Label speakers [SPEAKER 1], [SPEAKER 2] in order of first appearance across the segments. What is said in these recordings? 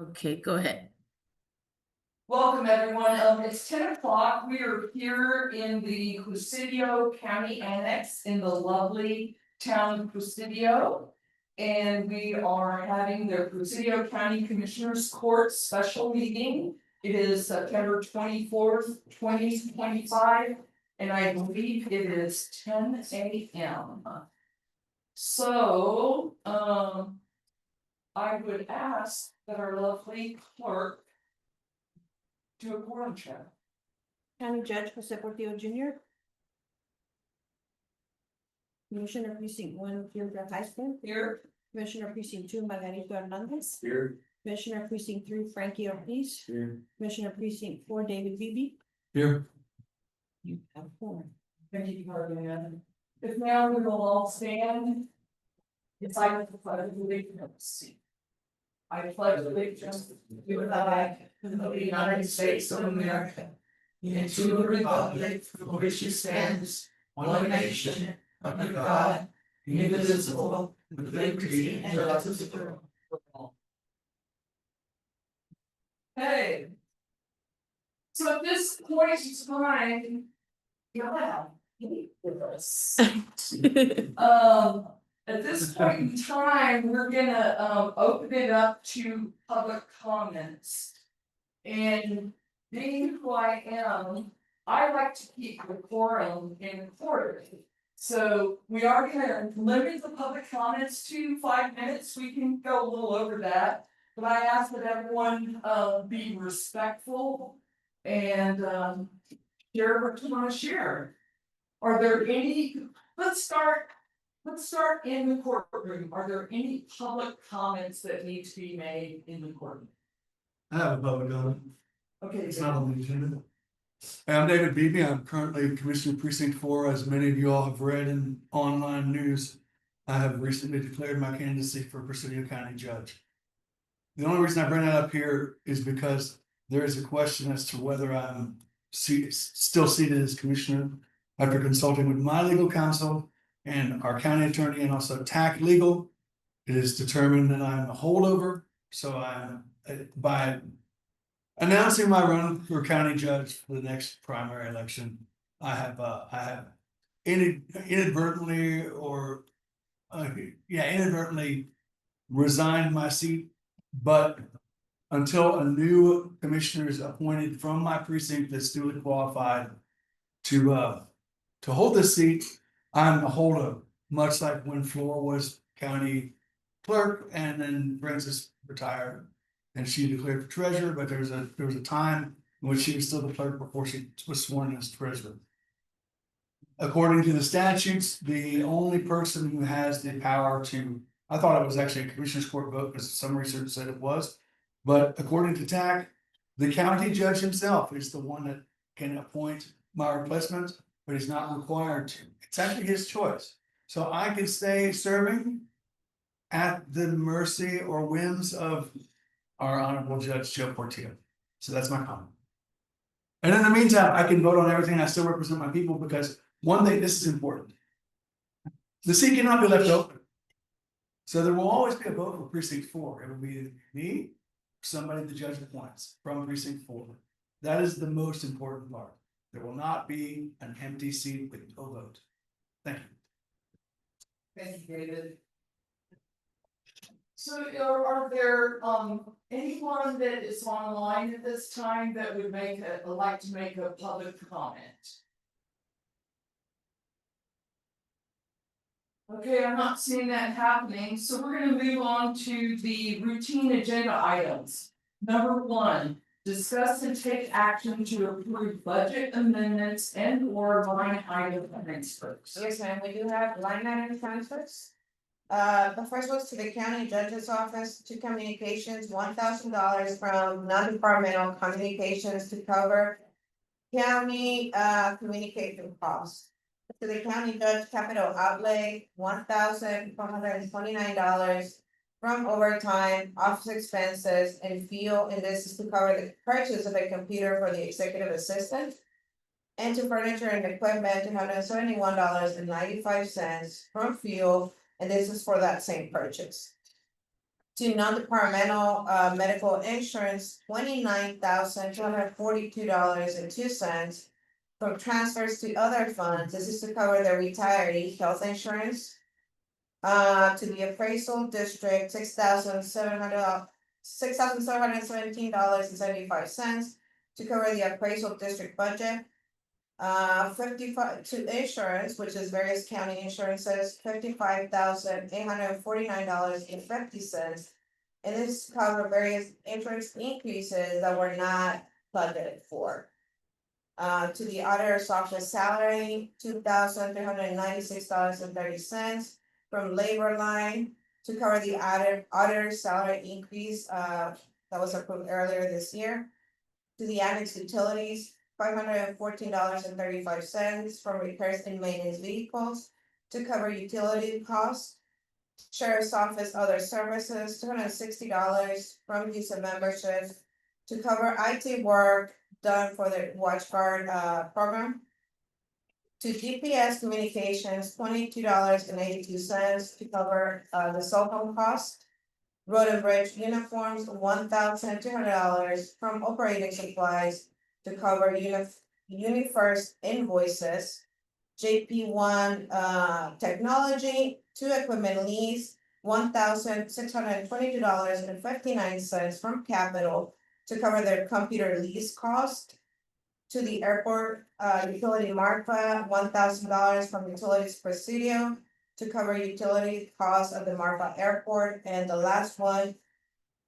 [SPEAKER 1] Okay, go ahead.
[SPEAKER 2] Welcome, everyone. It's 10 o'clock. We are here in the Presidio County Annex in the lovely town of Presidio. And we are having the Presidio County Commissioners Court special meeting. It is September 24th, 2025, and I believe it is 10 a.m. So, I would ask that our lovely clerk do a quorum check.
[SPEAKER 3] County Judge Jose Portillo Jr. Commissioner Precinct 1, Gilbert Heisman.
[SPEAKER 2] Here.
[SPEAKER 3] Commissioner Precinct 2, Margarito Hernandez.
[SPEAKER 4] Here.
[SPEAKER 3] Commissioner Precinct 3, Frankie Ortiz.
[SPEAKER 4] Here.
[SPEAKER 3] Commissioner Precinct 4, David Beebe.
[SPEAKER 4] Here.
[SPEAKER 3] You have 4.
[SPEAKER 2] Thank you, Carmen. If now we will all stand. It's like the pledge of allegiance. I pledge allegiance to the flag of the United States of America, and to the republic for which it stands, one nation, under God, indivisible, with liberty and justice for all. Hey. So at this point in time, with us. At this point in time, we're gonna open it up to public comments. And being who I am, I like to keep the quorum in order. So we are gonna limit the public comments to 5 minutes. We can go a little over that. But I ask that everyone be respectful and share what you wanna share. Are there any, let's start in the courtroom. Are there any public comments that need to be made in the courtroom?
[SPEAKER 4] I have a public comment.
[SPEAKER 2] Okay.
[SPEAKER 4] It's not on the agenda. Hey, I'm David Beebe. I'm currently Commissioner Precinct 4. As many of you all have read in online news, I have recently declared my candidacy for Presidio County Judge. The only reason I bring that up here is because there is a question as to whether I'm still seated as Commissioner after consulting with my legal counsel and our county attorney and also TAC Legal. It is determined that I'm a holdover, so I'm by announcing my run for county judge for the next primary election. I have inadvertently inadvertently resigned my seat, but until a new commissioner is appointed from my precinct that's duly qualified to hold this seat, I'm a holdover, much like when Flora was county clerk and then Frances retired and she declared for treasurer, but there was a time in which she was still the clerk before she was sworn as treasurer. According to the statutes, the only person who has the power to, I thought it was actually a commissioner's court vote because some research said it was, but according to TAC, the county judge himself is the one that can appoint my replacement, but he's not required to. It's actually his choice. So I can stay serving at the mercy or whims of our honorable Judge Joe Portillo. So that's my comment. And in the meantime, I can vote on everything. I still represent my people because one thing, this is important. The seat cannot be left open. So there will always be a vote for precinct 4. It will be me, somebody the judge appoints from precinct 4. That is the most important part. There will not be an empty seat with no vote. Thank you.
[SPEAKER 2] Thank you, David. So are there anyone that is online at this time that would like to make a public comment? Okay, I'm not seeing that happening, so we're gonna move on to the routine agenda items. Number 1, discuss and take action to approve budget amendments and or line item transfers.
[SPEAKER 5] Yes, ma'am, we do have line item transfers. The first was to the county judge's office, to communications, $1,000 from non-departmental communications to cover county communication costs. To the county judge capital outlay, $1,429 from overtime, office expenses, and fuel, and this is to cover the purchase of a computer for the executive assistant. And to furniture and equipment, $271.95 from fuel, and this is for that same purchase. To non-departmental medical insurance, $29,242.02. From transfers to other funds, this is to cover the retiree health insurance. To the appraisal district, $6,717.75 to cover the appraisal district budget. 55 to insurance, which is various county insurances, $55,849.50. And this cover various interest increases that were not budgeted for. To the auditor's office salary, $2,396.30 from labor line to cover the auditor's salary increase, that was approved earlier this year. To the annex utilities, $514.35 from repairs and maintenance vehicles to cover utility costs. Sheriff's office, other services, $260 from use of memberships to cover IT work done for the watch guard program. To GPS communications, $22.82 to cover the cell phone cost. Road and bridge uniforms, $1,200 from operating supplies to cover UniFirst invoices. JP1 technology, 2 equipment lease, $1,622.59 from capital to cover their computer lease cost. To the airport utility Marfa, $1,000 from Utilities Presidio to cover utility costs of the Marfa Airport. And the last one,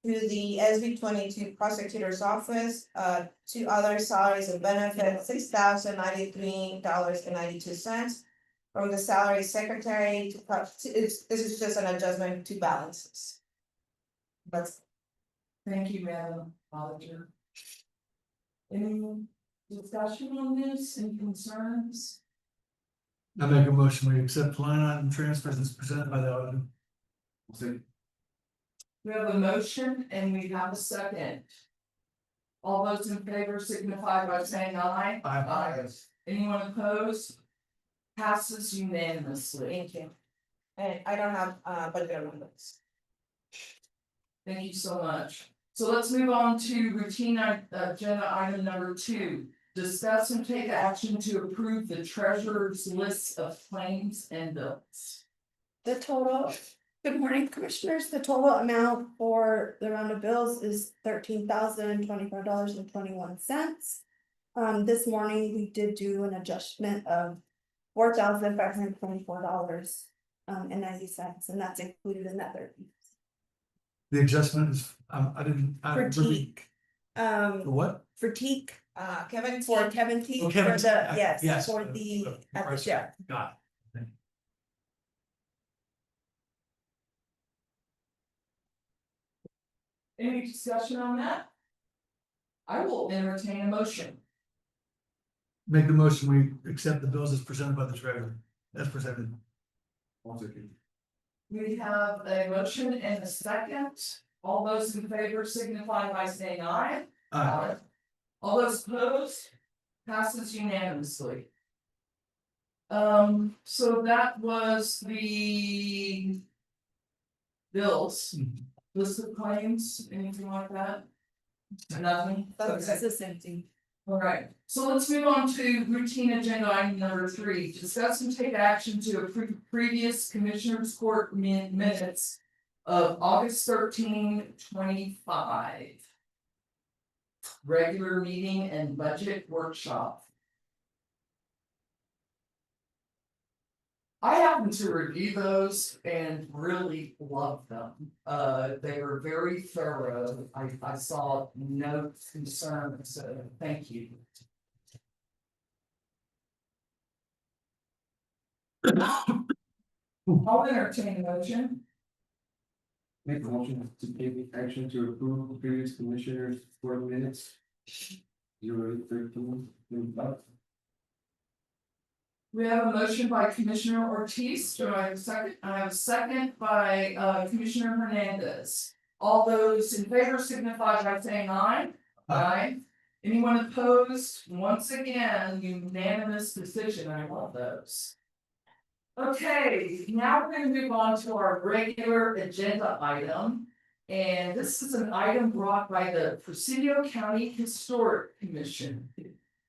[SPEAKER 5] to the SB 22 prosecutor's office, to other salaries and benefits, $6,093.92 from the salary secretary to this is just an adjustment to balances. That's
[SPEAKER 2] Thank you, Madam Auditor. Any discussion on this and concerns?
[SPEAKER 4] I make a motion, we accept line item transfers as presented by the auditor.
[SPEAKER 2] We have a motion and we have a second. All those in favor signify by saying aye.
[SPEAKER 4] Aye.
[SPEAKER 2] Anyone opposed? Passes unanimously.
[SPEAKER 5] thank you. And I don't have budget amendments.
[SPEAKER 2] Thank you so much. So let's move on to routine agenda item number 2. Discuss and take action to approve the treasurer's list of claims and bills.
[SPEAKER 3] The total, good morning, commissioners, the total amount for the round of bills is $13,024.21. This morning, we did do an adjustment of $4,524 and that's included in that 30.
[SPEAKER 4] The adjustment is, I didn't.
[SPEAKER 3] For Teak.
[SPEAKER 4] What?
[SPEAKER 3] For Teak,
[SPEAKER 5] Kevin.
[SPEAKER 3] for Kevin Teak,
[SPEAKER 4] Oh,
[SPEAKER 3] for
[SPEAKER 4] Kevin
[SPEAKER 3] the,
[SPEAKER 4] Teak,
[SPEAKER 3] yes,
[SPEAKER 4] yes.
[SPEAKER 3] for the, at the sheriff.
[SPEAKER 4] Got it.
[SPEAKER 2] Any discussion on that? I will entertain a motion.
[SPEAKER 4] Make the motion, we accept the bills as presented by the treasurer, as presented.
[SPEAKER 2] We have a motion and a second. All those in favor signify by saying aye.
[SPEAKER 4] Aye.
[SPEAKER 2] All those opposed? Passes unanimously. So that was the bills, list of claims, anything like that? Nothing?
[SPEAKER 3] That's
[SPEAKER 2] Okay.
[SPEAKER 3] the same thing.
[SPEAKER 2] All right, so let's move on to routine agenda item number 3, discuss and take action to approve previous commissioners court minutes of August 13, 2025. Regular meeting and budget workshop. I happened to review those and really loved them. They were very thorough. I saw no concerns, so thank you. I'll entertain a motion.
[SPEAKER 1] Make a motion to take action to approve previous commissioners' court minutes. 08/13/25.
[SPEAKER 2] We have a motion by Commissioner Ortiz. Do I have a second? I have a second by Commissioner Hernandez. All those in favor signify by saying aye. Aye. Anyone opposed? Once again, unanimous decision. I love those. Okay, now we're gonna move on to our regular agenda item. And this is an item brought by the Presidio County Historic Commission.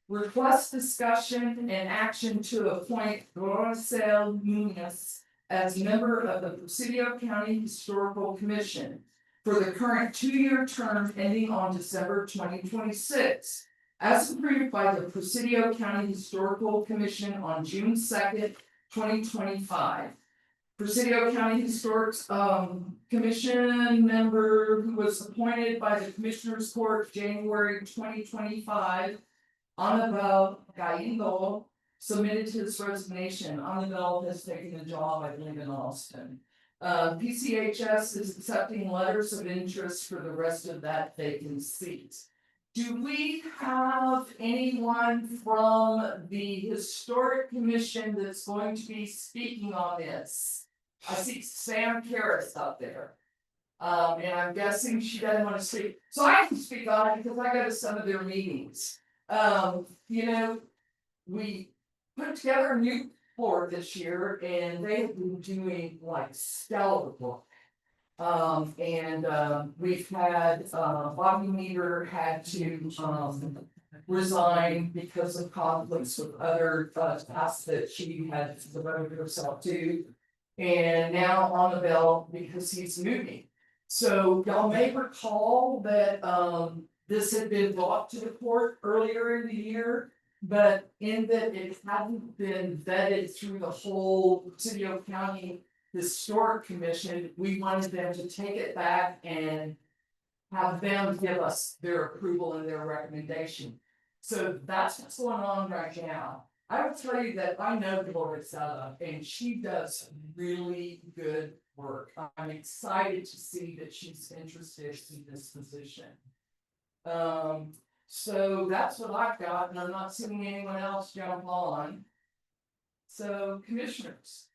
[SPEAKER 2] Request discussion and action to appoint Rosel Munoz as member of the Presidio County Historical Commission for the current 2-year term ending on December 2026, as approved by the Presidio County Historical Commission on June 2nd, 2025. Presidio County Historic Commission member who was appointed by the Commissioners Court January 2025. Annabelle Gallego submitted his resignation. Annabelle has taken the job, I believe, in Austin. PCHS is accepting letters of interest for the rest of that vacant seat. Do we have anyone from the Historic Commission that's going to be speaking on this? I see Sam Karras up there. And I'm guessing she doesn't want to speak, so I can speak on it because I go to some of their meetings. You know, we put together a new board this year and they've been doing like stellar work. We've had, Bobby Meter had to, resign because of conflicts with other, tasks that she had devoted herself to. And now Annabelle, because he's moving. So y'all may recall that, this had been brought to the court earlier in the year, but in that it hadn't been vetted through the whole Presidio County Historic Commission, we wanted them to take it back and have them give us their approval and their recommendation. So that's what's going on right now. I will tell you that I know Gloria and she does really good work. I'm excited to see that she's interested in this position. So that's what I've got, and I'm not seeing anyone else jump on. So, commissioners.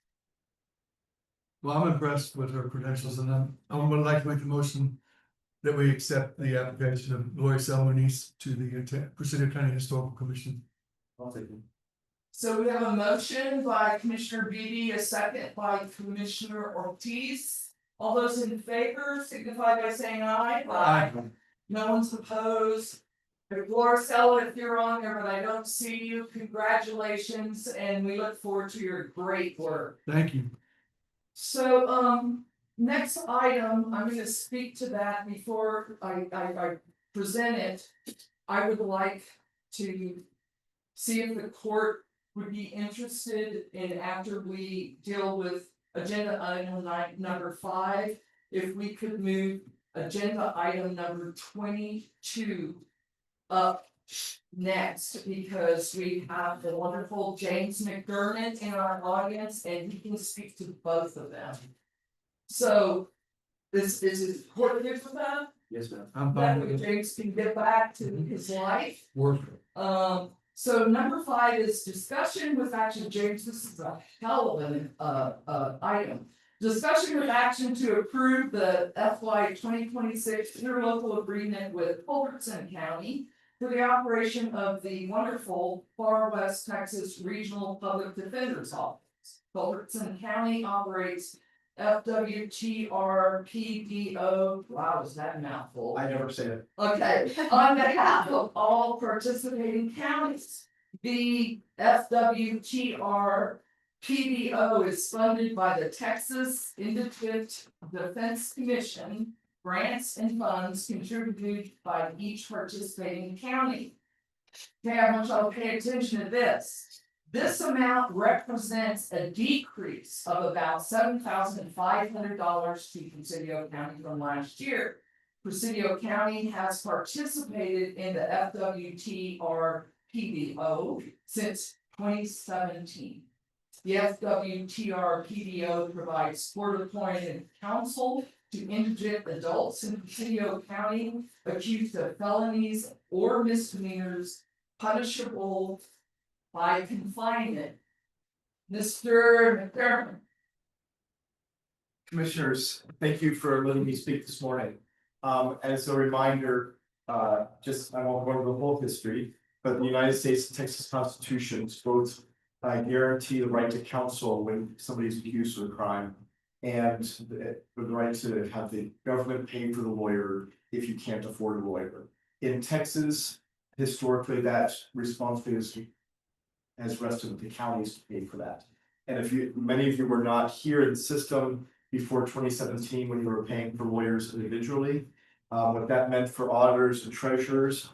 [SPEAKER 4] Well, I'm impressed with her credentials and I would like to make a motion that we accept the application of Gloria Salmoniz to the Presidio County Historical Commission.
[SPEAKER 1] I'll take it.
[SPEAKER 2] So we have a motion by Commissioner Beatty, a second by Commissioner Ortiz. All those in favor signify by saying aye.
[SPEAKER 4] Aye.
[SPEAKER 2] No one's opposed. Floricella, if you're on there, but I don't see you, congratulations, and we look forward to your great work.
[SPEAKER 4] Thank you.
[SPEAKER 2] So, next item, I'm gonna speak to that before I present it. I would like to see if the court would be interested in, after we deal with agenda item number 5, if we could move agenda item number 22 up next, because we have the wonderful James McDermott in our audience and he can speak to both of them. So this is court good for that?
[SPEAKER 1] Yes, ma'am.
[SPEAKER 4] I'm
[SPEAKER 2] That
[SPEAKER 4] fine
[SPEAKER 2] way
[SPEAKER 4] with it.
[SPEAKER 2] James can get back to his life.
[SPEAKER 4] Work.
[SPEAKER 2] So number 5 is discussion with action. James, this is a hell of an item. Discussion with action to approve the FY 2026 interlocal agreement with Culbertson County for the operation of the wonderful Far West Texas Regional Public Defender's Office. Culbertson County operates FWTR PDO. Wow, is that a mouthful?
[SPEAKER 1] I never say it.
[SPEAKER 2] Okay, on behalf of all participating counties, the FWTR PDO is funded by the Texas Indigent Defense Commission, grants and funds contributed by each participating county. Okay, I want y'all to pay attention to this. This amount represents a decrease of about $7,500 to Presidio County from last year. Presidio County has participated in the FWTR PDO since 2017. The FWTR PDO provides court-appointed counsel to indigent adults in Presidio County accused of felonies or misdemeanors punishable by confinement. Mr. McDermott.
[SPEAKER 6] Commissioners, thank you for letting me speak this morning. As a reminder, I won't go over the whole history, but the United States and Texas Constitutions both guarantee the right to counsel when somebody's accused of a crime. And the right to have the government pay for the lawyer if you can't afford a lawyer. In Texas, historically, that responsibility has rested with the counties to pay for that. And if you, many of you were not here in the system before 2017, when you were paying for lawyers individually. What that meant for auditors and treasurers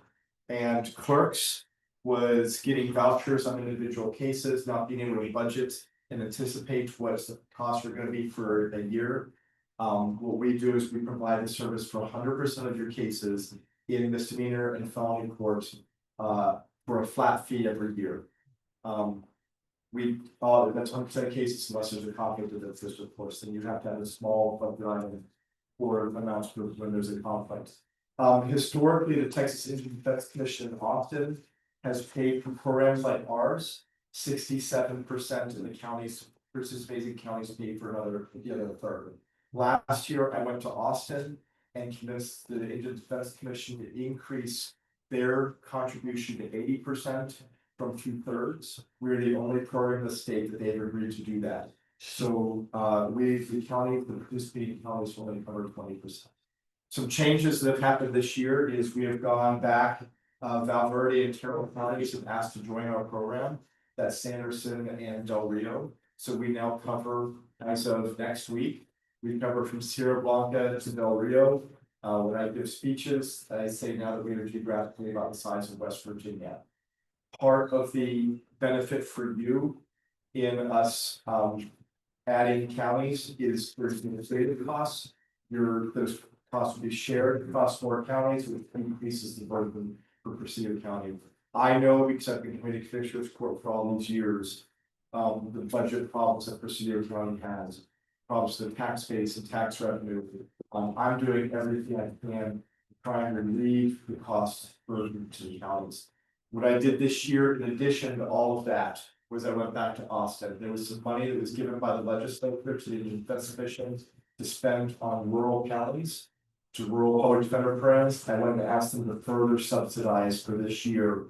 [SPEAKER 6] and clerks was getting vouchers on individual cases, not being able to budget and anticipate what the costs are gonna be for a year. What we do is we provide the service for 100% of your cases in misdemeanor and felony courts, for a flat fee every year. That's 100% of cases unless there's a conflict of interest, of course, then you have to have a small budget item for amounts when there's a conflict. Historically, the Texas Injury Defense Commission in Austin has paid for programs like ours. 67% of the counties, participating counties paid for the other third. Last year, I went to Austin and convinced the Injury Defense Commission to increase their contribution to 80% from 2/3. We're the only program in the state that they've agreed to do that. So the county, the participating counties will only cover 20%. Some changes that have happened this year is we have gone back, Val Verde and Terrell counties have asked to join our program. That's Sanderson and Del Rio. So we now cover, as of next week, we cover from Sierra Blanca to Del Rio. When I give speeches, I say now that we are geographically about the size of West Virginia. Part of the benefit for you in us adding counties is there's administrative costs. Those costs will be shared across more counties, which increases the burden for Presidio County. I know because I've been committee commissioner's court for all these years, the budget problems that Presidio County has, problems with the tax base and tax revenue. I'm doing everything I can, trying to relieve the cost burden to the counties. What I did this year, in addition to all of that, was I went back to Austin. There was some money that was given by the legislature to the defense commission to spend on rural counties, to rural public defender programs. I went and asked them to further subsidize for this year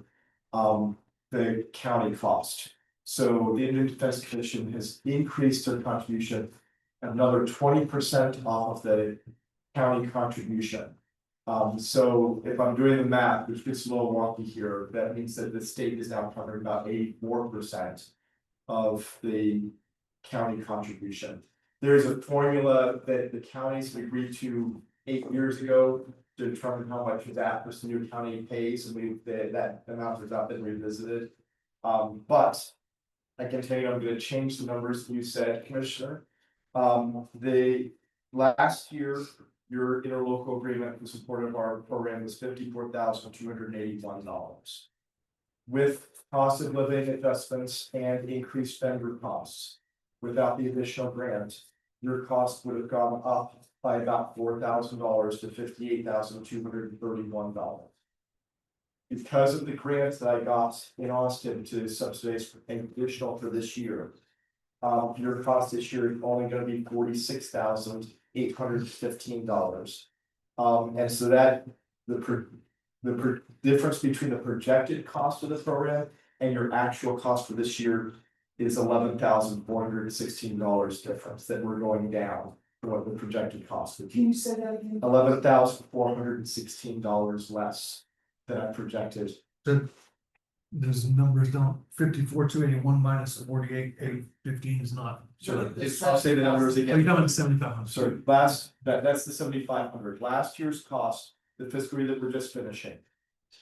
[SPEAKER 6] the county cost. So the Indian Defense Commission has increased their contribution another 20% off of the county contribution. So if I'm doing the math, which gets a little wonky here, that means that the state is now covering about 84% of the county contribution. There is a formula that the counties agreed to 8 years ago to determine how much that Presidio County pays, and that amount has not been revisited. But I can tell you, I'm going to change the numbers you said, Commissioner. The last year, your interlocal agreement in support of our program was $54,281. With cost of living adjustments and increased vendor costs, without the additional grant, your cost would have gone up by about $4,000 to $58,231. Because of the grants that I got in Austin to subsidize additional for this year, your cost this year is only going to be $46,815. And so that the difference between the projected cost of the program and your actual cost for this year is $11,416 difference that we're going down from what the projected cost would be.
[SPEAKER 2] Can you say that again?
[SPEAKER 6] $11,416 less than I projected.
[SPEAKER 4] Those numbers don't, 54,281 minus 48,815 is not.
[SPEAKER 6] So I'll say the numbers
[SPEAKER 4] Are
[SPEAKER 6] again.
[SPEAKER 4] you talking 7,500?
[SPEAKER 6] So that's the 7,500. Last year's cost, the fiscal year that we're just finishing,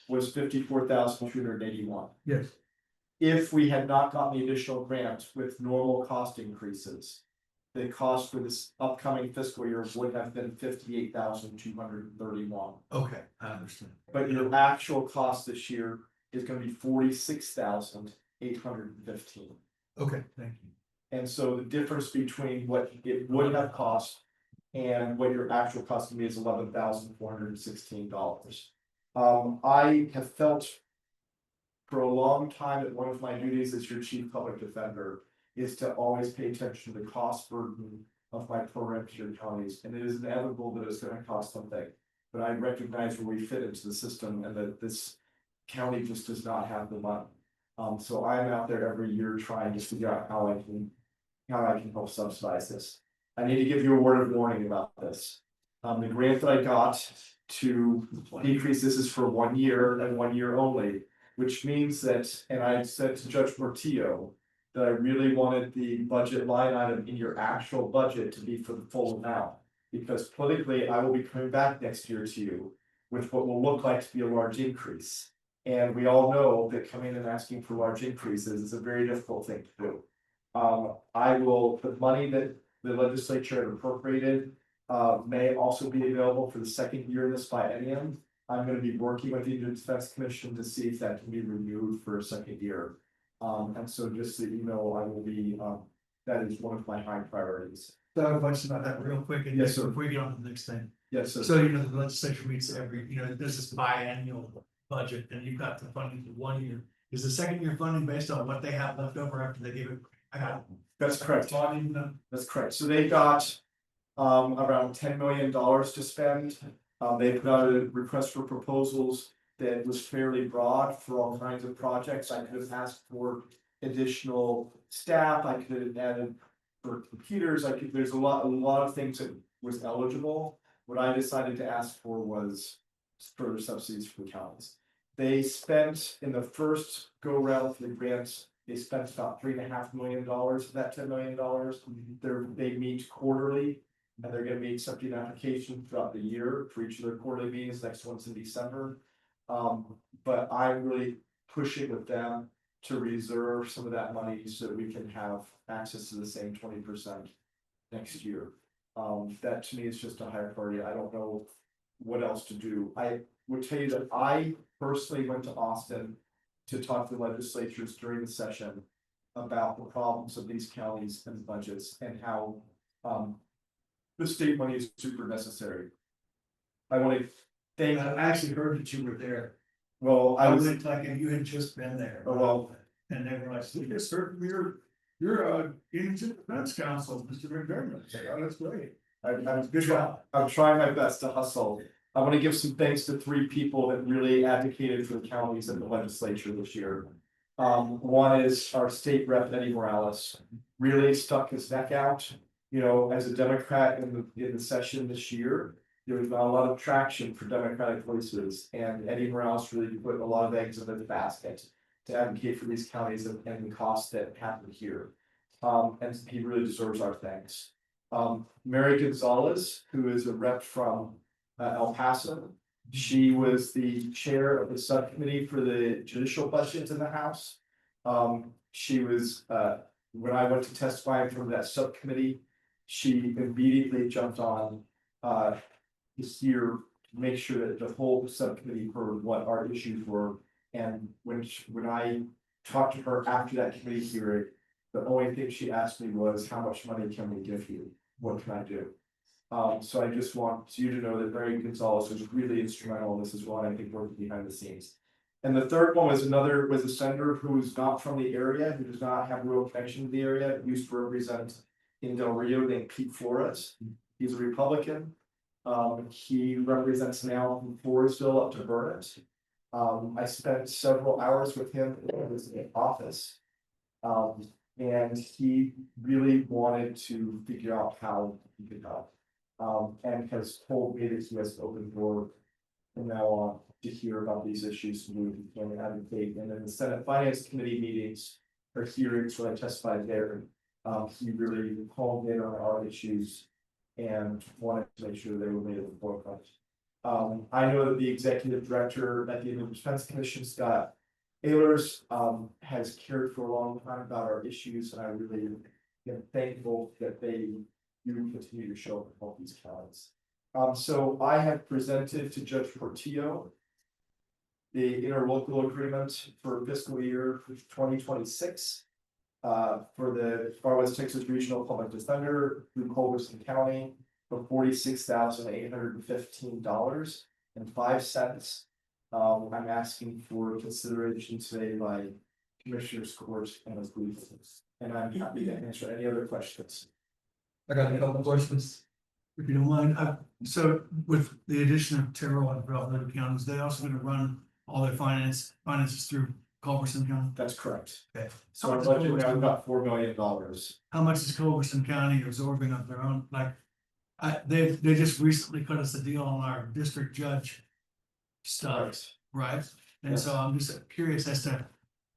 [SPEAKER 6] was 54,281.
[SPEAKER 4] Yes.
[SPEAKER 6] If we had not gotten the additional grant with normal cost increases, the cost for this upcoming fiscal year would have been 58,231.
[SPEAKER 4] Okay, I understand.
[SPEAKER 6] But your actual cost this year is going to be 46,815.
[SPEAKER 4] Okay, thank you.
[SPEAKER 6] And so the difference between what it would have cost and what your actual cost to me is $11,416. I have felt for a long time that one of my duties as your chief public defender is to always pay attention to the cost burden of my program to your counties, and it is inevitable that it's going to cost something. But I recognize where we fit into the system and that this county just does not have the money. So I'm out there every year trying to figure out how I can help subsidize this. I need to give you a word of warning about this. The grant that I got to decrease this is for 1 year and 1 year only, which means that, and I said to Judge Portillo. That I really wanted the budget line item in your actual budget to be for the full amount. Because politically, I will be coming back next year to you with what will look like to be a large increase. And we all know that coming and asking for large increases is a very difficult thing to do. The money that the legislature had appropriated may also be available for the second year of this biennium. I'm gonna be working with the Indian Defense Commission to see if that can be renewed for a second year. And so just so you know, I will be, that is one of my high priorities.
[SPEAKER 4] So I have a question about that real quick, and
[SPEAKER 6] Yes, sir.
[SPEAKER 4] before we get on to the next thing.
[SPEAKER 6] Yes, sir.
[SPEAKER 4] So, you know, the legislature meets every, you know, this is biannual budget, and you've got the funding for 1 year. Is the second year funding based on what they have left over after they give it? I got.
[SPEAKER 6] That's correct.
[SPEAKER 4] So I didn't know.
[SPEAKER 6] That's correct. So they got around $10 million to spend. They put out a request for proposals that was fairly broad for all kinds of projects. I could have asked for additional staff. I could have added for computers. There's a lot of things that was eligible. What I decided to ask for was further subsidies for the counties. They spent in the first go round for the grants, they spent about $3.5 million of that $10 million. They meet quarterly, and they're gonna be accepting applications throughout the year for each of their quarterly meetings. Next one's in December. But I'm really pushing with them to reserve some of that money so that we can have access to the same 20% next year. That to me is just a higher priority. I don't know what else to do. I would tell you that I personally went to Austin to talk to the legislatures during the session about the problems of these counties and budgets and how the state money is super necessary. I want to thank.
[SPEAKER 4] I actually heard that you were there.
[SPEAKER 6] Well,
[SPEAKER 4] I
[SPEAKER 6] I was.
[SPEAKER 4] was like, and you had just been there.
[SPEAKER 6] Oh, well.
[SPEAKER 4] And they were like, we just heard you're Indian Defense Council, Mr. McDermott. I said, oh, that's great. Good job.
[SPEAKER 6] I'm trying my best to hustle. I want to give some thanks to 3 people that really advocated for the counties in the legislature this year. One is our state rep Eddie Morales, really stuck his neck out. You know, as a Democrat in the session this year, there was not a lot of traction for Democratic voices, and Eddie Morales really put a lot of eggs in the basket to advocate for these counties and the costs that happen here. And he really deserves our thanks. Mary Gonzalez, who is a rep from El Paso. She was the chair of the subcommittee for the judicial budget in the House. She was, when I went to testify from that subcommittee, she immediately jumped on this year to make sure that the whole subcommittee heard what our issues were. And when I talked to her after that committee hearing, the only thing she asked me was, how much money can we give you? What can I do? So I just want you to know that Mary Gonzalez was really instrumental in this as well, and I think working behind the scenes. And the third one was a senator who's not from the area, who does not have real connection to the area, used to represent in Del Rio, named Pete Flores. He's a Republican. He represents now from Floresville up to Burnett. I spent several hours with him in his office. And he really wanted to figure out how he could help. And has told me that he has an open door from now on to hear about these issues and advocate. And then the Senate Finance Committee meetings or hearings when I testified there, he really honed in on our issues and wanted to make sure they were made at the forefront. I know that the executive director at the Indian Defense Commission, Scott Ehlers, has cared for a long time about our issues, and I really am thankful that you continue to show up and help these counties. So I have presented to Judge Portillo the interlocal agreement for fiscal year 2026 for the Far West Texas Regional Public Defender through Culberson County for $46,815.05. I'm asking for consideration today by Commissioners Court and as briefs, and I'm happy to answer any other questions.
[SPEAKER 4] I got a couple of questions. If you don't mind, so with the addition of Terrell and Broward counties, they also gonna run all their finances through Culberson County?
[SPEAKER 6] That's correct.
[SPEAKER 4] Okay.
[SPEAKER 6] So our budget now is about $4 million.
[SPEAKER 4] How much is Culberson County absorbing of their own, like? They just recently cut us a deal on our district judge stuff, right? And so I'm just curious as to,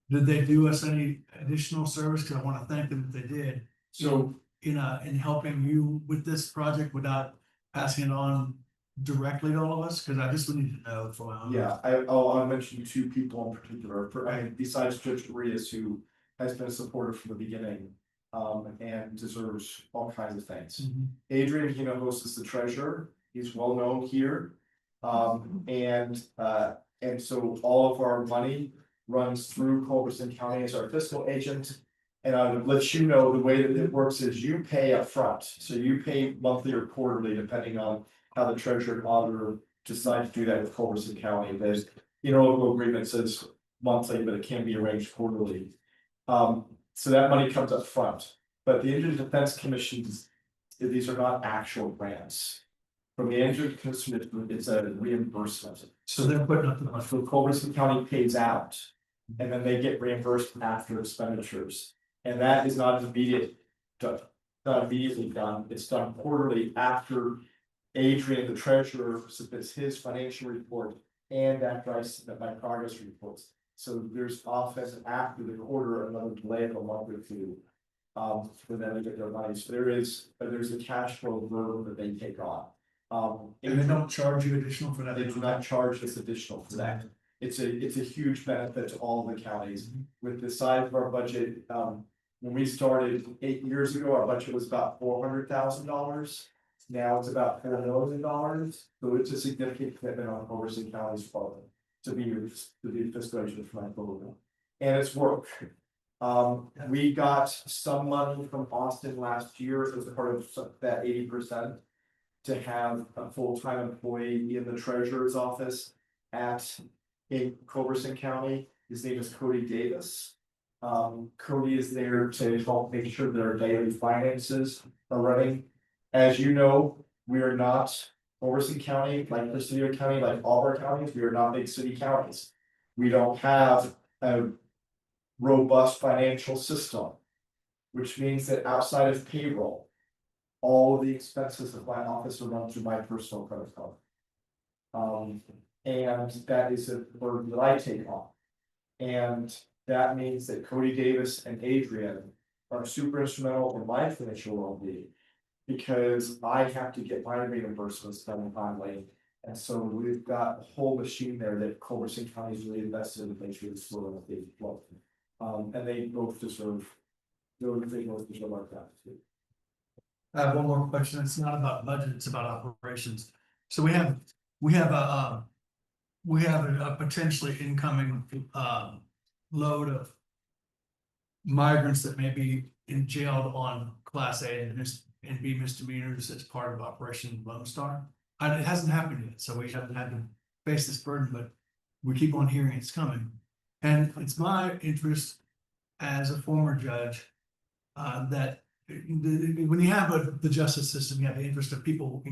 [SPEAKER 4] did they do us any additional service? Cause I wanna thank them if they did.
[SPEAKER 6] So
[SPEAKER 4] In helping you with this project without passing it on directly to all of us, cause I just need to know for my own.
[SPEAKER 6] yeah, I'll mention two people in particular, besides Judge Marias, who has been a supporter from the beginning. And deserves all kinds of things.
[SPEAKER 4] Mhm.
[SPEAKER 6] Adrian Hinojosa is the treasurer, he's well known here. And so all of our money runs through Culberson County as our fiscal agent. And I would let you know, the way that it works is you pay upfront, so you pay monthly or quarterly, depending on how the treasurer and auditor decide to do that with Culberson County. There's, local agreement says monthly, but it can be arranged quarterly. So that money comes up front, but the Indigent Defense Commissions, these are not actual grants. From the Indigent Commission, it's a reimbursement.
[SPEAKER 4] So they're putting up the money.
[SPEAKER 6] So Culberson County pays out, and then they get reimbursed after expenditures. And that is not immediately done, it's done quarterly after Adrian, the treasurer, submits his financial report. And after I submit my progress reports. So there's often after the quarter, another delay of a month or two. For them to get their money, so there's a cash flow burden that they take on.
[SPEAKER 4] And they don't charge you additional for that.
[SPEAKER 6] They do not charge us additional for that. It's a huge benefit to all the counties. With the size of our budget, when we started 8 years ago, our budget was about $400,000. Now it's about $4 million, so it's a significant commitment on Culberson County's part to be fiscal agent for my program. And it's work. We got some money from Austin last year as part of that 80% to have a full-time employee in the treasurer's office in Culberson County. His name is Cody Davis. Cody is there to help make sure that our daily finances are running. As you know, we are not Culberson County, like Presidio County, like all our counties, we are not big city counties. We don't have a robust financial system. Which means that outside of payroll, all of the expenses of my office are run through my personal credit card. And that is a burden that I take on. And that means that Cody Davis and Adrian are super instrumental in my financial well-being. Because I have to get my reimbursements done timely. And so we've got a whole machine there that Culberson County is really invested in to make sure it's slow and they flow. And they both deserve, they both deserve our gratitude.
[SPEAKER 4] I have one more question. It's not about budget, it's about operations. So we have a potentially incoming load of migrants that may be jailed on Class A and B misdemeanors as part of Operation Lone Star. And it hasn't happened yet, so we haven't had to face this burden, but we keep on hearing it's coming. And it's my interest as a former judge that when you have the justice system, you have the interest of people,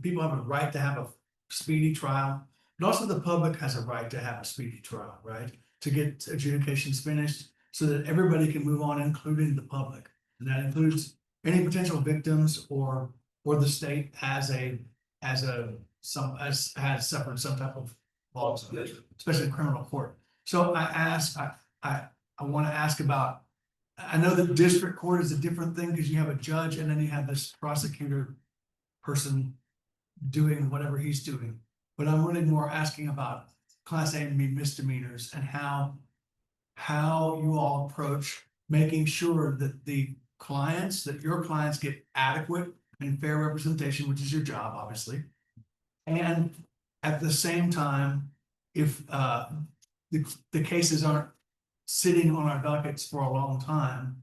[SPEAKER 4] people have a right to have a speedy trial, but also the public has a right to have a speedy trial, right? To get adjudications finished so that everybody can move on, including the public. And that includes any potential victims or the state has suffered some type of loss, especially in criminal court. So I want to ask about, I know that district court is a different thing because you have a judge and then you have this prosecutor person doing whatever he's doing. But I'm really more asking about Class A and B misdemeanors and how you all approach making sure that your clients get adequate and fair representation, which is your job, obviously. And at the same time, if the cases aren't sitting on our dockets for a long time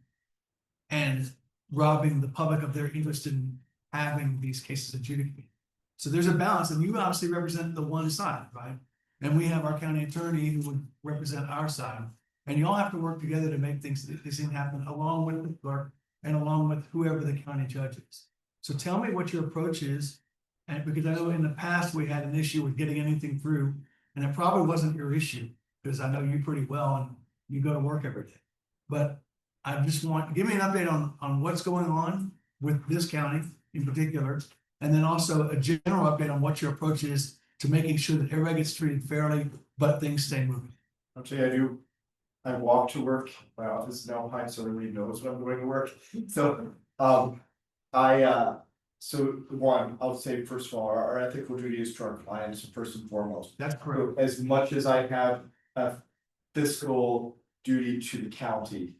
[SPEAKER 4] and robbing the public of their interest in having these cases adjudicated. So there's a balance, and you obviously represent the one side, right? And we have our county attorney who would represent our side. And you all have to work together to make things happen along with the clerk and along with whoever the county judge is. So tell me what your approach is. And because I know in the past we had an issue with getting anything through, and it probably wasn't your issue, because I know you pretty well and you go to work every day. But I just want, give me an update on what's going on with this county in particular. And then also a general update on what your approach is to making sure that everybody gets treated fairly, but things stay moving.
[SPEAKER 6] Actually, I walk to work, my office is now behind, so everybody knows when I'm going to work, so, so one, I'll say first of all, our ethical duty is to our clients first and foremost.
[SPEAKER 4] That's correct.
[SPEAKER 6] So as much as I have a fiscal duty to the county.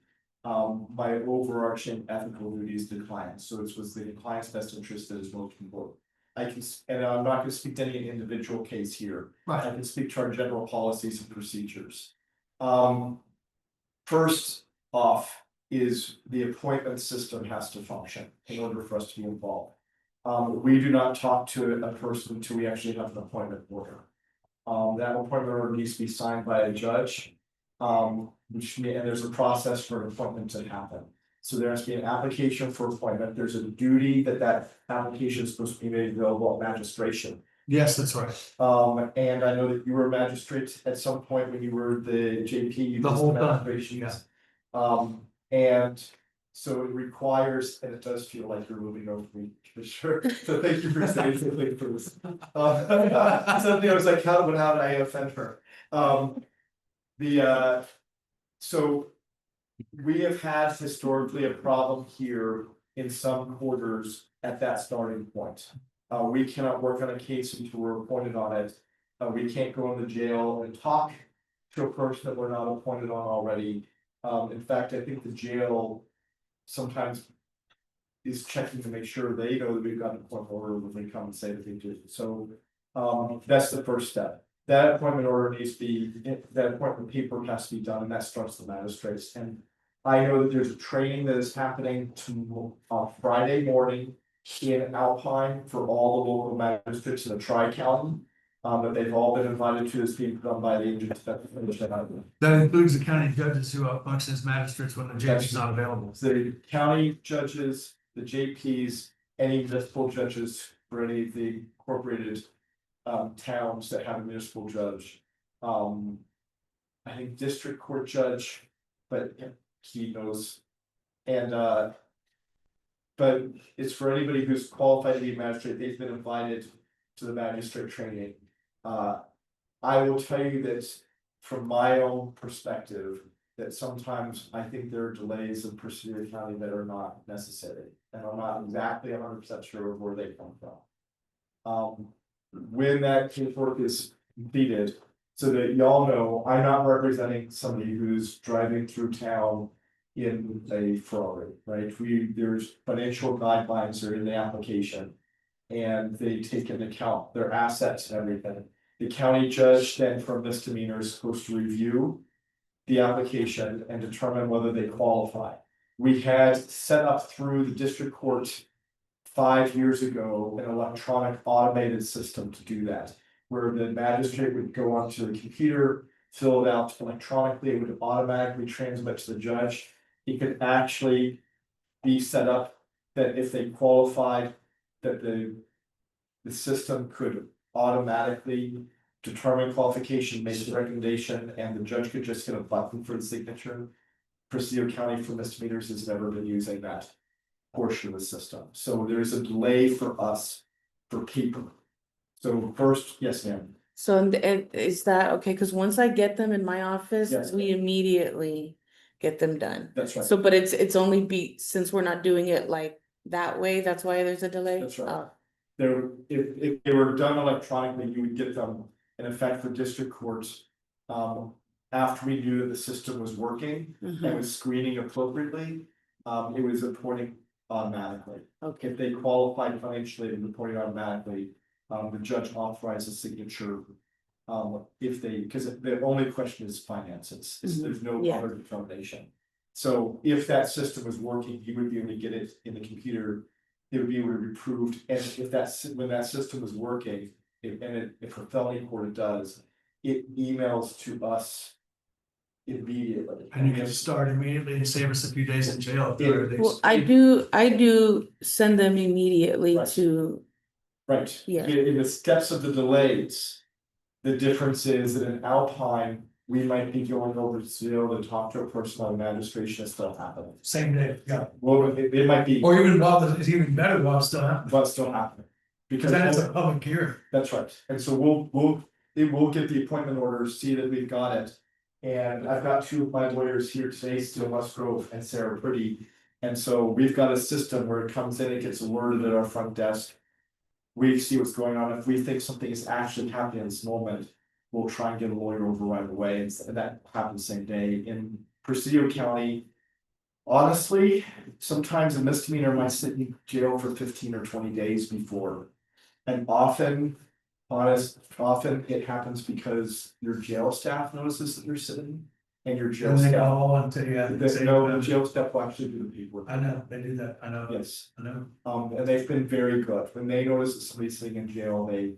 [SPEAKER 6] My overarching ethical duty is to clients, so it's with the client's best interest that is most important. And I'm not gonna speak to any individual case here. I can speak to our general policies and procedures. First off is the appointment system has to function in order for us to be involved. We do not talk to a person until we actually have an appointment order. That appointment order needs to be signed by a judge. And there's a process for an appointment to happen. So there has to be an application for appointment. There's a duty that application is supposed to be made available at magistration.
[SPEAKER 4] Yes, that's right.
[SPEAKER 6] And I know that you were a magistrate at some point when you were the JP. You
[SPEAKER 4] The
[SPEAKER 6] did
[SPEAKER 4] whole
[SPEAKER 6] some
[SPEAKER 4] time,
[SPEAKER 6] magistrations. And so it requires, and it does feel like you're moving over me, for sure. So thank you for saying something for this. Something I was like, how did I offend her? So we have had historically a problem here in some quarters at that starting point. We cannot work on a case until we're appointed on it. We can't go in the jail and talk to a person that we're not appointed on already. In fact, I think the jail sometimes is checking to make sure they know that we've got an appointment order when they come and say that they do. So that's the first step. That appointment order needs to be, that appointment paper has to be done, and that starts the magistrates. And I know that there's a training that is happening on Friday morning in Alpine for all the local magistrates in the tri-county. That they've all been invited to, is being done by the agents.
[SPEAKER 4] That includes the county judges who function as magistrates when the judge is not available.
[SPEAKER 6] The county judges, the JPs, any municipal judges for any of the incorporated towns that have a municipal judge. I think district court judge, but he knows. And but it's for anybody who's qualified to be a magistrate, they've been invited to the magistrate training. I will tell you that from my own perspective, that sometimes I think there are delays in Presidio County that are not necessary, and I'm not exactly 100% sure of where they come from. When that paperwork is completed, so that y'all know, I'm not representing somebody who's driving through town in a Ferrari, right? There's financial guidelines that are in the application. And they take into account their assets and everything. The county judge then for misdemeanor is supposed to review the application and determine whether they qualify. We had set up through the district court 5 years ago an electronic automated system to do that, where the magistrate would go onto the computer, fill it out electronically, it would automatically transmit to the judge. It could actually be set up that if they qualified, that the system could automatically determine qualification, make a recommendation, and the judge could just hit a button for the signature. Presidio County for misdemeanors has never been using that portion of the system, so there's a delay for us for paper. So first, yes, ma'am.
[SPEAKER 7] So and is that okay? Because once I get them in my office,
[SPEAKER 6] Yes.
[SPEAKER 7] we immediately get them done.
[SPEAKER 6] That's right.
[SPEAKER 7] So, but it's only since we're not doing it like that way, that's why there's a delay?
[SPEAKER 6] That's right.
[SPEAKER 7] Oh,
[SPEAKER 6] If they were done electronically, you would get them, in effect for district courts. After we knew that the system was working and
[SPEAKER 7] mhm,
[SPEAKER 6] was screening appropriately, it was appointing automatically.
[SPEAKER 7] okay,
[SPEAKER 6] If they qualified financially, it was appointing automatically, the judge authorized a signature. If they, because the only question is finances, there's no
[SPEAKER 7] yeah.
[SPEAKER 6] other determination. So if that system was working, you would be able to get it in the computer. It would be able to be approved, and if when that system was working, if a felony court it does, it emails to us immediately.
[SPEAKER 4] And you can start immediately and save us a few days in jail.
[SPEAKER 7] Well, I do send them immediately
[SPEAKER 6] Right.
[SPEAKER 7] to,
[SPEAKER 6] Right.
[SPEAKER 7] Yeah.
[SPEAKER 6] In the steps of the delays, the difference is that in Alpine, we might be going over to Seattle to talk to a person on administration, it's still happening.
[SPEAKER 4] Same day, yeah.
[SPEAKER 6] Well, it might be,
[SPEAKER 4] Or even while it's even better while it's still happening.
[SPEAKER 6] but still happening.
[SPEAKER 4] Because then it's a public hearing.
[SPEAKER 6] That's right, and so we'll get the appointment orders, see that we've got it. And I've got two of my lawyers here today, Steel Musgrove and Sarah Pretty. And so we've got a system where it comes in, it gets alerted at our front desk. We see what's going on, if we think something is actually happening in this moment, we'll try and get a lawyer over right away, and that happens the same day in Presidio County. Honestly, sometimes a misdemeanor might sit in jail for 15 or 20 days before. And often it happens because your jail staff notices that you're sitting. And your jail
[SPEAKER 4] And they go
[SPEAKER 6] staff,
[SPEAKER 4] all into, yeah.
[SPEAKER 6] they know the jail staff will actually do the paperwork.
[SPEAKER 4] I know, they do that, I know.
[SPEAKER 6] Yes,
[SPEAKER 4] I know.
[SPEAKER 6] and they've been very good, when they notice that somebody's sitting in jail, they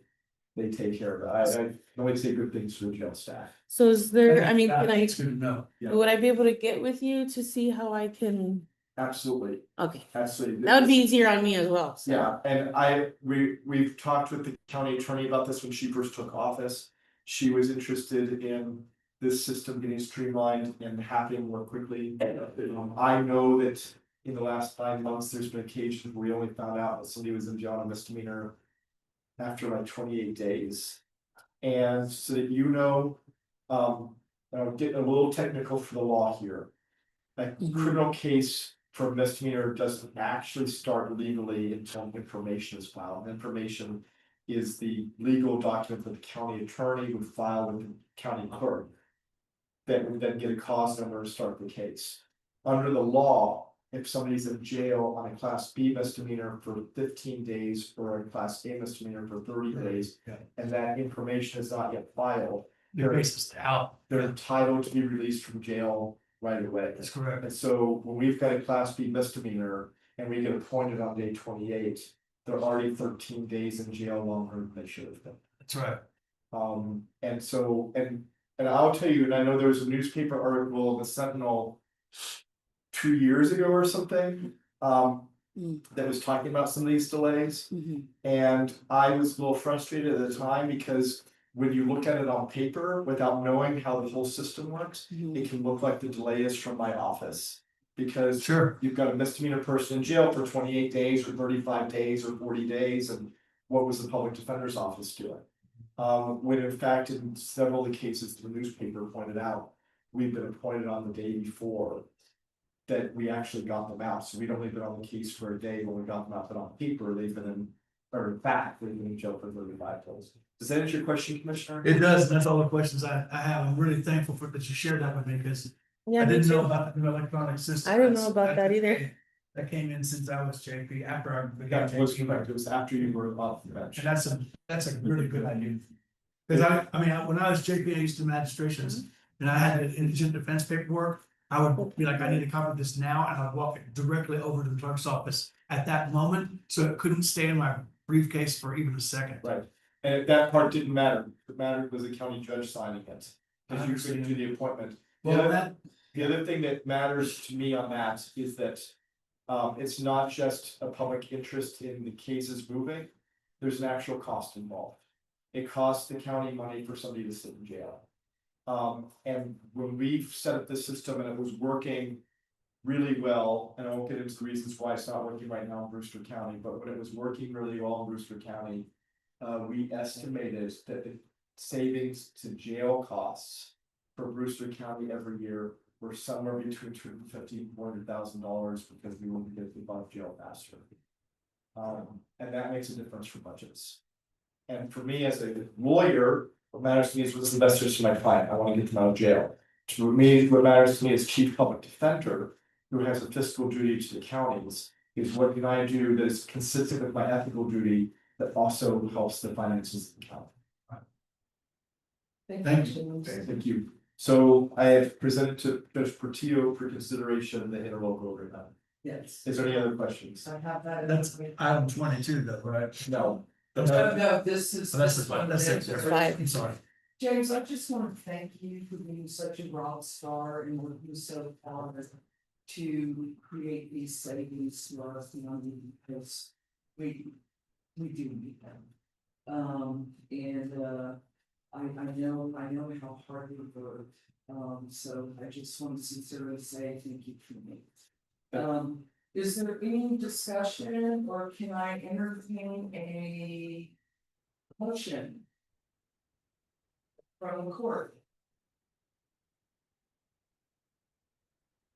[SPEAKER 6] take care of it, I can only say good things for the jail staff.
[SPEAKER 7] So is there, I mean, can I,
[SPEAKER 4] It's good to know.
[SPEAKER 6] Yeah.
[SPEAKER 7] would I be able to get with you to see how I can,
[SPEAKER 6] Absolutely,
[SPEAKER 7] okay,
[SPEAKER 6] absolutely.
[SPEAKER 7] that would be easier on me as well, so.
[SPEAKER 6] Yeah, and we've talked with the county attorney about this when she first took office. She was interested in this system getting streamlined and happening more quickly. I know that in the last 9 months, there's been occasions where we only found out that somebody was in jail on a misdemeanor after like 28 days. And so that you know, getting a little technical for the law here. A criminal case for misdemeanor doesn't actually start legally until information is filed. Information is the legal document that the county attorney would file with the county clerk. That would then get a cause number to start the case. Under the law, if somebody's in jail on a class B misdemeanor for 15 days or a class A misdemeanor for 30 days.
[SPEAKER 4] Yeah.
[SPEAKER 6] And that information is not yet filed,
[SPEAKER 4] Your base is out.
[SPEAKER 6] they're entitled to be released from jail right away.
[SPEAKER 4] That's correct.
[SPEAKER 6] And so when we've got a class B misdemeanor and we get appointed on day 28, they're already 13 days in jail longer than they should have been.
[SPEAKER 4] That's right.
[SPEAKER 6] And so, and I'll tell you, and I know there was a newspaper article in the Sentinel 2 years ago or something, that was talking about some of these delays.
[SPEAKER 7] Mhm.
[SPEAKER 6] And I was a little frustrated at the time because when you look at it on paper without knowing how the whole system works,
[SPEAKER 7] Mhm.
[SPEAKER 6] it can look like the delay is from my office. Because
[SPEAKER 4] Sure.
[SPEAKER 6] you've got a misdemeanor person in jail for 28 days or 35 days or 40 days, and what was the public defender's office doing? When in fact, in several of the cases the newspaper pointed out, we've been appointed on the day before. That we actually got them out, so we'd only been on the case for a day when we got them out, but on paper, they've been in, or in fact, they've been in jail for 35 days. Does that answer your question, Commissioner?
[SPEAKER 4] It does, and that's all the questions I have. I'm really thankful for that you shared that with me, because
[SPEAKER 7] Yeah,
[SPEAKER 4] I
[SPEAKER 7] me
[SPEAKER 4] didn't know
[SPEAKER 7] too.
[SPEAKER 4] about the electronic system.
[SPEAKER 7] I didn't know about that either.
[SPEAKER 4] That came in since I was JP, after I became
[SPEAKER 6] That was
[SPEAKER 4] JP.
[SPEAKER 6] correct, it was after you were off the bench.
[SPEAKER 4] And that's a really good idea. Cause I mean, when I was JP, I used to do magistrations, and I had indigent defense paperwork. I would be like, I need a copy of this now, and I'd walk it directly over to the clerk's office at that moment, so it couldn't stay in my briefcase for even a second.
[SPEAKER 6] Right, and that part didn't matter, what mattered was the county judge signing it, because you couldn't do the appointment.
[SPEAKER 4] Well, that,
[SPEAKER 6] The other thing that matters to me on that is that. It's not just a public interest in the cases moving, there's an actual cost involved. It costs the county money for somebody to sit in jail. And when we've set up this system and it was working really well, and I won't get into the reasons why it's not working right now in Brewster County, but when it was working really well in Brewster County. We estimated that the savings to jail costs for Brewster County every year were somewhere between $250,000 and $400,000 because we want to get the above jail faster. And that makes a difference for budgets. And for me as a lawyer, what matters to me is what's the best interest of my client, I want to get them out of jail. To me, what matters to me as chief public defender, who has a fiscal duty to the counties, is what can I do that is consistent with my ethical duty that also helps the finances of the county.
[SPEAKER 4] Thank you.
[SPEAKER 6] Okay, thank you. So I have presented to Judge Portillo for consideration the interlocal agreement.
[SPEAKER 2] Yes.
[SPEAKER 6] Is there any other questions?
[SPEAKER 2] I have that.
[SPEAKER 4] that's item 22 though, right?
[SPEAKER 6] No.
[SPEAKER 2] No, this is.
[SPEAKER 4] So that's the, that's it.
[SPEAKER 7] Five.
[SPEAKER 4] I'm sorry.
[SPEAKER 2] James, I just want to thank you for being such a rock star and working so hard to create these savings for us, because we do need them. I know how hard you worked, so I just want to sincerely say thank you for me. Is there any discussion or can I entertain a motion from the court?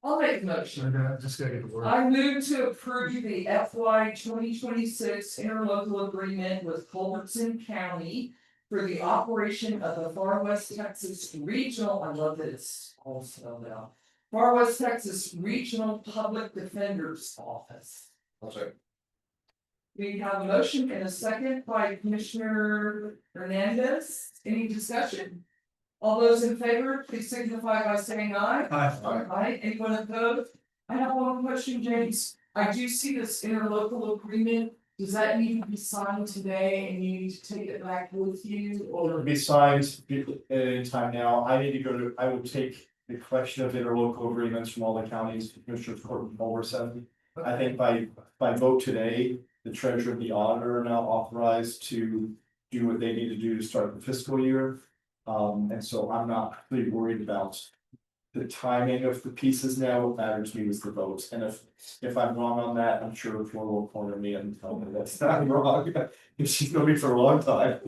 [SPEAKER 2] I'll make a motion.
[SPEAKER 4] Just gotta get the word.
[SPEAKER 2] I move to approve the FY 2026 interlocal agreement with Culbertson County for the operation of the Far West Texas Regional, I love that it's all spelled out. Far West Texas Regional Public Defender's Office. We have a motion and a second by Commissioner Hernandez. Any discussion? All those in favor, please signify by saying aye. Aye, anyone opposed? I have one question, James. I do see this interlocal agreement. Does that need to be signed today and you need to take it back with you or?
[SPEAKER 6] Be signed at any time now. I need to go to, I will take the collection of interlocal agreements from all the counties, Commissioner's Court and Culbertson. I think by vote today, the treasurer and the auditor are now authorized to do what they need to do to start the fiscal year. And so I'm not really worried about the timing of the pieces now. What matters to me was the votes. And if I'm wrong on that, I'm sure Flora will corner me and tell me that's not wrong. She's gonna be for a long time.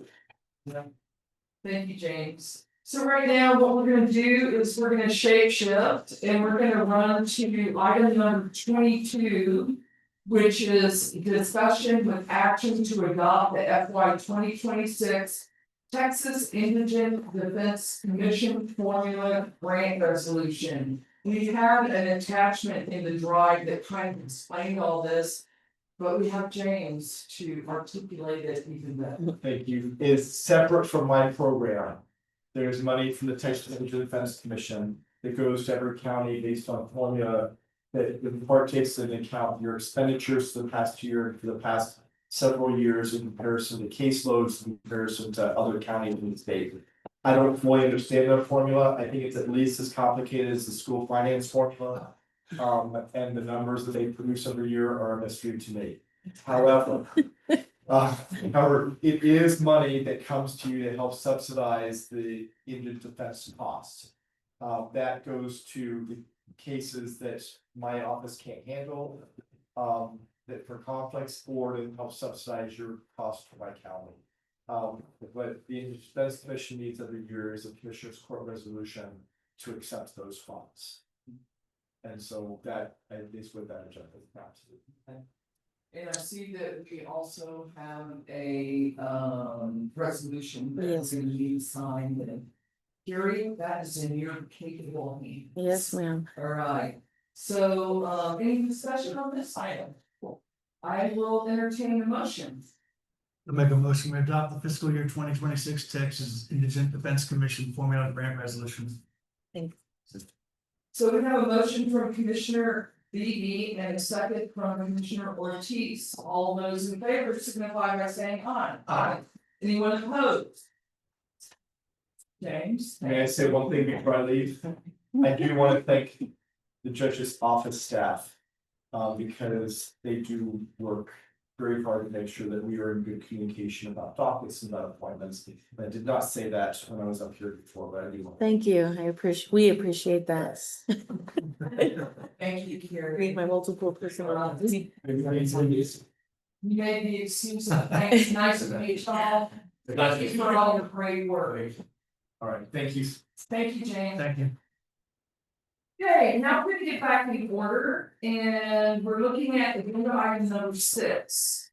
[SPEAKER 2] Thank you, James. So right now, what we're gonna do is we're gonna shape shift and we're gonna run to item number 22. Which is discussion with action to adopt the FY 2026 Texas Indigent Defense Commission Formula Grant Resolution. We have an attachment in the drive that kind of explained all this. But we have James to articulate it even better.
[SPEAKER 6] Thank you. Is separate from my program. There's money from the Texas Indigent Defense Commission that goes to every county based on formula. That in part takes into account your expenditures for the past year, for the past several years in comparison to caseloads, in comparison to other counties in the state. I don't fully understand the formula. I think it's at least as complicated as the school finance formula. And the numbers that they produce every year are a mystery to me. However, it is money that comes to you to help subsidize the indigent defense costs. That goes to the cases that my office can't handle. That for complex or to help subsidize your cost for my county. But the Indigent Defense Commission needs every year is a Commissioner's Court resolution to accept those funds. And so that is what that agenda is about to do.
[SPEAKER 2] And I see that we also have a resolution that is gonna be signed and. Gary, that is in your capable hands.
[SPEAKER 7] Yes, ma'am.
[SPEAKER 2] All right, so any discussion on this item? I will entertain a motion.
[SPEAKER 4] To make a motion to adopt the fiscal year 2026 Texas Indigent Defense Commission Formula Grant Resolution.
[SPEAKER 2] So we have a motion from Commissioner Beebe and a second from Commissioner Ortiz. All those in favor signify by saying aye.
[SPEAKER 4] Aye.
[SPEAKER 2] Anyone opposed? James?
[SPEAKER 6] May I say one thing before I leave? I do want to thank the judge's office staff. Because they do work very hard to make sure that we are in good communication about dockets and about appointments. I did not say that when I was up here before, but I do want.
[SPEAKER 7] Thank you. We appreciate that.
[SPEAKER 2] Thank you,
[SPEAKER 7] Read
[SPEAKER 2] Carrie.
[SPEAKER 7] my multiple personalities.
[SPEAKER 2] You made the excuse of thanks, nice of me, Tom. Thank you for all your great work.
[SPEAKER 6] All right, thank you.
[SPEAKER 2] Thank you, James.
[SPEAKER 4] Thank you.
[SPEAKER 2] Okay, now we're gonna get back in order and we're looking at agenda item number 6.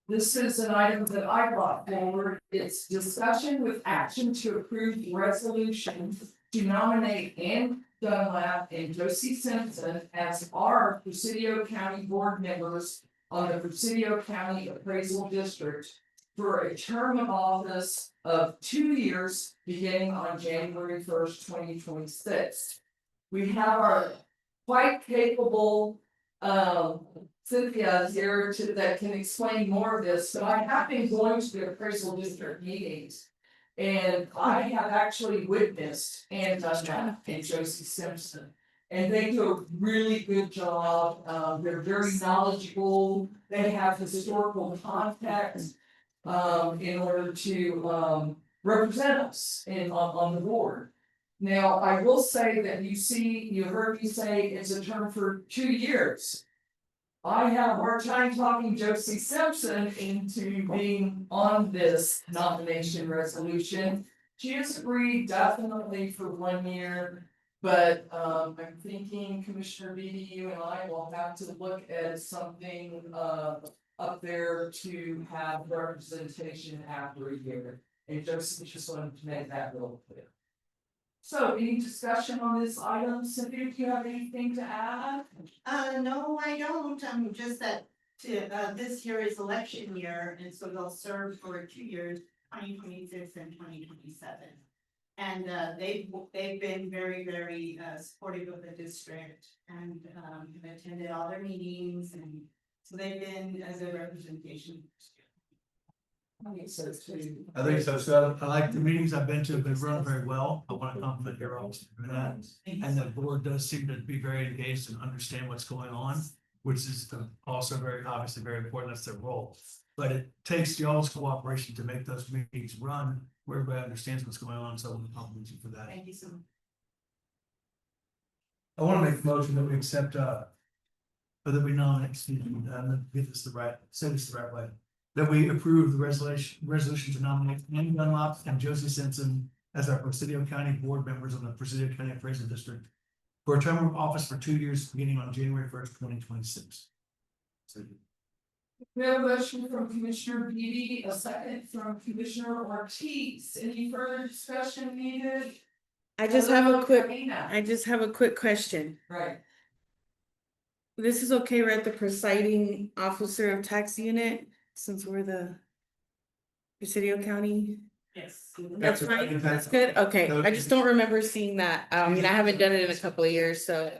[SPEAKER 2] This is an item that I brought forward. It's discussion with action to approve the resolution to nominate Ann Dunlap and Josie Simpson as our Presidio County board members on the Presidio County Appraisal District for a term of office of 2 years beginning on January 1st, 2026. We have our quite capable Cynthia here that can explain more of this, but I have been going to the appraisal district meetings. And I have actually witnessed Ann Dunlap and Josie Simpson. And they do a really good job, they're very knowledgeable, they have historical context. In order to represent us on the board. Now, I will say that you heard me say it's a term for 2 years. I have a hard time talking Josie Simpson into being on this nomination resolution. She has agreed definitely for 1 year, but I'm thinking Commissioner Beatty, you and I will have to look at something up there to have representation after a year. And Josie just wanted to make that real clear. So any discussion on this item? Cynthia, do you have anything to add?
[SPEAKER 8] No, I don't, just that this year is election year, and so they'll serve for 2 years, 2026 and 2027. And they've been very supportive of the district and have attended all their meetings, and so they've been as a representation.
[SPEAKER 2] I think so too.
[SPEAKER 4] I think so, so I like the meetings I've been to, have been run very well, I want to compliment your office for that. And the board does seem to be very engaged and understand what's going on, which is also very, obviously very important, that's their role. But it takes y'all's cooperation to make those meetings run, where everybody understands what's going on, so I want to compliment you for that.
[SPEAKER 8] Thank you so much.
[SPEAKER 4] I want to make a motion that we accept, or that we nominate, excuse me, get this the right, say this the right way. That we approve the resolution to nominate Andy Dunlop and Josie Simpson as our Presidio County Board members of the Presidio County Appraisal District for a term of office for 2 years, beginning on January 1st, 2026.
[SPEAKER 2] We have a motion from Commissioner Beatty, a second from Commissioner Ortiz. Any further discussion needed?
[SPEAKER 7] I just have a
[SPEAKER 2] Hello,
[SPEAKER 7] quick,
[SPEAKER 2] Karina.
[SPEAKER 7] I just have a quick question.
[SPEAKER 2] Right,
[SPEAKER 7] This is okay, right? The presiding officer of tax unit, since we're the Presidio County.
[SPEAKER 8] Yes.
[SPEAKER 7] That's fine, that's good, okay, I just don't remember seeing that, I mean, I haven't done it in a couple of years, so.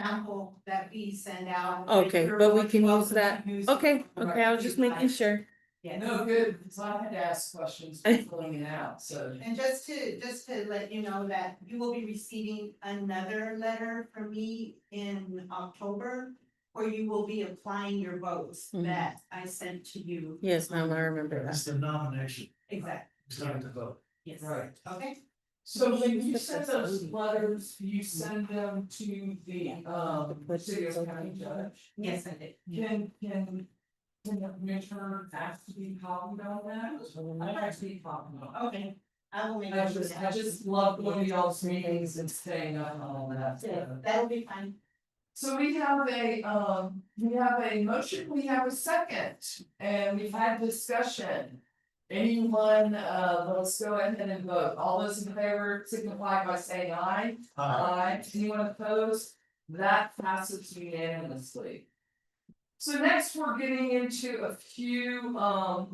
[SPEAKER 8] Sample that we send out.
[SPEAKER 7] Okay,
[SPEAKER 8] You're
[SPEAKER 7] but we
[SPEAKER 8] more
[SPEAKER 7] can use
[SPEAKER 8] welcome
[SPEAKER 7] that,
[SPEAKER 8] to use
[SPEAKER 7] okay,
[SPEAKER 8] it.
[SPEAKER 7] okay, I was just making sure.
[SPEAKER 8] Yes.
[SPEAKER 2] no, good, because I had to ask questions for filling it out, so.
[SPEAKER 8] And just to let you know that you will be receiving another letter from me in October. Where you will be applying your votes
[SPEAKER 7] Mhm.
[SPEAKER 8] that I sent to you.
[SPEAKER 7] Yes, ma'am, I remember
[SPEAKER 4] That's
[SPEAKER 7] that.
[SPEAKER 4] the nomination,
[SPEAKER 8] Exactly,
[SPEAKER 4] it's time to vote.
[SPEAKER 8] yes.
[SPEAKER 2] Right.
[SPEAKER 8] Okay,
[SPEAKER 2] So when you send those letters, you send them to the Presidio County judge?
[SPEAKER 8] yes, I did.
[SPEAKER 2] Can the commissioner ask to be copied on that? I have to be copied on.
[SPEAKER 8] Okay, I will make.
[SPEAKER 2] I
[SPEAKER 8] sure
[SPEAKER 2] just,
[SPEAKER 8] that-
[SPEAKER 2] I just love going to y'all's meetings and staying up on all that.
[SPEAKER 8] Yeah, that'll be fine.
[SPEAKER 2] So we have a motion, we have a second, and we've had discussion. Anyone, let's go ahead and vote. All those in favor signify by saying aye. Aye. Anyone opposed? That passes unanimously. So next, we're getting into a few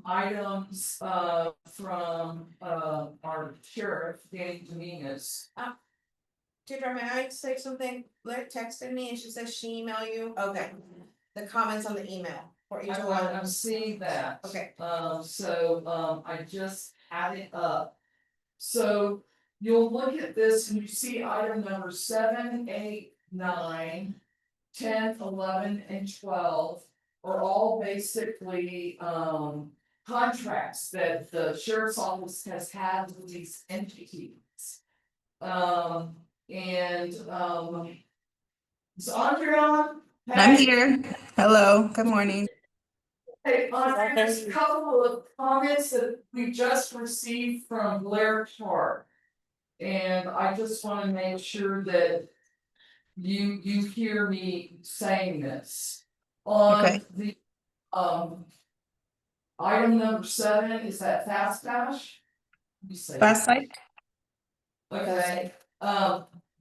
[SPEAKER 2] items from our sheriff, Danny Dominguez.
[SPEAKER 5] Deirdre, may I say something? Blair texted me and she says she emailed you, okay, the comments on the email for each one.
[SPEAKER 2] I'm seeing that.
[SPEAKER 5] Okay,
[SPEAKER 2] I just had it up. So you'll look at this and you see item number 7, 8, 9, 10, 11, and 12 are all basically contracts that the sheriff's office has had with these entities. Is Andre on?
[SPEAKER 9] I'm
[SPEAKER 2] Hey.
[SPEAKER 9] here. Hello, good morning.
[SPEAKER 2] Hey, Andre, there's a couple of comments that we just received from Blair Clark. And I just wanna make sure that you hear me saying this. On
[SPEAKER 9] Okay.
[SPEAKER 2] the, item number 7, is that Fast Cash? You say it.
[SPEAKER 9] Fast Light?
[SPEAKER 2] Okay,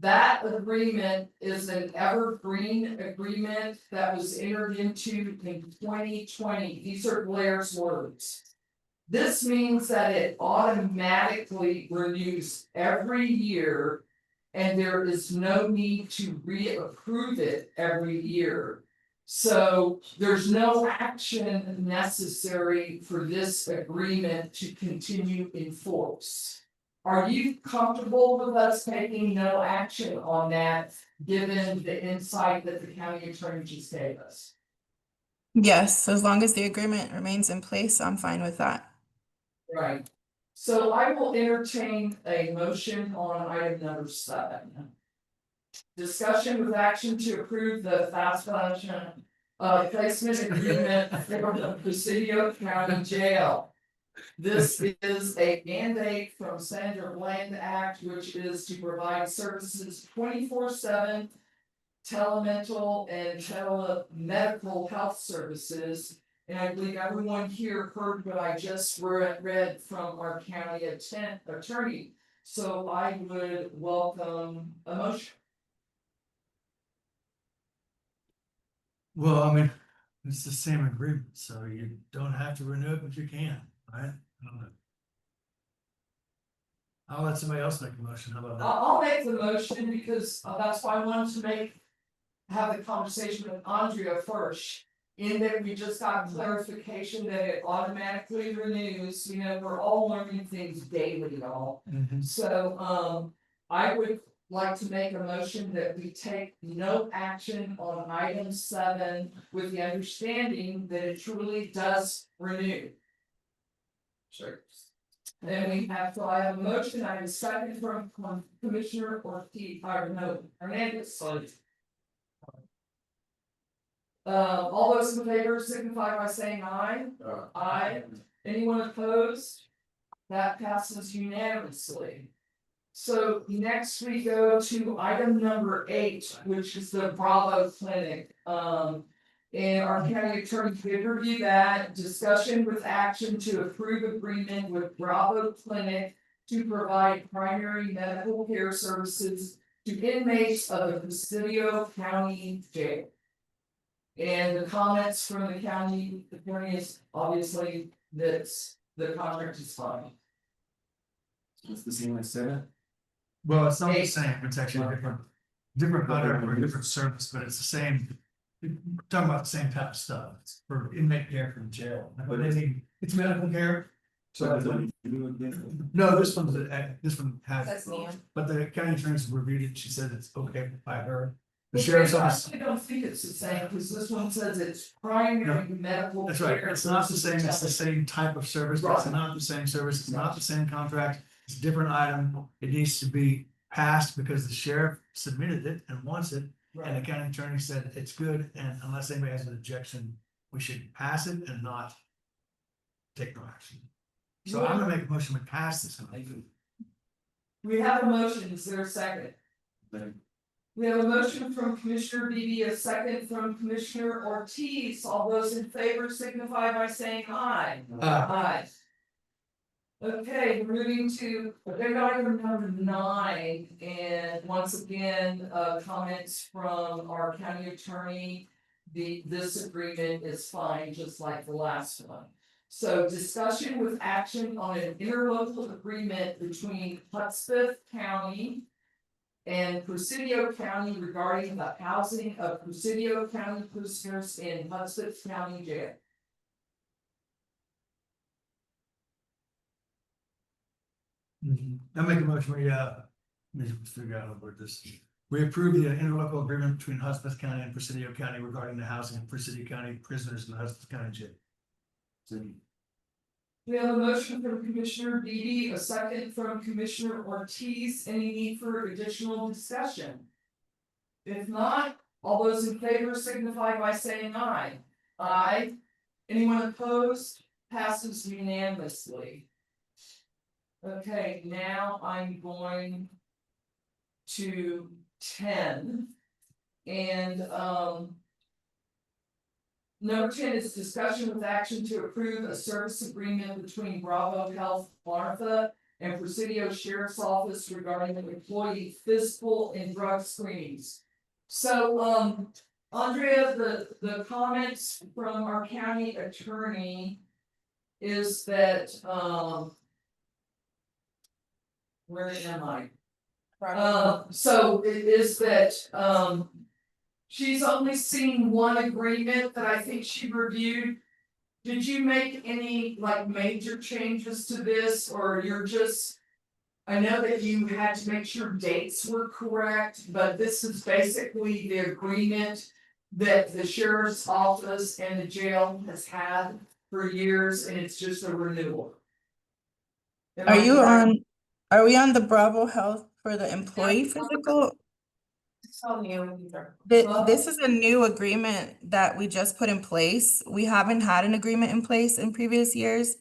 [SPEAKER 2] that agreement is an evergreen agreement that was entered into in 2020. These are Blair's words. This means that it automatically renews every year. And there is no need to reapprove it every year. So there's no action necessary for this agreement to continue in force. Are you comfortable with us taking no action on that, given the insight that the county attorney just gave us?
[SPEAKER 9] Yes, as long as the agreement remains in place, I'm fine with that.
[SPEAKER 2] Right. So I will entertain a motion on item number 7. Discussion with action to approve the fast fashion placement agreement for the Presidio County Jail. This is a mandate from Senator Bland Act, which is to provide services 24/7. Telemental and telemedical health services. And I believe everyone here heard what I just read from our county attorney. So I would welcome a motion.
[SPEAKER 4] Well, I mean, it's the same agreement, so you don't have to renew it, but you can, right? I'll let somebody else make a motion, how about that?
[SPEAKER 2] I'll make the motion because that's why I wanted to have the conversation with Andrea first. In that we just got clarification that it automatically renews, you know, we're all learning things daily, y'all. So, I would like to make a motion that we take no action on item 7 with the understanding that it truly does renew. Sure. Then we have, so I have a motion, I have a second from Commissioner Ortiz, or no, Hernandez, sorry. All those in favor signify by saying aye. Aye. Anyone opposed? That passes unanimously. So next we go to item number 8, which is the Bravo Clinic. And our county attorney did review that. Discussion with action to approve agreement with Bravo Clinic to provide primary medical care services to inmates of the Presidio County Jail. And the comments from the county attorney is obviously that the contract is fine.
[SPEAKER 1] It's the same as 7.
[SPEAKER 4] Well, it's not the
[SPEAKER 2] 8.
[SPEAKER 4] same, it's actually different contract for a different service, but it's the same. We're talking about the same type of stuff, it's for inmate care from jail, but it's medical care.
[SPEAKER 1] So I don't do it again.
[SPEAKER 4] No, this one has.
[SPEAKER 5] That's Neon.
[SPEAKER 4] But the county attorney's reviewed it, she said it's okay by her. The
[SPEAKER 2] But
[SPEAKER 4] sheriff's
[SPEAKER 2] I
[SPEAKER 4] office,
[SPEAKER 2] actually don't think it's the same, because this one says it's primary medical.
[SPEAKER 4] that's right,
[SPEAKER 2] care
[SPEAKER 4] it's not the
[SPEAKER 2] versus
[SPEAKER 4] same, it's the
[SPEAKER 2] tele-
[SPEAKER 4] same type of service, but it's
[SPEAKER 2] Right.
[SPEAKER 4] not the same service, it's not the same contract. It's a different item, it needs to be passed because the sheriff submitted it and wants it. And the county attorney said it's good, and unless anybody has an objection, we should pass it and not take no action. So I'm gonna make a motion to pass this.
[SPEAKER 2] We have a motion, is there a second? We have a motion from Commissioner Beebe, a second from Commissioner Ortiz, all those in favor signify by saying aye. Aye. Okay, we're moving to agenda item number 9, and once again, comments from our county attorney. This agreement is fine, just like the last one. So discussion with action on an interlocal agreement between Hudspeth County and Presidio County regarding the housing of Presidio County prisoners in Hudspeth County Jail.
[SPEAKER 4] I make a motion, let me figure out what this. We approve the interlocal agreement between Hudspeth County and Presidio County regarding the housing of Presidio County prisoners in the Hudspeth County Jail.
[SPEAKER 2] We have a motion from Commissioner Beebe, a second from Commissioner Ortiz. Any need for additional discussion? If not, all those in favor signify by saying aye. Aye. Anyone opposed? Passes unanimously. Okay, now I'm going to 10. And number 10 is discussion with action to approve a service agreement between Bravo Health Martha and Presidio Sheriff's Office regarding the employee physical and drug screenings. So, Andrea, the comments from our county attorney is that, where am I? So it is that, she's only seen one agreement that I think she reviewed. Did you make any like major changes to this, or you're just? I know that you had to make sure dates were correct, but this is basically the agreement that the sheriff's office and the jail has had for years, and it's just a renewal. Am
[SPEAKER 9] Are
[SPEAKER 2] I
[SPEAKER 9] you
[SPEAKER 2] correct?
[SPEAKER 9] on, are we on the Bravo Health for the employee physical?
[SPEAKER 5] So new either.
[SPEAKER 9] This is a new agreement that we just put in place. We haven't had an agreement in place in previous years.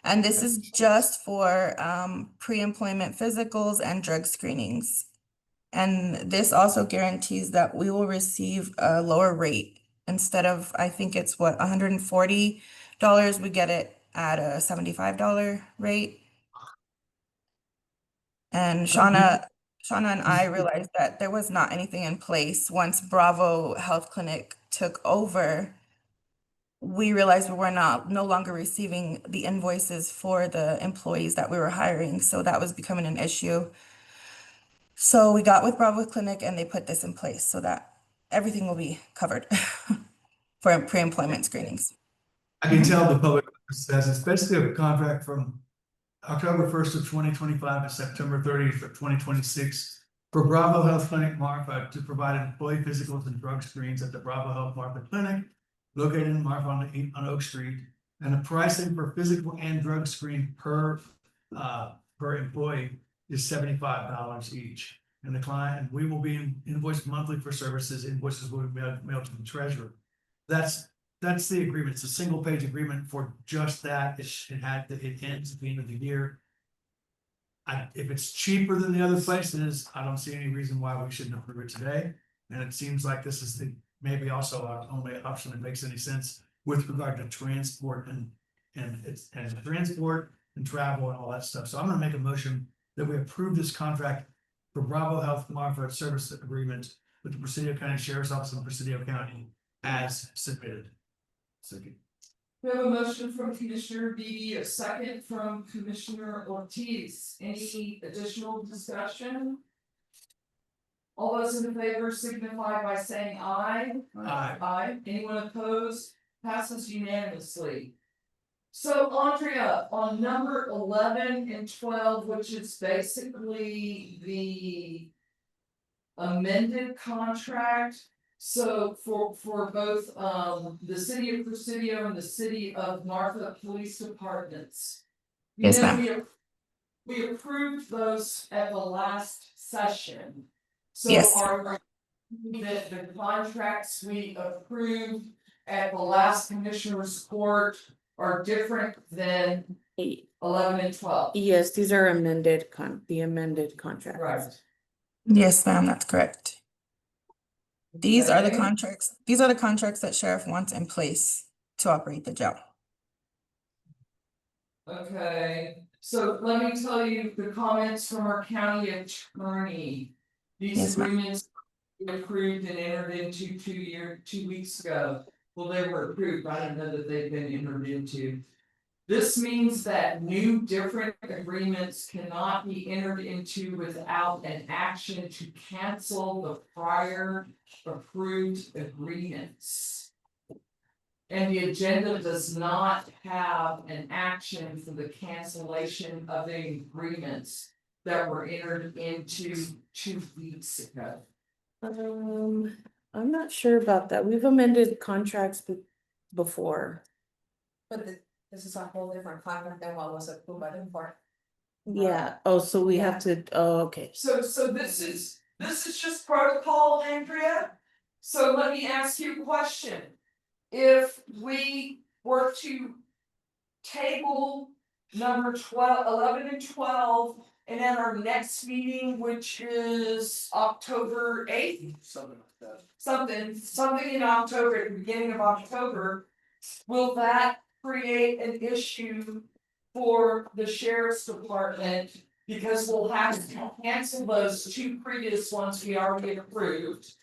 [SPEAKER 9] And this is just for pre-employment physicals and drug screenings. And this also guarantees that we will receive a lower rate. Instead of, I think it's what, $140, we get it at a $75 rate. And Shauna and I realized that there was not anything in place. Once Bravo Health Clinic took over, we realized we were no longer receiving the invoices for the employees that we were hiring. So that was becoming an issue. So we got with Bravo Clinic and they put this in place so that everything will be covered for pre-employment screenings.
[SPEAKER 4] I can tell the public says it's basically a contract from October 1st of 2025 to September 30th of 2026 for Bravo Health Clinic Marfa to provide employee physicals and drug screens at the Bravo Health Marfa Clinic located in Marfa on Oak Street. And the pricing for physical and drug screen per employee is $75 each. And the client, we will be invoiced monthly for services. Invoices will be mailed to the treasurer. That's the agreement. It's a single page agreement for just that. It ends at the end of the year. If it's cheaper than the other places, I don't see any reason why we shouldn't approve it today. And it seems like this is maybe also our only option that makes any sense with regard to transport and transport and travel and all that stuff. So I'm gonna make a motion that we approve this contract for Bravo Health Marfa Service Agreement with the Presidio County Sheriff's Office in Presidio County as submitted.
[SPEAKER 6] Second.
[SPEAKER 2] We have a motion from Commissioner Beatty, a second from Commissioner Ortiz. Any additional discussion? All those in favor signify by saying aye.
[SPEAKER 4] Aye.
[SPEAKER 2] Aye. Anyone opposed? Passes unanimously. So Andrea, on number 11 and 12, which is basically the amended contract. So for both the city of Presidio and the city of Marfa Police Departments.
[SPEAKER 9] Yes, ma'am.
[SPEAKER 2] We approved those at the last session. So
[SPEAKER 9] Yes.
[SPEAKER 2] the contracts we approved at the last commissioner's court are different than 11 and 12.
[SPEAKER 7] Yes, these are the amended contracts.
[SPEAKER 2] Right.
[SPEAKER 9] Yes, ma'am, that's correct. These are the
[SPEAKER 2] Okay.
[SPEAKER 9] contracts that sheriff wants in place to operate the jail.
[SPEAKER 2] Okay, so let me tell you the comments from our county attorney. These
[SPEAKER 9] Yes, ma'am.
[SPEAKER 2] agreements were approved and entered into 2 weeks ago. Well, they were approved, I don't know that they've been entered into. This means that new different agreements cannot be entered into without an action to cancel the prior approved agreements. And the agenda does not have an action for the cancellation of the agreements that were entered into 2 weeks ago.
[SPEAKER 7] I'm not sure about that. We've amended contracts before.
[SPEAKER 5] But this is a whole different contract than what was approved by the court.
[SPEAKER 7] Yeah, oh, so we have to, okay.
[SPEAKER 2] So this is just protocol, Andrea. So let me ask you a question. If we were to table number 11 and 12, and at our next meeting, which is October 8th.
[SPEAKER 6] Something like that.
[SPEAKER 2] Something in October, at the beginning of October, will that create an issue for the sheriff's department? Because we'll have to cancel those 2 previous ones we already approved.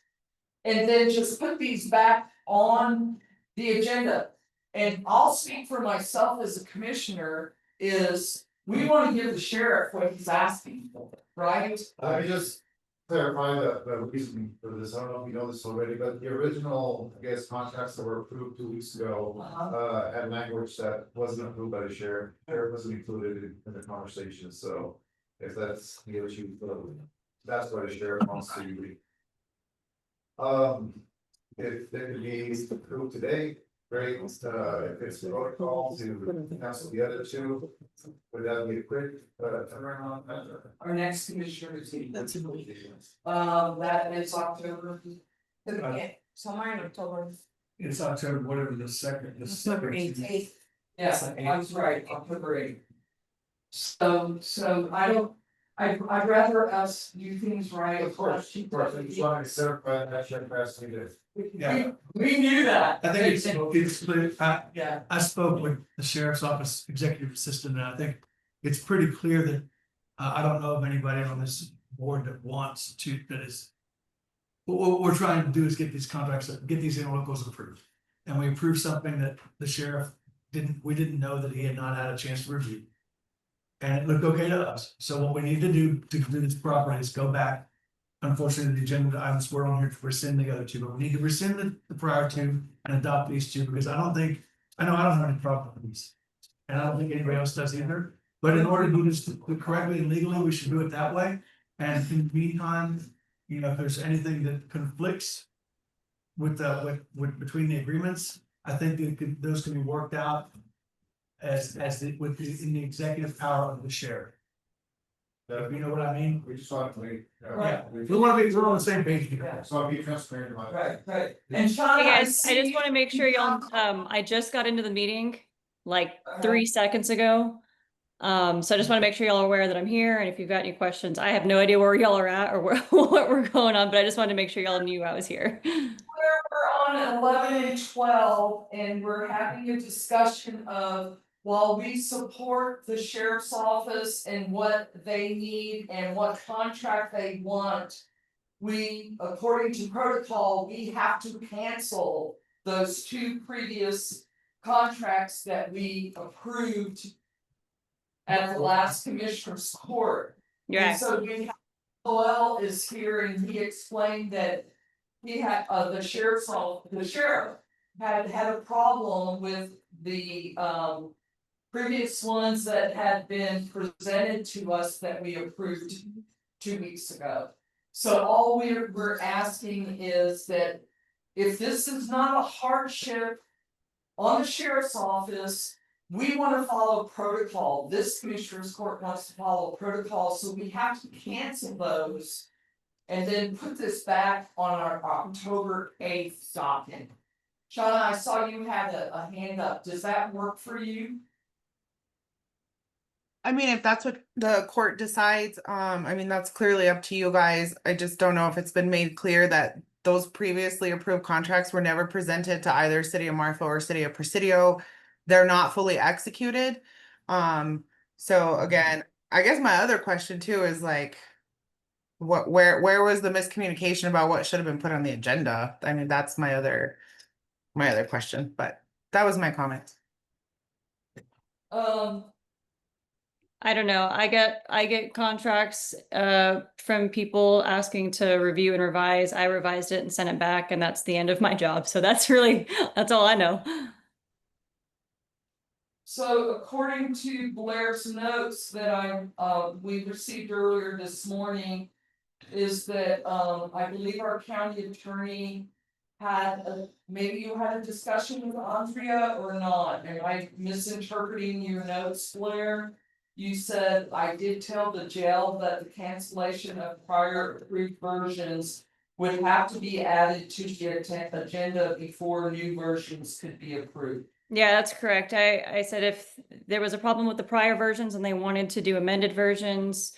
[SPEAKER 2] And then just put these back on the agenda. And I'll speak for myself as a commissioner, is we wanna give the sheriff what he's asking for, right?
[SPEAKER 10] Let me just clarify the reason for this, I don't know if you know this already, but the original, I guess, contracts that were approved 2 weeks ago. Had language that wasn't approved by the sheriff, wasn't included in the conversation, so. If that's the issue, that's what the sheriff wants to. If they could be approved today, Great, if it's protocol to cancel the other two, would that be a quick, turnaround on that?
[SPEAKER 2] Our next commissioners meeting. That is October.
[SPEAKER 5] Somewhere in October.
[SPEAKER 4] It's October, whatever the second.
[SPEAKER 7] October 8th.
[SPEAKER 2] Yeah, I was right, October 8th. So I don't, I'd rather us do things right.
[SPEAKER 10] Of course, I just want to certify that check passed me this.
[SPEAKER 4] Yeah.
[SPEAKER 2] We knew that.
[SPEAKER 4] I think it's clear.
[SPEAKER 2] Yeah,
[SPEAKER 4] I spoke with the sheriff's office executive assistant, and I think it's pretty clear that, I don't know of anybody on this board that wants to, that is. What we're trying to do is get these contracts, get these interlocals approved. And we approved something that the sheriff we didn't know that he had not had a chance to review. And it looked okay to us. So what we need to do this properly is go back. Unfortunately, the agenda items were on here to rescind the other two, but we need to rescind the prior two and adopt these two, because I don't have any problem with these. And I don't think anybody else does either. But in order to do this correctly and legally, we should do it that way. And in the meantime, you know, if there's anything that conflicts with between the agreements, I think those can be worked out in the executive power of the sheriff. You know what I mean?
[SPEAKER 10] We just want to make.
[SPEAKER 4] Yeah, we're on the same page.
[SPEAKER 10] So I'll be transparent about it.
[SPEAKER 2] right. And Sean,
[SPEAKER 11] Hey guys, I just want to make sure y'all, I just got into the meeting like 3 seconds ago. So I just want to make sure y'all are aware that I'm here, and if you've got any questions, I have no idea where y'all are at or what we're going on, but I just wanted to make sure y'all knew I was here.
[SPEAKER 2] We're on 11 and 12, and we're having a discussion of, while we support the sheriff's office and what they need and what contract they want, we, according to protocol, we have to cancel those two previous contracts that we approved at the last commissioner's court.
[SPEAKER 11] Yeah.
[SPEAKER 2] And so we have, Joel is here and he explained that he had, the sheriff had a problem with the, previous ones that had been presented to us that we approved 2 weeks ago. So all we're asking is that if this is not a hardship on the sheriff's office, we want to follow protocol. This commissioner's court wants to follow protocol, so we have to cancel those and then put this back on our October 8th docket. Shauna, I saw you had a hand up. Does that work for you?
[SPEAKER 12] I mean, if that's what the court decides, I mean, that's clearly up to you guys. I just don't know if it's been made clear that those previously approved contracts were never presented to either City of Marfa or City of Presidio. They're not fully executed. So again, I guess my other question too is like, where was the miscommunication about what should have been put on the agenda? I mean, that's my other question, but that was my comment.
[SPEAKER 11] I don't know. I get contracts from people asking to review and revise. I revised it and sent it back, and that's the end of my job. So that's all I know.
[SPEAKER 2] So according to Blair's notes that we received earlier this morning, is that I believe our county attorney had maybe you had a discussion with Andrea or not? Am I misinterpreting your notes, Blair? You said, I did tell the jail that the cancellation of prior approved versions would have to be added to the agenda before new versions could be approved.
[SPEAKER 11] Yeah, that's correct. I said if there was a problem with the prior versions and they wanted to do amended versions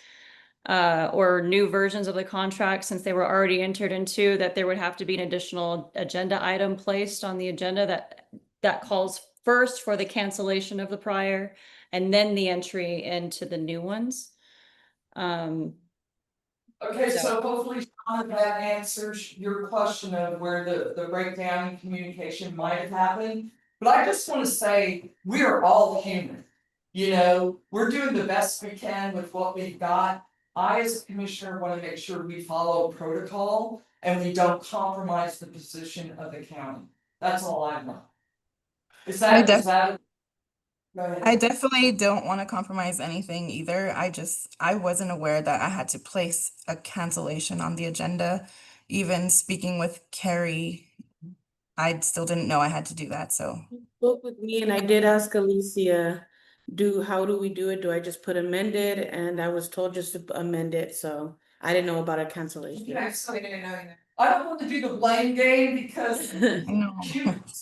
[SPEAKER 11] or new versions of the contract, since they were already entered into, that there would have to be an additional agenda item placed on the agenda that calls first for the cancellation of the prior and then the entry into the new ones.
[SPEAKER 2] Okay, so hopefully Sean, that answers your question of where the breakdown in communication might have happened. But I just want to say, we are all human. You know, we're doing the best we can with what we've got. I, as a commissioner, want to make sure we follow protocol and we don't compromise the position of the county. That's all I want.
[SPEAKER 9] I definitely don't want to compromise anything either. I wasn't aware that I had to place a cancellation on the agenda. Even speaking with Carrie I still didn't know I had to do that, so.
[SPEAKER 7] Spoke with me and I did ask Alicia, how do we do it? Do I just put amended? And I was told just to amend it, so I didn't know about a cancellation.
[SPEAKER 2] I don't want to do the blame game because
[SPEAKER 9] No.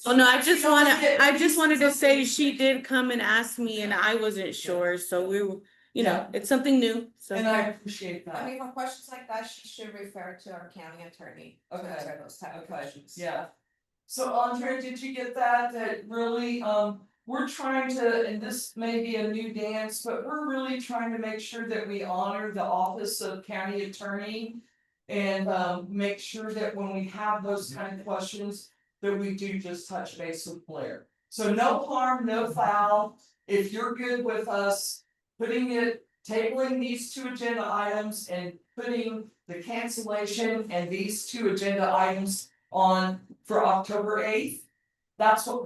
[SPEAKER 7] Oh, no, I just wanted to say she did come and ask me and I wasn't sure, so we were,
[SPEAKER 2] Yeah.
[SPEAKER 7] it's something new, so.
[SPEAKER 2] and I appreciate
[SPEAKER 5] I
[SPEAKER 2] that.
[SPEAKER 5] mean, for questions like that, she should refer to our county attorney. to
[SPEAKER 2] Okay.
[SPEAKER 5] answer those type of
[SPEAKER 2] Okay,
[SPEAKER 5] questions.
[SPEAKER 2] yeah. So Andre, did you get that? That really, we're trying to, and this may be a new dance, but we're really trying to make sure that we honor the office of county attorney. And make sure that when we have those kind of questions, that we do just touch base with Blair. So no harm, no foul. If you're good with us tabling these 2 agenda items and putting the cancellation and these 2 agenda items on for October 8th. That's what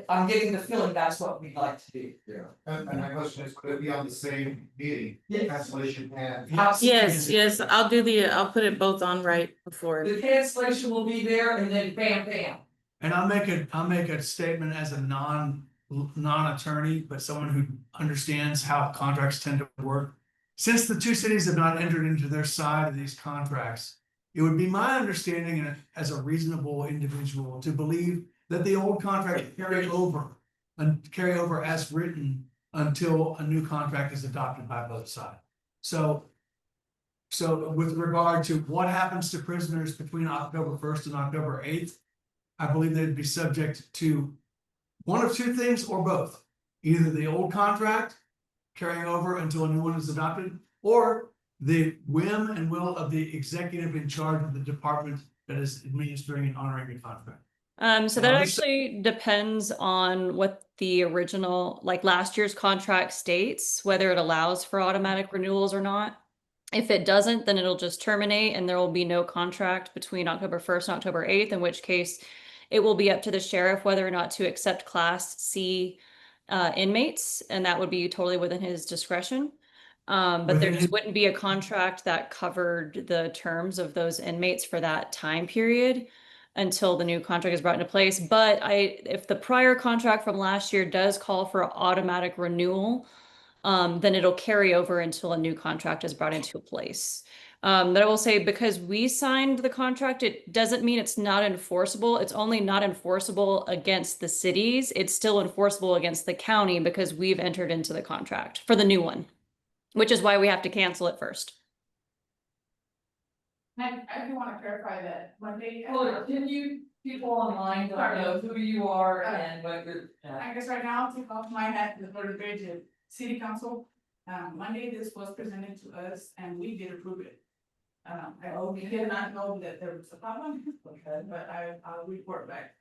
[SPEAKER 2] I'm getting the feeling that's what we'd like to do.
[SPEAKER 10] Yeah, and my question is, could it be on the same meeting,
[SPEAKER 2] Yes.
[SPEAKER 10] cancellation and?
[SPEAKER 7] Yes, I'll put it both on right before.
[SPEAKER 2] The cancellation will be there and then bam, bam.
[SPEAKER 4] And I'll make a statement as a non-attorney, but someone who understands how contracts tend to work. Since the 2 cities have not entered into their side of these contracts, it would be my understanding as a reasonable individual to believe that the old contract carry over as written until a new contract is adopted by both sides. So with regard to what happens to prisoners between October 1st and October 8th, I believe they'd be subject to one of 2 things or both. Either the old contract carrying over until a new one is adopted, or the whim and will of the executive in charge of the department that is administering and honoring the contract.
[SPEAKER 11] So that actually depends on what the original, like last year's contract states, whether it allows for automatic renewals or not. If it doesn't, then it'll just terminate and there will be no contract between October 1st and October 8th, in which case it will be up to the sheriff whether or not to accept Class C inmates, and that would be totally within his discretion. But there just wouldn't be a contract that covered the terms of those inmates for that time period until the new contract is brought into place. But if the prior contract from last year does call for automatic renewal, then it'll carry over until a new contract is brought into place. But I will say, because we signed the contract, it doesn't mean it's not enforceable. It's only not enforceable against the cities. It's still enforceable against the county because we've entered into the contract for the new one, which is why we have to cancel it first.
[SPEAKER 8] I do wanna clarify that Monday.
[SPEAKER 2] Well, can you, people online don't know who you are and what you're.
[SPEAKER 8] I guess right now, take off my hat for the bridge at city council. Monday, this was presented to us and we did approve it. We did not know that there was a problem, but I'll report back.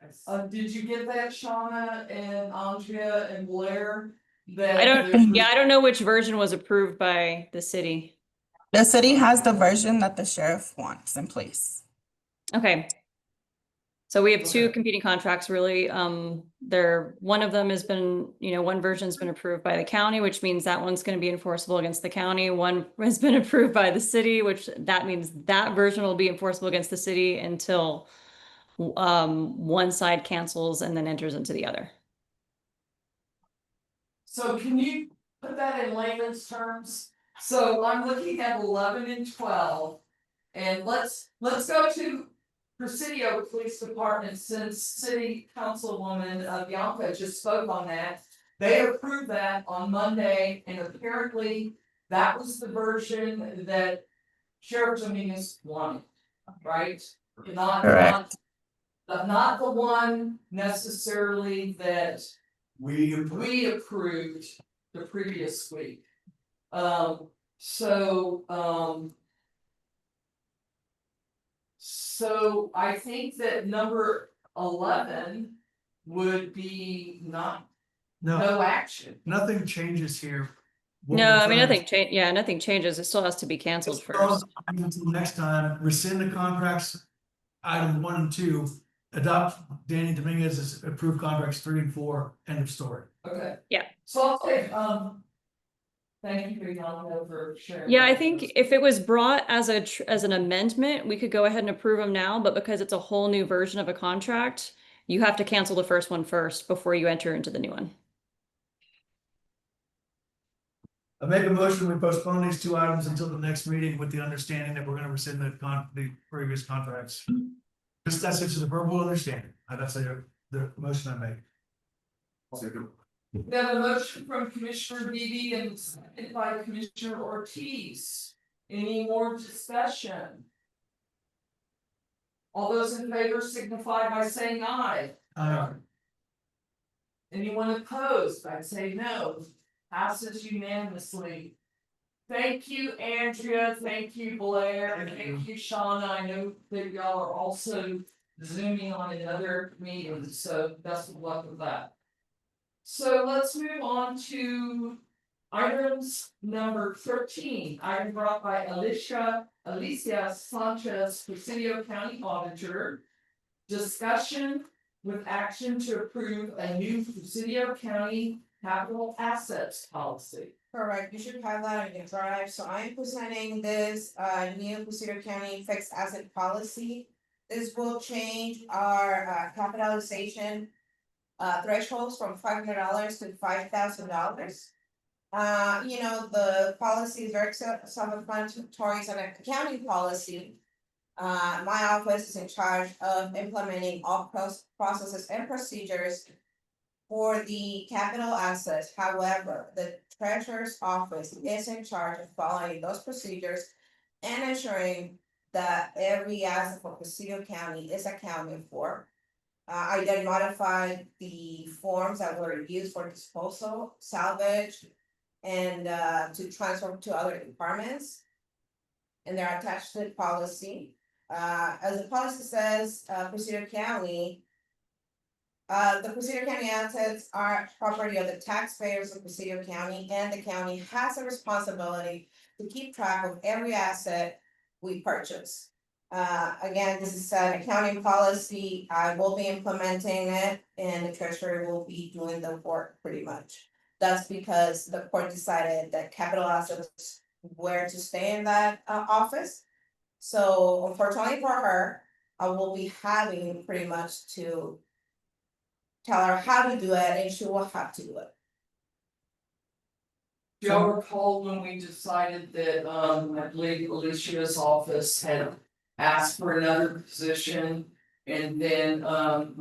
[SPEAKER 2] Did you get that, Shauna and Andrea and Blair? That
[SPEAKER 11] I don't know which version was approved by the city.
[SPEAKER 9] The city has the version that the sheriff wants in place.
[SPEAKER 11] Okay. So we have 2 competing contracts, really. One of them has been, one version's been approved by the county, which means that one's going to be enforceable against the county. One has been approved by the city, which that means that version will be enforceable against the city until one side cancels and then enters into the other.
[SPEAKER 2] So can you put that in layman's terms? So I'm looking at 11 and 12. And let's go to Presidio Police Department, since City Councilwoman Bianca just spoke on that. They approved that on Monday, and apparently that was the version that Sheriff Dominguez wanted, right? Not the one necessarily that we approved the previous week. So I think that number 11 would be no action.
[SPEAKER 4] Nothing changes here.
[SPEAKER 11] No, I mean, nothing changes. It still has to be canceled first.
[SPEAKER 4] Until next time, rescind the contracts, item 1 and 2, adopt Danny Dominguez's approved contracts 3 and 4, end of story.
[SPEAKER 2] Okay.
[SPEAKER 11] Yeah.
[SPEAKER 2] So I'll take, thank you, Bianca, for sharing.
[SPEAKER 11] Yeah, I think if it was brought as an amendment, we could go ahead and approve them now, but because it's a whole new version of a contract, You have to cancel the first one first before you enter into the new one.
[SPEAKER 4] I make a motion, we postpone these two items until the next meeting with the understanding that we're gonna rescind the previous contracts. Just that's just a verbal understanding, that's the motion I make.
[SPEAKER 2] We have a motion from Commissioner Beebe and seconded by Commissioner Ortiz. Any more discussion? All those in favor signify by saying aye. Anyone opposed, I'd say no. Passes unanimously. Thank you, Andrea. Thank you, Blair. Thank you, Shauna. I know that y'all are also zooming on another meeting, so best of luck with that. So let's move on to items number 13, item brought by Alicia Sanchez, Presidio County Auditor. Discussion with action to approve a new Presidio County capital assets policy.
[SPEAKER 5] Correct, you should have that on your drive, so I'm presenting this new Presidio County fixed asset policy. This will change our capitalization thresholds from $500 to $5,000. The policy is very self-explanatory, it's an accounting policy. My office is in charge of implementing all processes and procedures for the capital assets. However, the treasurer's office is in charge of following those procedures and ensuring that every asset for Presidio County is accounted for. I then modified the forms that were used for disposal, salvage, and to transfer to other departments. And they're attached to the policy. As the policy says, Presidio County. The Presidio County assets are property of the taxpayers of Presidio County, and the county has a responsibility to keep track of every asset we purchase. Again, this is an accounting policy, I will be implementing it, and the treasurer will be doing the work pretty much. That's because the court decided that capital assets were to stay in that office. So unfortunately for her, I will be having pretty much to tell her how to do it, and she will have to do it.
[SPEAKER 2] Do y'all recall when we decided that, I believe Alicia's office had asked for another position? And then,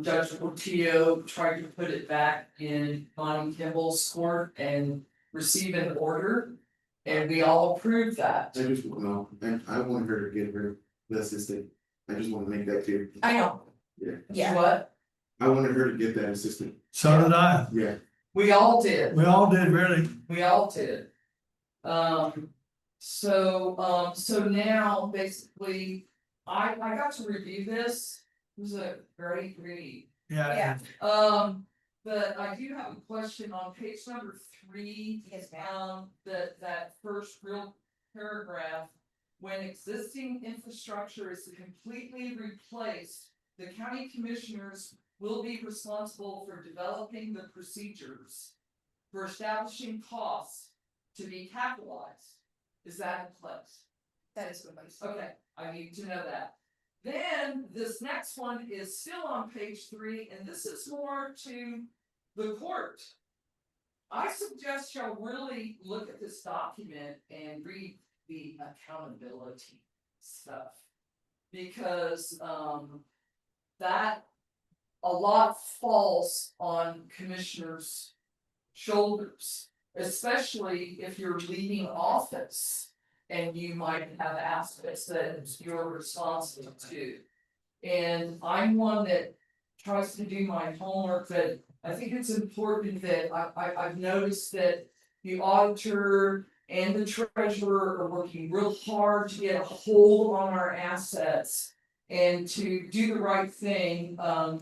[SPEAKER 2] Judge Portillo tried to put it back in Bonnie Kimball's court and receive an order? And we all approved that.
[SPEAKER 1] I just want to know, and I want her to get her the assistant. I just want to make that clear.
[SPEAKER 5] I know.
[SPEAKER 1] Yeah.
[SPEAKER 2] What?
[SPEAKER 1] I wanted her to get that assistant.
[SPEAKER 4] So did I,
[SPEAKER 1] Yeah.
[SPEAKER 2] We all did.
[SPEAKER 4] we all did, really.
[SPEAKER 2] We all did. So now basically, I got to review this. It was a great read.
[SPEAKER 4] Yeah.
[SPEAKER 2] But I do have a question on page number 3.
[SPEAKER 5] Yes, ma'am.
[SPEAKER 2] That first real paragraph. When existing infrastructure is completely replaced, the county commissioners will be responsible for developing the procedures for establishing costs to be capitalized. Is that in place?
[SPEAKER 5] That is what I said.
[SPEAKER 2] Okay, I need to know that. Then this next one is still on page 3, and this is more to the court. I suggest y'all really look at this document and read the accountability stuff. Because that a lot falls on commissioners' shoulders, especially if you're leaving office. And you might have aspects that you're responsible to. And I'm one that tries to do my homework, but I think it's important that I've noticed that the auditor and the treasurer are working real hard to get a hold on our assets. And to do the right thing, to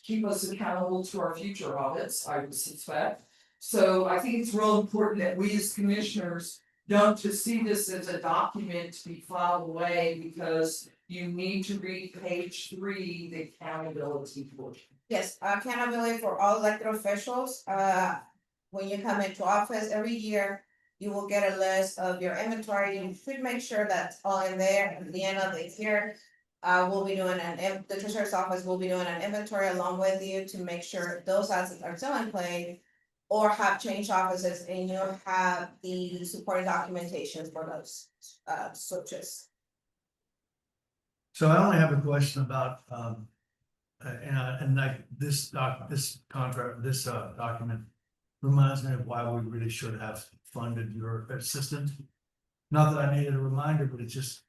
[SPEAKER 2] keep us accountable to our future audits, I would suspect. So I think it's real important that we as commissioners don't just see this as a document to be filed away, because you need to read page 3, the accountability portion.
[SPEAKER 5] Yes, accountability for all elected officials, when you come into office every year, you will get a list of your inventory, you should make sure that's all in there at the end of the year. We'll be doing the treasurer's office will be doing an inventory along with you to make sure those assets are still in play. Or have changed offices and you have the supporting documentation for those switches.
[SPEAKER 4] So I only have a question about, and like this contract, this document reminds me of why we really should have funded your assistant. Not that I needed a reminder, but it just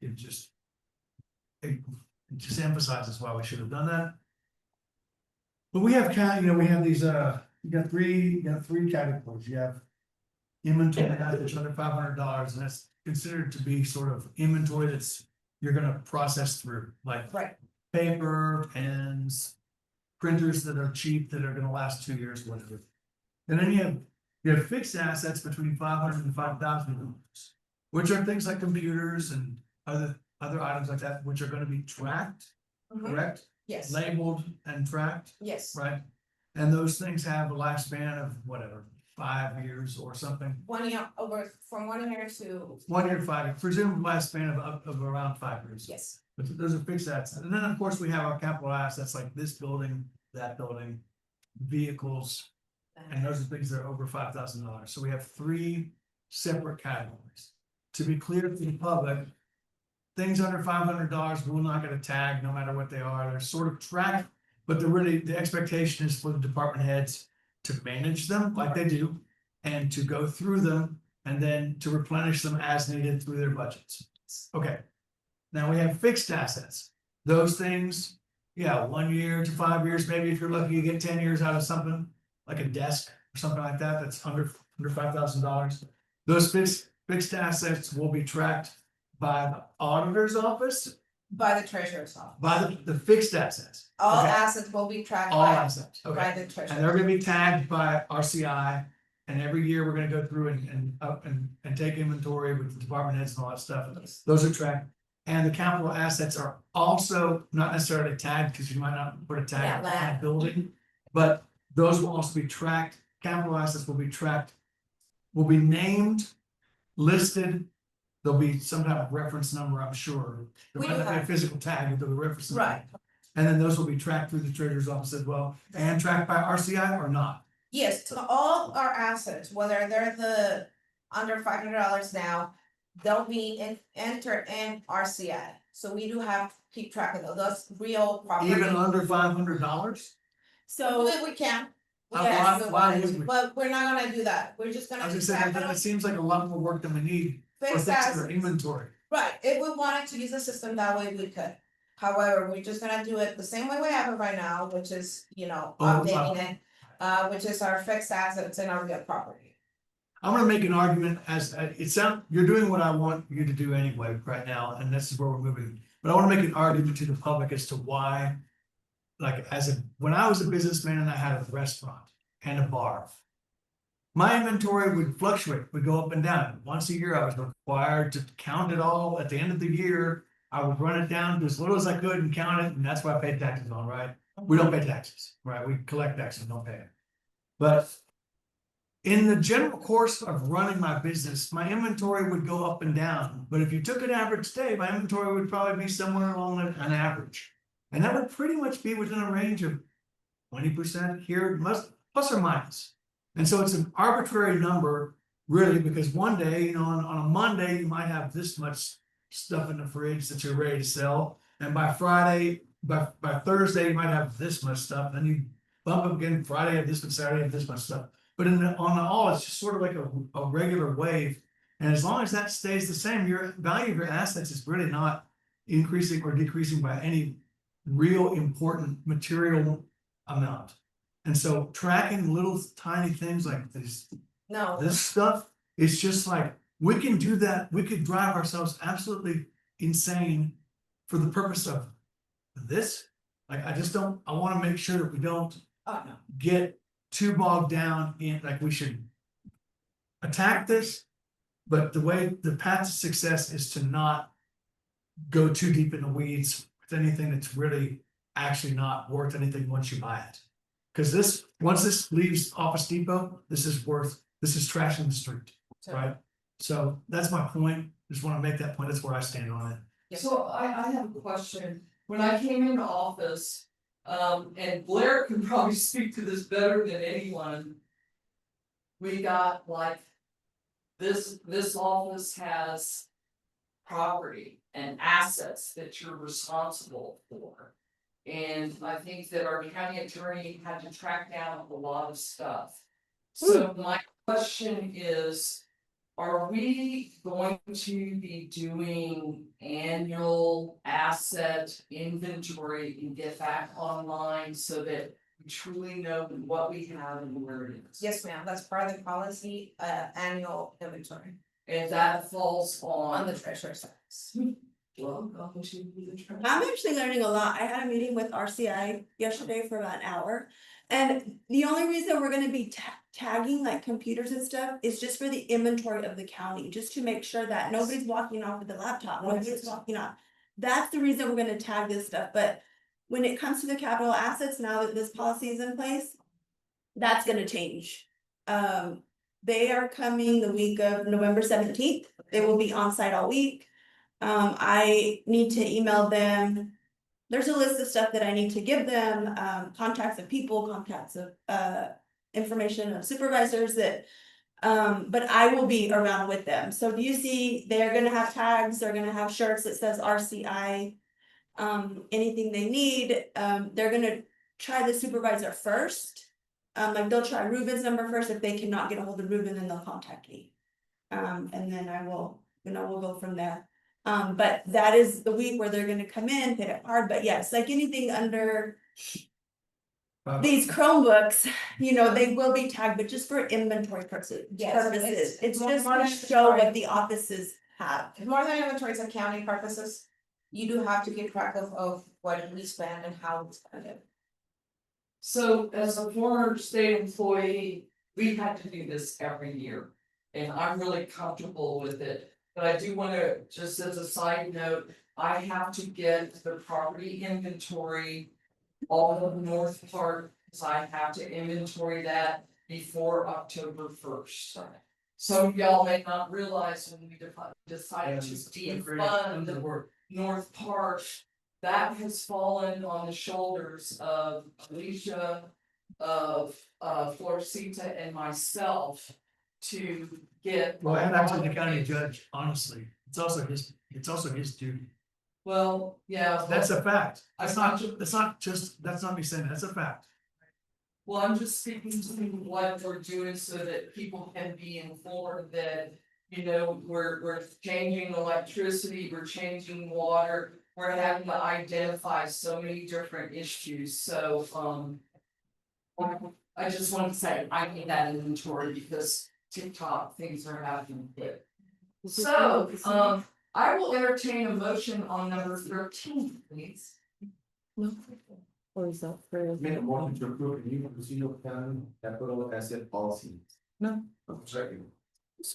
[SPEAKER 4] emphasizes why we should have done that. But we have we have these, you got three categories. You have inventory that's under $500, and that's considered to be sort of inventory that's you're gonna process through, like
[SPEAKER 5] Right.
[SPEAKER 4] paper, pens, printers that are cheap, that are gonna last 2 years, whatever. And then you have fixed assets between $500 and $5,000, which are things like computers and other items like that, which are gonna be tracked, correct?
[SPEAKER 5] Yes,
[SPEAKER 4] Labeled and tracked,
[SPEAKER 5] yes.
[SPEAKER 4] right? And those things have a lifespan of whatever, 5 years or something.
[SPEAKER 5] 1 year from 1 year to.
[SPEAKER 4] 1 year, 5 years, presumed lifespan of around 5 years.
[SPEAKER 5] Yes,
[SPEAKER 4] But those are fixed assets. And then, of course, we have our capital assets like this building, that building, vehicles, and those are things that are over $5,000. So we have 3 separate categories. To be clear to the public, things under $500, we're not gonna tag no matter what they are. They're sort of tracked, but the expectation is for the department heads to manage them like they do and to go through them and then to replenish them as needed through their budgets. Okay. Now we have fixed assets. Those things, 1 year to 5 years, maybe if you're lucky, you get 10 years out of something like a desk or something like that, that's under $5,000. Those fixed assets will be tracked by the auditor's office,
[SPEAKER 5] by the treasurer's office.
[SPEAKER 4] by the fixed assets.
[SPEAKER 5] All
[SPEAKER 4] Okay.
[SPEAKER 5] assets will be tracked
[SPEAKER 4] All
[SPEAKER 5] by
[SPEAKER 4] assets,
[SPEAKER 5] by
[SPEAKER 4] okay.
[SPEAKER 5] the
[SPEAKER 4] And
[SPEAKER 5] treasurer.
[SPEAKER 4] they're gonna be tagged by RCI. And every year we're gonna go through and take inventory with the department heads and all that stuff. Those are tracked. And the capital assets are also not necessarily tagged, because you might not put a tag on that building. But those will also be tracked. Capital assets will be tracked, will be named, listed. There'll be some type of reference number, I'm sure. There
[SPEAKER 5] We
[SPEAKER 4] might
[SPEAKER 5] do
[SPEAKER 4] not be a
[SPEAKER 5] have-
[SPEAKER 4] physical tag, but there'll be a reference number.
[SPEAKER 5] Right,
[SPEAKER 4] And then those will be tracked through the treasurer's office as well, and tracked by RCI or not.
[SPEAKER 5] yes, to all our assets, whether they're the under $500 now, they'll be entered in RCI. So we do have to keep track of those, that's real property.
[SPEAKER 4] Even under $500?
[SPEAKER 5] So we can.
[SPEAKER 4] Why-
[SPEAKER 5] Yes, we
[SPEAKER 4] why
[SPEAKER 5] want
[SPEAKER 4] would
[SPEAKER 5] to,
[SPEAKER 4] we?
[SPEAKER 5] but we're not gonna do that, we're just
[SPEAKER 4] I
[SPEAKER 5] gonna.
[SPEAKER 4] was
[SPEAKER 5] do
[SPEAKER 4] just saying,
[SPEAKER 5] capital,
[SPEAKER 4] that seems like a lot more work than we need for
[SPEAKER 5] fixed
[SPEAKER 4] things that are
[SPEAKER 5] assets.
[SPEAKER 4] inventory.
[SPEAKER 5] Right, if we wanted to use the system that way, we could. However, we're just gonna do it the same way we have it right now, which is, updating it. Which is our fixed assets and our real property.
[SPEAKER 4] I'm gonna make an argument as, you're doing what I want you to do anyway right now, and this is where we're moving. But I wanna make an argument to the public as to why, like, when I was a businessman and I had a restaurant and a bar. My inventory would fluctuate, would go up and down. Once a year, I was required to count it all. At the end of the year, I would run it down to as little as I could and count it, and that's what I paid taxes on, right? We don't pay taxes, right? We collect taxes, don't pay it. But in the general course of running my business, my inventory would go up and down. But if you took an average day, my inventory would probably be somewhere along an average. And that would pretty much be within a range of 20% here, plus or minus. And so it's an arbitrary number, really, because one day, on a Monday, you might have this much stuff in the fridge that you're ready to sell. And by Friday, by Thursday, you might have this much stuff. Then you bump up again, Friday, have this much, Saturday, have this much stuff. But on the all, it's just sort of like a regular wave. And as long as that stays the same, your value of your assets is really not increasing or decreasing by any real important material amount. And so tracking little tiny things like this stuff, it's just like, we can do that. We could drive ourselves absolutely insane for the purpose of this. Like, I want to make sure that we don't get too bogged down in, like, we should attack this, but the path to success is to not go too deep in the weeds with anything that's really actually not worth anything once you buy it. Because once this leaves Office Depot, this is trash in the street, right? So that's my point. Just want to make that point. That's where I stand on it.
[SPEAKER 2] So I have a question. when I came into office, and Blair can probably speak to this better than anyone. We got like, this office has property and assets that you're responsible for. And I think that our county attorney had to track down a lot of stuff. So my question is, are we going to be doing annual asset inventory and get back online so that we truly know what we have and where it is?
[SPEAKER 5] Yes, ma'am, that's part of the policy, annual inventory
[SPEAKER 2] And that falls
[SPEAKER 5] on
[SPEAKER 2] on
[SPEAKER 5] the treasurer's office.
[SPEAKER 2] well, welcome to the treasurer.
[SPEAKER 3] I'm actually learning a lot. I had a meeting with RCI yesterday for about an hour. And the only reason we're gonna be tagging like computers and stuff is just for the inventory of the county, just to make sure that nobody's walking off with a laptop, nobody's walking off. That's the reason we're gonna tag this stuff, but when it comes to the capital assets, now that this policy is in place, that's gonna change. They are coming the week of November 17th. They will be on site all week. I need to email them. There's a list of stuff that I need to give them, contacts of people, contacts of, information of supervisors that, but I will be around with them. So do you see, they're gonna have tags, they're gonna have shirts that says RCI. Anything they need, they're gonna try the supervisor first. Like they'll try Ruben's number first. If they cannot get a hold of Ruben, then they'll contact me. And then I will, we'll go from there. But that is the week where they're gonna come in, hit it hard, but yes, like anything under these Chromebooks, they will be tagged, but just for inventory purposes.
[SPEAKER 5] Yes,
[SPEAKER 3] It's
[SPEAKER 5] more
[SPEAKER 3] just
[SPEAKER 5] than
[SPEAKER 3] to show
[SPEAKER 5] inventory.
[SPEAKER 3] what the offices have.
[SPEAKER 5] More than inventories and counting purposes, you do have to keep track of what we spend and how we spend it.
[SPEAKER 2] So as a former state employee, we had to do this every year. And I'm really comfortable with it, but I do wanna, just as a side note, I have to get the property inventory. All of the north part, cause I have to inventory that before October 1st. Some of y'all may not realize when we decided to defund the north part. That has fallen on the shoulders of Alicia, of Florcita and myself to get.
[SPEAKER 4] Well, and actually the county judge, honestly, it's also his duty.
[SPEAKER 2] Well, yeah.
[SPEAKER 4] That's a fact. That's not me saying that, that's a fact.
[SPEAKER 2] Well, I'm just speaking to what we're doing so that people can be informed that, we're changing electricity, we're changing water. We're having to identify so many different issues, so, I just want to say, I need that inventory because TikTok things are happening quick. So, I will entertain a motion on number 13, please.
[SPEAKER 7] Or is that for?
[SPEAKER 1] Make a motion to approve a new casino county capital asset policy.
[SPEAKER 7] No.
[SPEAKER 1] Second.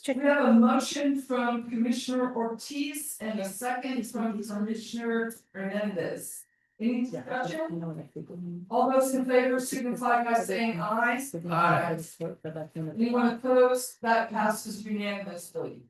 [SPEAKER 2] We have a motion from Commissioner Ortiz and a second from Commissioner Hernandez. Any discussion? All those in favor signify by saying aye.
[SPEAKER 4] Aye.
[SPEAKER 2] Anyone opposed? That passes unanimously.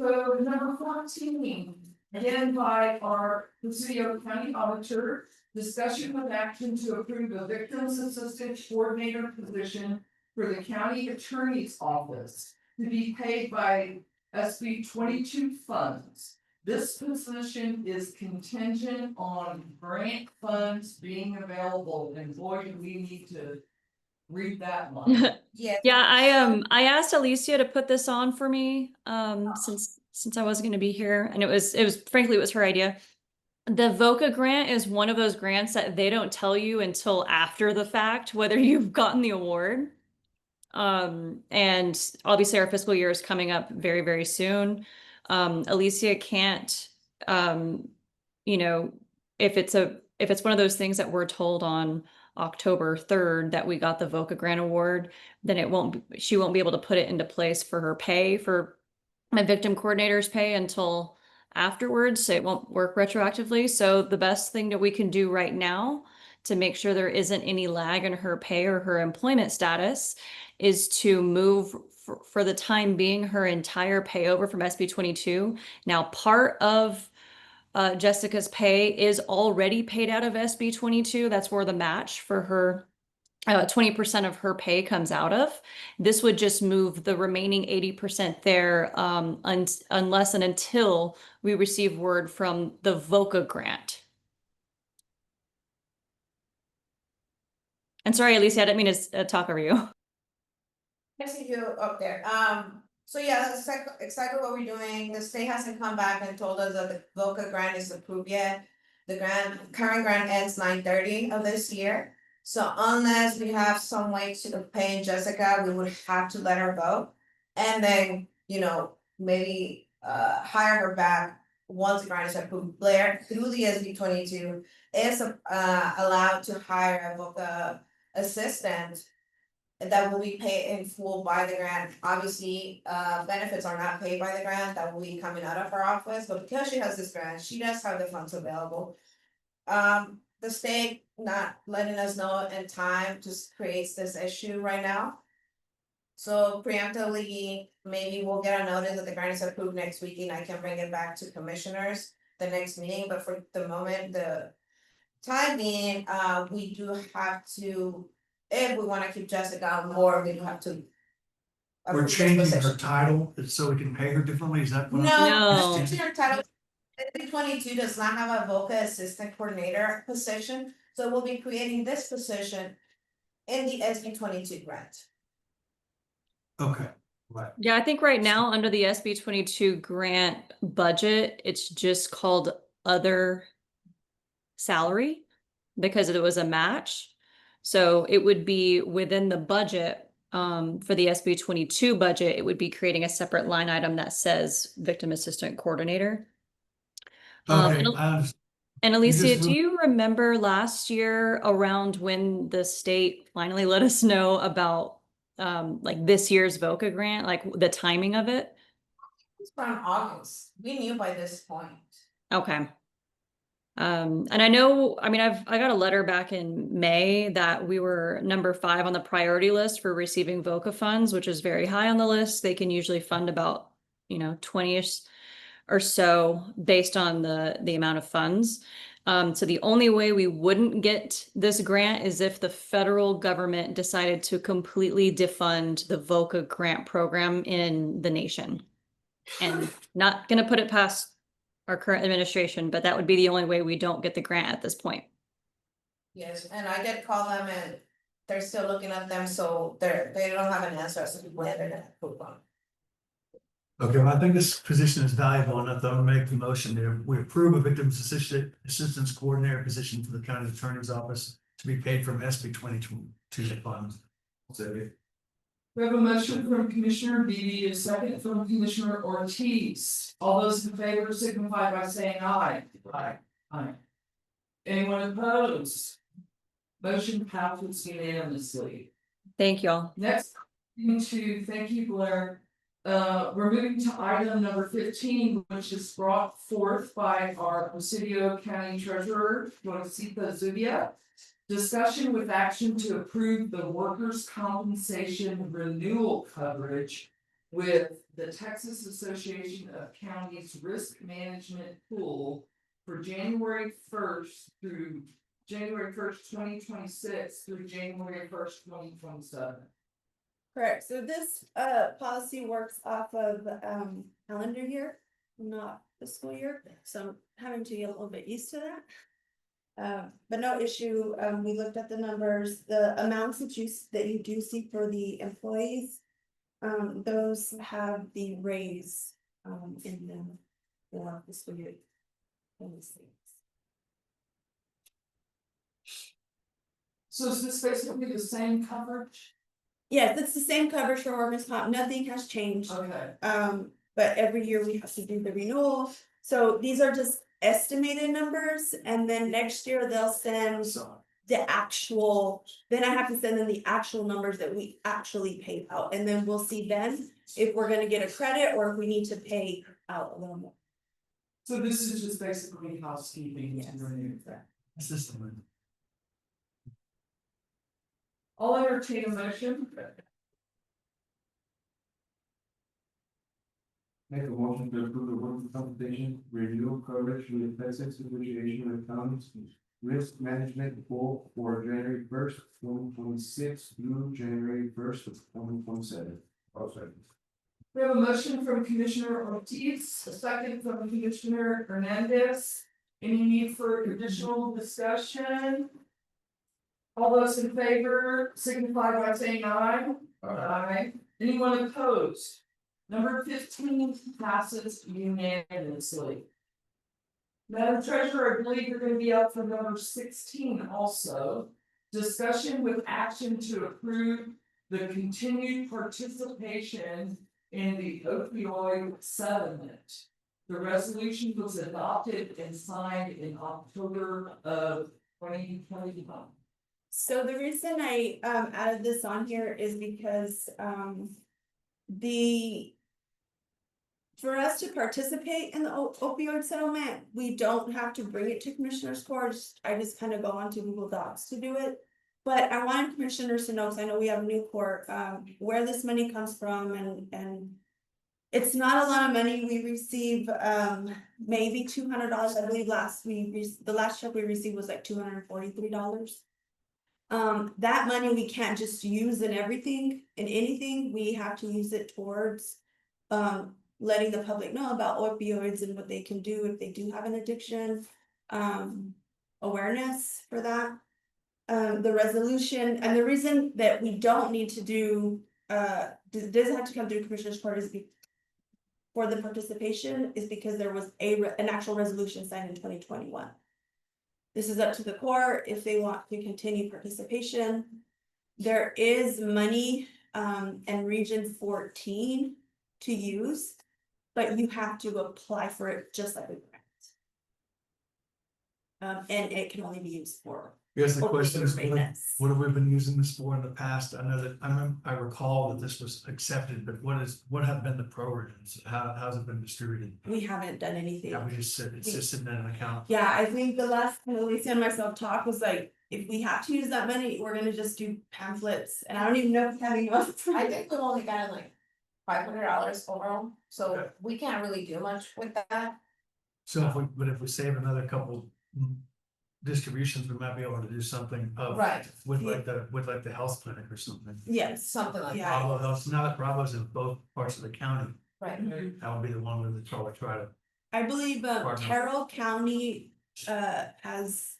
[SPEAKER 2] So number 14, again by our Presidio County Auditor, discussion of action to approve a victims assistant coordinator position for the county attorney's office to be paid by SB 22 funds. This position is contingent on grant funds being available, and boy, do we need to read that one.
[SPEAKER 5] Yeah.
[SPEAKER 11] Yeah, I asked Alicia to put this on for me, since I wasn't gonna be here, and it was frankly, it was her idea. The VOCA grant is one of those grants that they don't tell you until after the fact, whether you've gotten the award. And obviously our fiscal year is coming up very, very soon. Alicia can't, if it's one of those things that we're told on October 3rd that we got the VOCA grant award, then she won't be able to put it into place for her pay, for my victim coordinator's pay until afterwards, so it won't work retroactively. So the best thing that we can do right now to make sure there isn't any lag in her pay or her employment status is to move for the time being her entire pay over from SB 22. Now, part of Jessica's pay is already paid out of SB 22. That's where the match for her 20% of her pay comes out of. This would just move the remaining 80% there unless and until we receive word from the VOCA grant. And sorry, Alicia, I didn't mean to talk over you.
[SPEAKER 5] I see you up there. So yeah, that's exactly what we're doing. The state hasn't come back and told us that the VOCA grant is approved yet. The current grant ends 9/30 of this year. So unless we have some way to pay Jessica, we would have to let her go. And then, maybe hire her back once the grant is approved. Blair, through the SB 22, is allowed to hire a VOCA assistant that will be paid in full by the grant. Obviously, benefits are not paid by the grant, that will be coming out of her office, but because she has this grant, she does have the funds available. The state not letting us know in time just creates this issue right now. So preemptively, maybe we'll get a notice that the grant is approved next week and I can bring it back to commissioners the next meeting, but for the moment, the time being, we do have to, if we wanna keep Jessica on board, we do have to.
[SPEAKER 4] We're
[SPEAKER 5] approve this
[SPEAKER 4] changing her
[SPEAKER 5] position.
[SPEAKER 4] title so we can pay her differently, is that what?
[SPEAKER 5] No,
[SPEAKER 11] No.
[SPEAKER 5] it's your title. SB 22 does not have a VOCA assistant coordinator position, so we'll be creating this position in the SB 22 grant.
[SPEAKER 4] Okay, right.
[SPEAKER 11] Yeah, I think right now under the SB 22 grant budget, it's just called other salary because it was a match. So it would be within the budget for the SB 22 budget, it would be creating a separate line item that says victim assistant coordinator.
[SPEAKER 4] Okay,
[SPEAKER 11] And Alicia,
[SPEAKER 4] just
[SPEAKER 11] do you remember last year around when the state finally let us know about like this year's VOCA grant, like the timing of it?
[SPEAKER 5] It's from August, we knew by this point.
[SPEAKER 11] Okay. And I know, I mean, I got a letter back in May that we were number 5 on the priority list for receiving VOCA funds, which is very high on the list. They can usually fund about, 20-ish or so based on the amount of funds. So the only way we wouldn't get this grant is if the federal government decided to completely defund the VOCA grant program in the nation. And not gonna put it past our current administration, but that would be the only way we don't get the grant at this point.
[SPEAKER 5] Yes, and I did call them and they're still looking at them, so they don't have an answer as to when they're gonna approve them.
[SPEAKER 4] Okay, well, I think this position is valuable enough that I'm gonna make the motion that we approve a victims assistance coordinator position for the county attorney's office to be paid from SB 22 funds.
[SPEAKER 2] We have a motion from Commissioner Beatty, a second from Commissioner Ortiz. All those in favor signify by saying aye. Aye. Aye. Anyone opposed? Motion passes unanimously.
[SPEAKER 11] Thank y'all.
[SPEAKER 2] Next, thank you, Blair. We're moving to item number 15, which is brought forth by our Presidio County Treasurer, Joacita Zubia. Discussion with action to approve the workers' compensation renewal coverage with the Texas Association of Counties Risk Management Pool for January 1st through January 1st, 2026 through January 1st, 2027.
[SPEAKER 3] Correct, so this policy works off of calendar year, not fiscal year, so I'm having to get a little bit used to that. But no issue, we looked at the numbers, the amounts that you do see for the employees. Those have the raise in them for fiscal year.
[SPEAKER 2] So is this basically the same coverage?
[SPEAKER 3] Yes, it's the same coverage for workers' comp, nothing has changed.
[SPEAKER 2] Okay.
[SPEAKER 3] But every year we have to do the renewal, so these are just estimated numbers, and then next year they'll send the actual, then I have to send them the actual numbers that we actually paid out, and then we'll see then if we're gonna get a credit or if we need to pay out a little more.
[SPEAKER 2] So this is just basically housekeeping to renew that.
[SPEAKER 4] System.
[SPEAKER 2] I'll entertain a motion.
[SPEAKER 1] Make a motion to approve the workers' compensation renewal coverage with Texas Association of Counties Risk Management Pool for January 1st, 2026 through January 1st of 2027.
[SPEAKER 2] We have a motion from Commissioner Ortiz, a second from Commissioner Hernandez. Any need for additional discussion? All those in favor signify by saying aye. Aye. Anyone opposed? Number 15 passes unanimously. Madam Treasurer, I believe you're gonna be up for number 16 also. Discussion with action to approve the continued participation in the opioid settlement. The resolution was adopted and signed in October of 2021.
[SPEAKER 3] So the reason I added this on here is because the. For us to participate in the opioid settlement, we don't have to bring it to Commissioners Court. I just kind of go onto Google Docs to do it. But I wanted commissioners to know, because I know we have a new court, where this money comes from and. It's not a lot of money. We receive maybe $200. I believe the last check we received was like $243. That money we can't just use in anything. We have to use it towards letting the public know about opioids and what they can do if they do have an addiction. Awareness for that. The resolution and the reason that we don't need to do doesn't have to come through Commissioner's Court is for the participation is because there was an actual resolution signed in 2021. This is up to the court if they want to continue participation. There is money in Region 14 to use, but you have to apply for it just like a grant. And it can only be used for.
[SPEAKER 4] Yes, the question is,
[SPEAKER 3] maintenance.
[SPEAKER 4] what have we been using this for in the past? I know that, I recall that this was accepted, but what have been the programs? How's it been distributed?
[SPEAKER 3] We haven't done anything.
[SPEAKER 4] Yeah, it's just sitting in an account.
[SPEAKER 3] Yeah, I think the last time Alicia and myself talked was like, if we have to use that money, we're gonna just do pamphlets, and I don't even know if having enough.
[SPEAKER 5] I think we've only gotten like $500 overall, so
[SPEAKER 4] Okay.
[SPEAKER 5] we can't really do much with that.
[SPEAKER 4] So if we save another couple distributions, we might be able to do something of.
[SPEAKER 5] Right.
[SPEAKER 4] With like the health clinic or something.
[SPEAKER 3] Yes,
[SPEAKER 5] Something like
[SPEAKER 3] Yeah.
[SPEAKER 5] that,
[SPEAKER 4] Bravo Health, now that Bravo's in both parts of the county,
[SPEAKER 5] right?
[SPEAKER 4] that would be the one where they try to.
[SPEAKER 3] I believe
[SPEAKER 4] Partner.
[SPEAKER 3] Carroll County has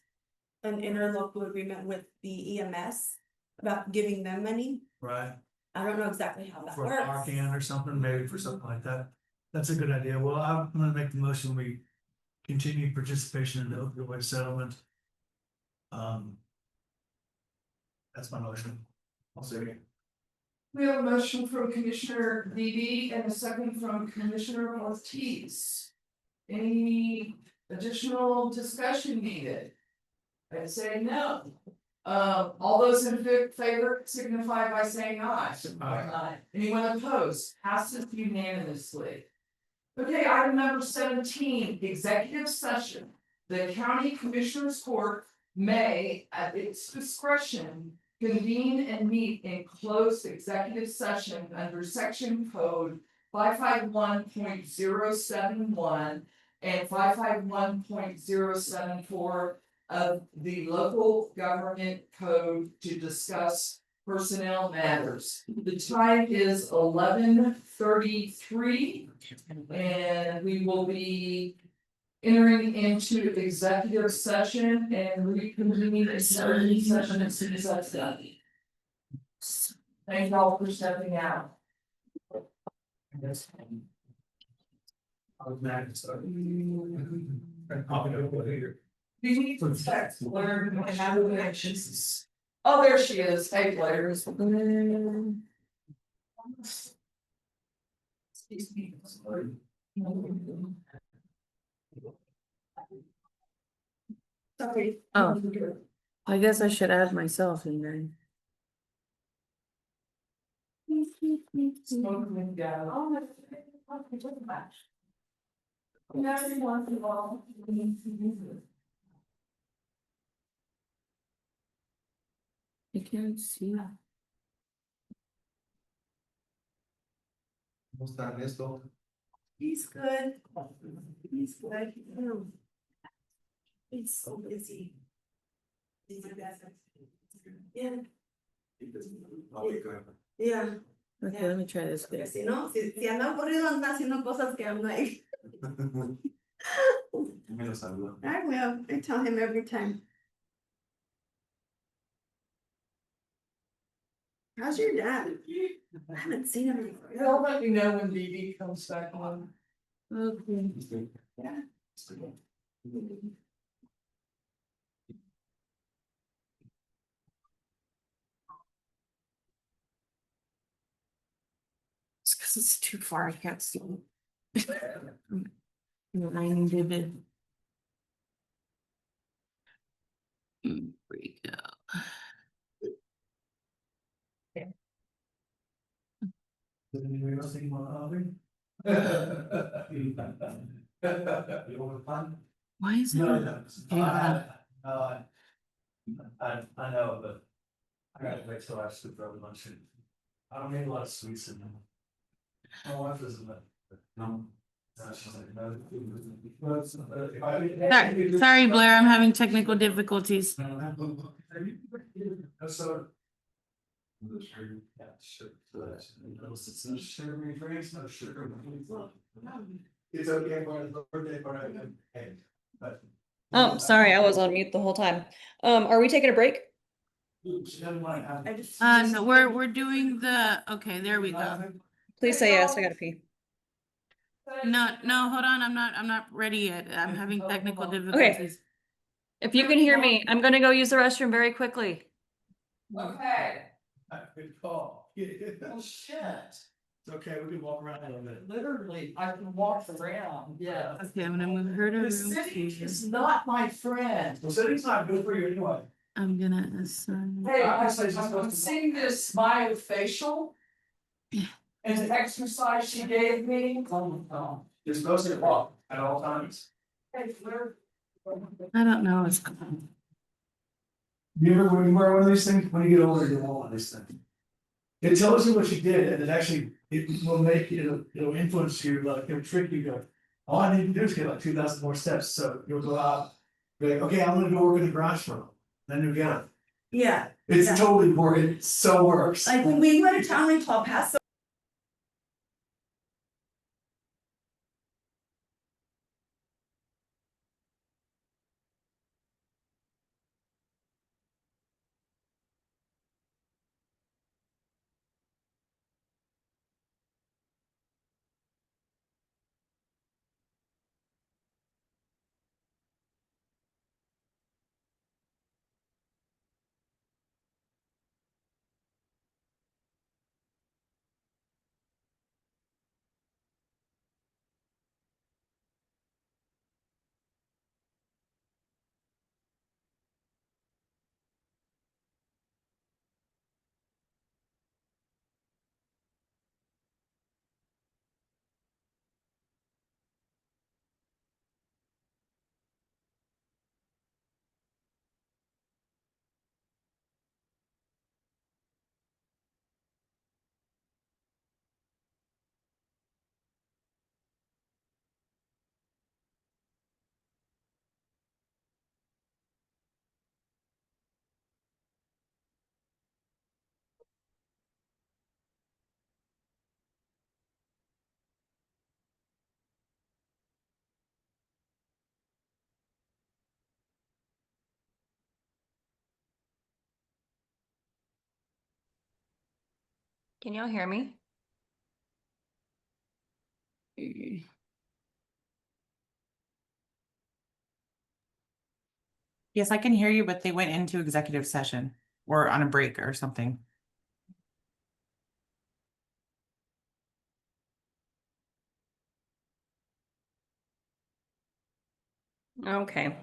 [SPEAKER 3] an interlocal agreement with the EMS about giving them money.
[SPEAKER 4] Right,
[SPEAKER 3] I don't know exactly how that
[SPEAKER 4] for
[SPEAKER 3] works.
[SPEAKER 4] Arcan or something, maybe for something like that. That's a good idea. Well, I'm gonna make the motion, we continue participation in the opioid settlement. That's my motion. I'll say it.
[SPEAKER 2] We have a motion from Commissioner Levy and a second from Commissioner Ortiz. Any additional discussion needed? I say no. All those in favor signify by saying aye.
[SPEAKER 4] Aye.
[SPEAKER 2] Anyone opposed? Passes unanimously. Okay, item number 17, executive session. The county commissioners court may, at its discretion, convene and meet in closed executive session under section code 551.071 and 551.074 of the local government code to discuss personnel matters. The time is 11:33 and we will be entering into executive session and reconvening the session as soon as that's done. Thank you all for stepping out.
[SPEAKER 4] I was mad at starting.
[SPEAKER 2] Do you need to text Blair and have the actions? Oh, there she is. Hey, Blair. Excuse me. Sorry.
[SPEAKER 7] Oh. I guess I should add myself in there.
[SPEAKER 2] Smoking down. Oh, that's. Now every once in a while, we need to use it.
[SPEAKER 7] I can't see.
[SPEAKER 1] ¿Cómo están esto?
[SPEAKER 3] He's good. He's good. He's so busy. He's a guy. Yeah. Yeah.
[SPEAKER 7] Okay, let me try this.
[SPEAKER 3] Porque si no, si anda aburrido, anda haciendo cosas que I'm like.
[SPEAKER 6] Me lo saludo.
[SPEAKER 3] I will. I tell him every time. How's your dad? I haven't seen him in forever.
[SPEAKER 2] He'll let me know when BB comes back on.
[SPEAKER 7] Okay.
[SPEAKER 3] Yeah.
[SPEAKER 7] It's because it's too far, I can't see. Nine vivid. There we go.
[SPEAKER 4] Does anybody else think about Aubrey? You want fun?
[SPEAKER 7] Why is it?
[SPEAKER 4] No,
[SPEAKER 7] Okay,
[SPEAKER 4] I know, but I gotta wait till I sleep for lunch. I don't need a lot of sweets in them. My wife doesn't let. No. She's like, no.
[SPEAKER 7] Sorry, Blair, I'm having technical difficulties.
[SPEAKER 4] No, so. No sugar. Yeah, sugar. It's no sugary drinks, no sugar. It's okay for his birthday, but hey, but.
[SPEAKER 11] Oh, sorry, I was on mute the whole time. Are we taking a break?
[SPEAKER 4] She doesn't want to have.
[SPEAKER 3] I just.
[SPEAKER 7] No, we're doing the, okay, there we go.
[SPEAKER 11] Please say yes, I gotta pee.
[SPEAKER 7] No, hold on, I'm not ready yet. I'm having technical difficulties.
[SPEAKER 11] If you can hear me, I'm gonna go use the restroom very quickly.
[SPEAKER 2] Okay,
[SPEAKER 4] Good call.
[SPEAKER 2] well, shit,
[SPEAKER 4] It's okay, we can walk around a little bit.
[SPEAKER 2] literally, I can walk around, yeah.
[SPEAKER 7] Okay, I'm gonna move her to
[SPEAKER 2] The
[SPEAKER 7] room
[SPEAKER 2] city
[SPEAKER 7] two.
[SPEAKER 2] is not my friend.
[SPEAKER 4] Well, city's not good for you anyway.
[SPEAKER 7] I'm gonna assign.
[SPEAKER 2] Hey,
[SPEAKER 4] Obviously, it's
[SPEAKER 2] I'm
[SPEAKER 4] supposed to-
[SPEAKER 2] seeing this myofascial. And the exercise she gave me.
[SPEAKER 4] You're supposed to walk at all times.
[SPEAKER 2] Hey, where?
[SPEAKER 7] I don't know, it's called.
[SPEAKER 4] You ever, when you wear one of these things, when you get older, you want one of these things. It tells you what you did, and it actually, it will make you, it'll influence you, like, it'll trick you, go. All I need to do is get like 2,000 more steps, so you'll go out, be like, okay, I'm gonna go work in the garage for them, then you get it.
[SPEAKER 3] Yeah.
[SPEAKER 4] It's
[SPEAKER 3] Yeah.
[SPEAKER 4] totally working, it so works.
[SPEAKER 3] Like when we went to town in El Paso.
[SPEAKER 11] Can y'all hear me?
[SPEAKER 12] Yes, I can hear you, but they went into executive session or on a break or something.
[SPEAKER 11] Okay.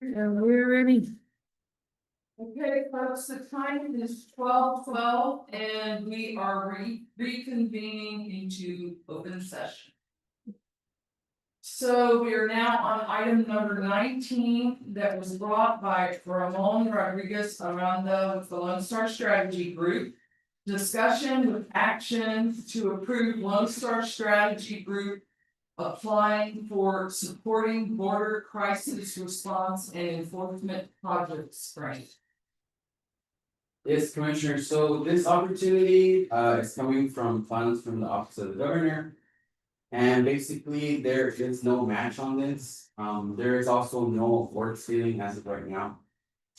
[SPEAKER 7] Yeah, we're ready.
[SPEAKER 2] Okay, folks, the time is 12:12 and we are reconvening into open session. So we are now on item number 19 that was brought by Ramon Rodriguez Aranda with the Lone Star Strategy Group. Discussion with action to approve Lone Star Strategy Group applying for supporting border crisis response and enforcement projects grant.
[SPEAKER 13] Yes, Commissioner, so this opportunity is coming from funds from the Office of the Governor. And basically, there is no match on this, there is also no award ceiling as of right now.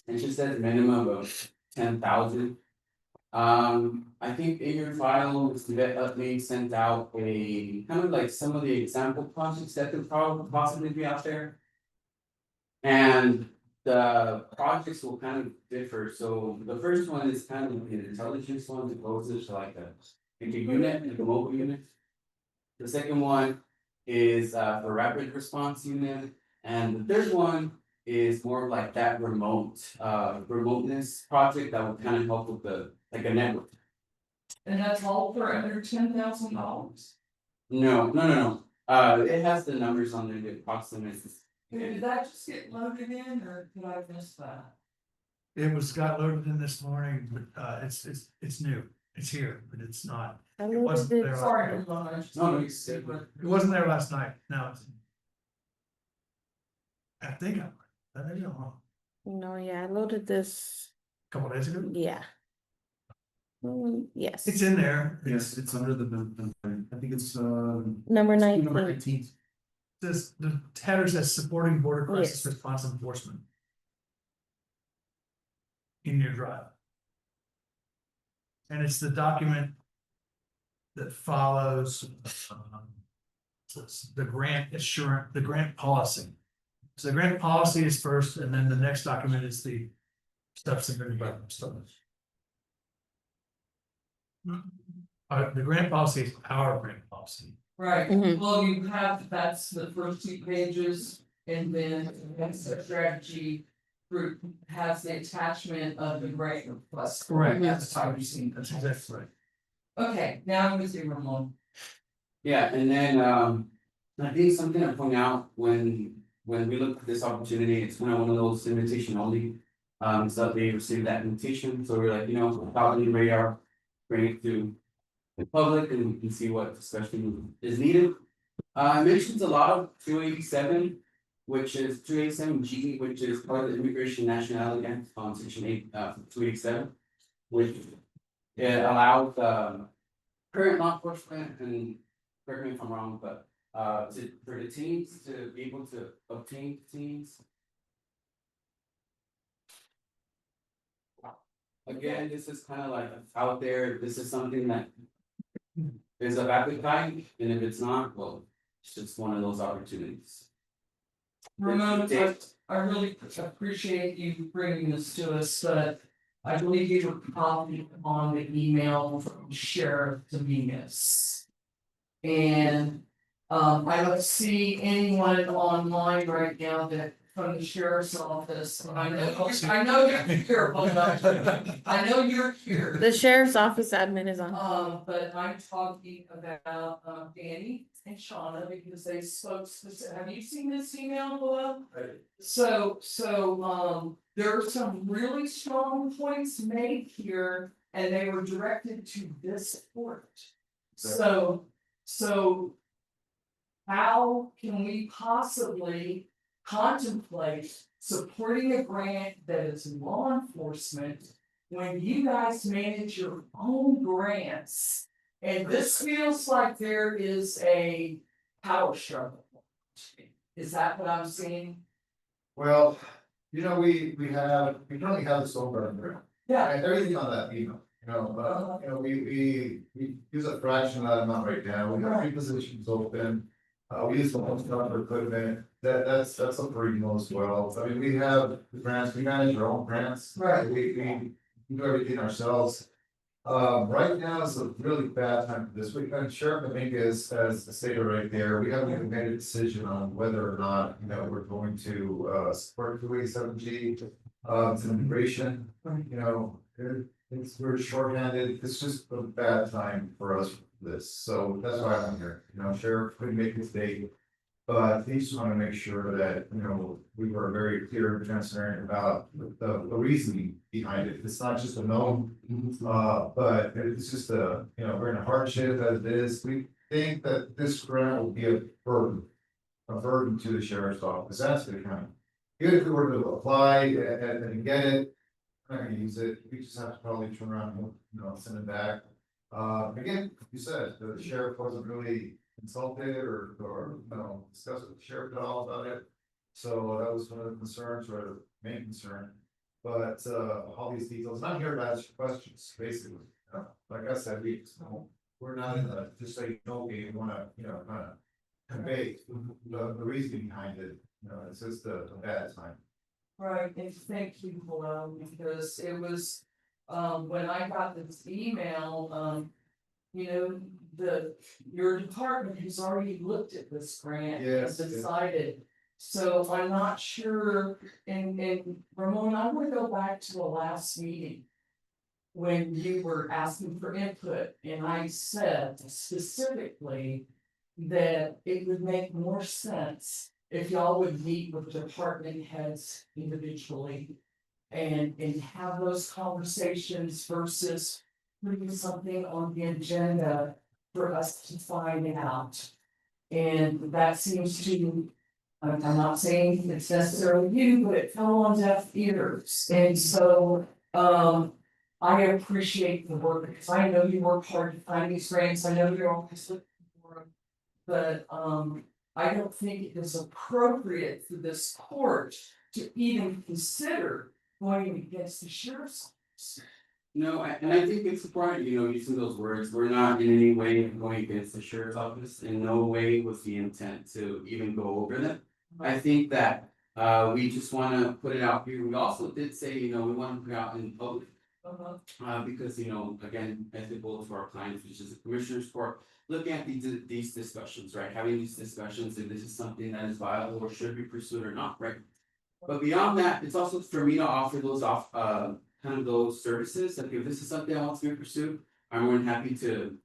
[SPEAKER 13] It just says minimum of 10,000. I think in your file, Mr. Vet Utley sent out a kind of like some of the example projects that could probably possibly be out there. And the projects will kind of differ, so the first one is kind of an intelligence one that goes to like a unit, like a mobile unit. The second one is for rapid response unit, and the third one is more of like that remoteness project that would kind of help with the, like a network.
[SPEAKER 2] And that's all for under $10,000.
[SPEAKER 13] No, it has the numbers on there, the approximate.
[SPEAKER 2] Did that just get loaded in or did I miss that?
[SPEAKER 4] It got loaded in this morning, but it's new, it's here, but it's not.
[SPEAKER 7] I
[SPEAKER 4] It wasn't
[SPEAKER 7] loaded
[SPEAKER 4] there.
[SPEAKER 7] it.
[SPEAKER 2] Sorry,
[SPEAKER 4] last
[SPEAKER 2] Ramon, I just
[SPEAKER 13] No, no,
[SPEAKER 2] wanted
[SPEAKER 13] you
[SPEAKER 2] to see
[SPEAKER 13] said
[SPEAKER 2] what-
[SPEAKER 4] It wasn't there last night, no. I think I did wrong,
[SPEAKER 7] No, yeah, I loaded this,
[SPEAKER 4] a couple days ago.
[SPEAKER 7] yeah. Yes.
[SPEAKER 4] It's in there.
[SPEAKER 1] Yes, it's under the, I think it's,
[SPEAKER 7] Number
[SPEAKER 1] number
[SPEAKER 7] 19.
[SPEAKER 1] 19.
[SPEAKER 4] This, the header says supporting border crisis
[SPEAKER 7] Yes.
[SPEAKER 4] response enforcement. In your drive. And it's the document. That follows. The grant assurance, the grant policy. So the grant policy is first, and then the next document is the stuff submitted by the students. The grant policy is our grant policy.
[SPEAKER 2] Right,
[SPEAKER 7] Mhm.
[SPEAKER 2] well, you have, that's the first 2 pages, and then that's the strategy group has the attachment of the grant request.
[SPEAKER 4] Correct.
[SPEAKER 2] That's how you've seen
[SPEAKER 4] That's
[SPEAKER 2] it.
[SPEAKER 4] exactly right.
[SPEAKER 2] Okay, now I'm with you, Ramon.
[SPEAKER 13] Yeah, and then I think something to point out when we look at this opportunity, it's one of those invitation only. So they received that invitation, so we're like, without any radar, bring it to the public and we can see what discussion is needed. It mentions a lot of 287, which is 287G, which is part of the Immigration Nationality Act on Section 8, 287, which it allows current law enforcement, and correct me if I'm wrong, but is it for the teens to be able to obtain teens? Again, this is kind of like out there, this is something that is of appetite, and if it's not, well, it's just one of those opportunities.
[SPEAKER 2] Ramon, I really appreciate you bringing this to us, but I believe you were copied on the email from Sheriff Dominguez. And I don't see anyone online right now that from the sheriff's office. I know you're here, I know you're here.
[SPEAKER 7] The sheriff's office admin is on.
[SPEAKER 2] But I'm talking about Danny and Shauna because they spoke specific, have you seen this email below? So, there are some really strong points made here and they were directed to this court. So how can we possibly contemplate supporting a grant that is law enforcement when you guys manage your own grants? And this feels like there is a power struggle. Is that what I'm seeing?
[SPEAKER 10] Well, we currently have this over.
[SPEAKER 2] Yeah.
[SPEAKER 10] And everything on that email, but, we use a fraction of that amount right now, we have 3 positions open. We use the most for equipment, that's up for email as well. I mean, we have the grants, we manage our own grants.
[SPEAKER 2] Right.
[SPEAKER 10] We do everything ourselves. Right now is a really bad time for this. And Sheriff Dominguez has stated right there, we haven't even made a decision on whether or not, we're going to, support 287G. It's an immigration, we're shorthanded. It's just a bad time for us for this. So that's why I'm here. Sheriff couldn't make this date. But he just want to make sure that, we were very clear and transparent about the reasoning behind it. It's not just a no. But it's just we're in a hardship as it is. We think that this grant will be a burden to the sheriff's office, that's the county. Even if we were to apply and get it, we're not gonna use it. We just have to probably turn around and, send it back. Again, you said the sheriff wasn't really consulted or discussed with the sheriff at all about it. So that was one of the concerns or the main concern. But all these details, and I'm here to ask you questions, basically. Like I said, we're not in the just say no game. We wanna, kind of convey the reasoning behind it. It's just a bad time.
[SPEAKER 2] Right, and thank you, Hello, because it was, when I got this email, your department has already looked at this grant and
[SPEAKER 10] Yes,
[SPEAKER 2] decided. So I'm not sure, and Ramon, I'm gonna go back to the last meeting. When you were asking for input, and I said specifically that it would make more sense if y'all would meet with department heads individually. And have those conversations versus putting something on the agenda for us to find out. And that seems to, I'm not saying it's necessarily you, but it fell on deaf ears. And so, I appreciate the work, because I know you work hard to find these grants, I know you're always looking for them. But, I don't think it is appropriate for this court to even consider going against the sheriff's office.
[SPEAKER 13] No, and I think it's important, using those words, we're not in any way going against the sheriff's office, in no way was the intent to even go over them. I think that, we just wanna put it out here, we also did say, we wanna put it out in public. Because, again, ethical to our clients, which is the commissioner's court, looking at these discussions, right, having these discussions, if this is something that is viable or should be pursued or not, right? But beyond that, it's also for me to offer those kind of those services, like if this is something I want to be pursued, I'm more than happy to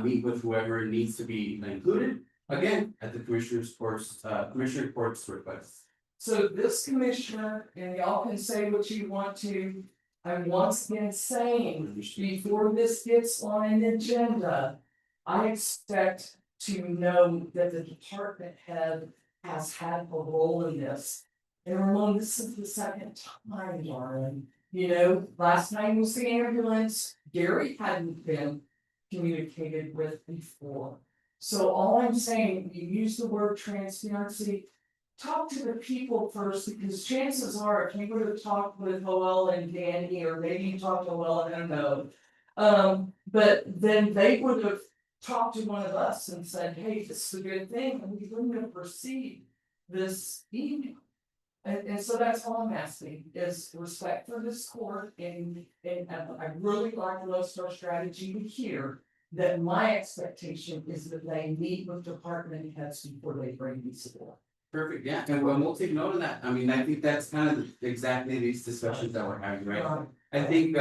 [SPEAKER 13] meet with whoever needs to be included, again, at the commissioner court's request.
[SPEAKER 2] So this commissioner, and y'all can say what you want to, I'm once again saying, before this gets on an agenda. I expect to know that the department head has had a role in this. And Ramon, this is the second time, darling. Last time was the ambulance, Gary hadn't been communicated with before. So all I'm saying, you use the word transparency, talk to the people first, because chances are, if you would have talked with Joel and Danny, or maybe you talked to Joel, I don't know. But then they would have talked to one of us and said, hey, this is a good thing, and we wouldn't have received this email. And so that's all I'm asking, is respect for this court, and I really like the Lodestar strategy to hear that my expectation is that they meet with department heads before they bring these forward.
[SPEAKER 13] Perfect, yeah, and we'll take note of that, I mean, I think that's kind of exactly these discussions that we're having, right? I think,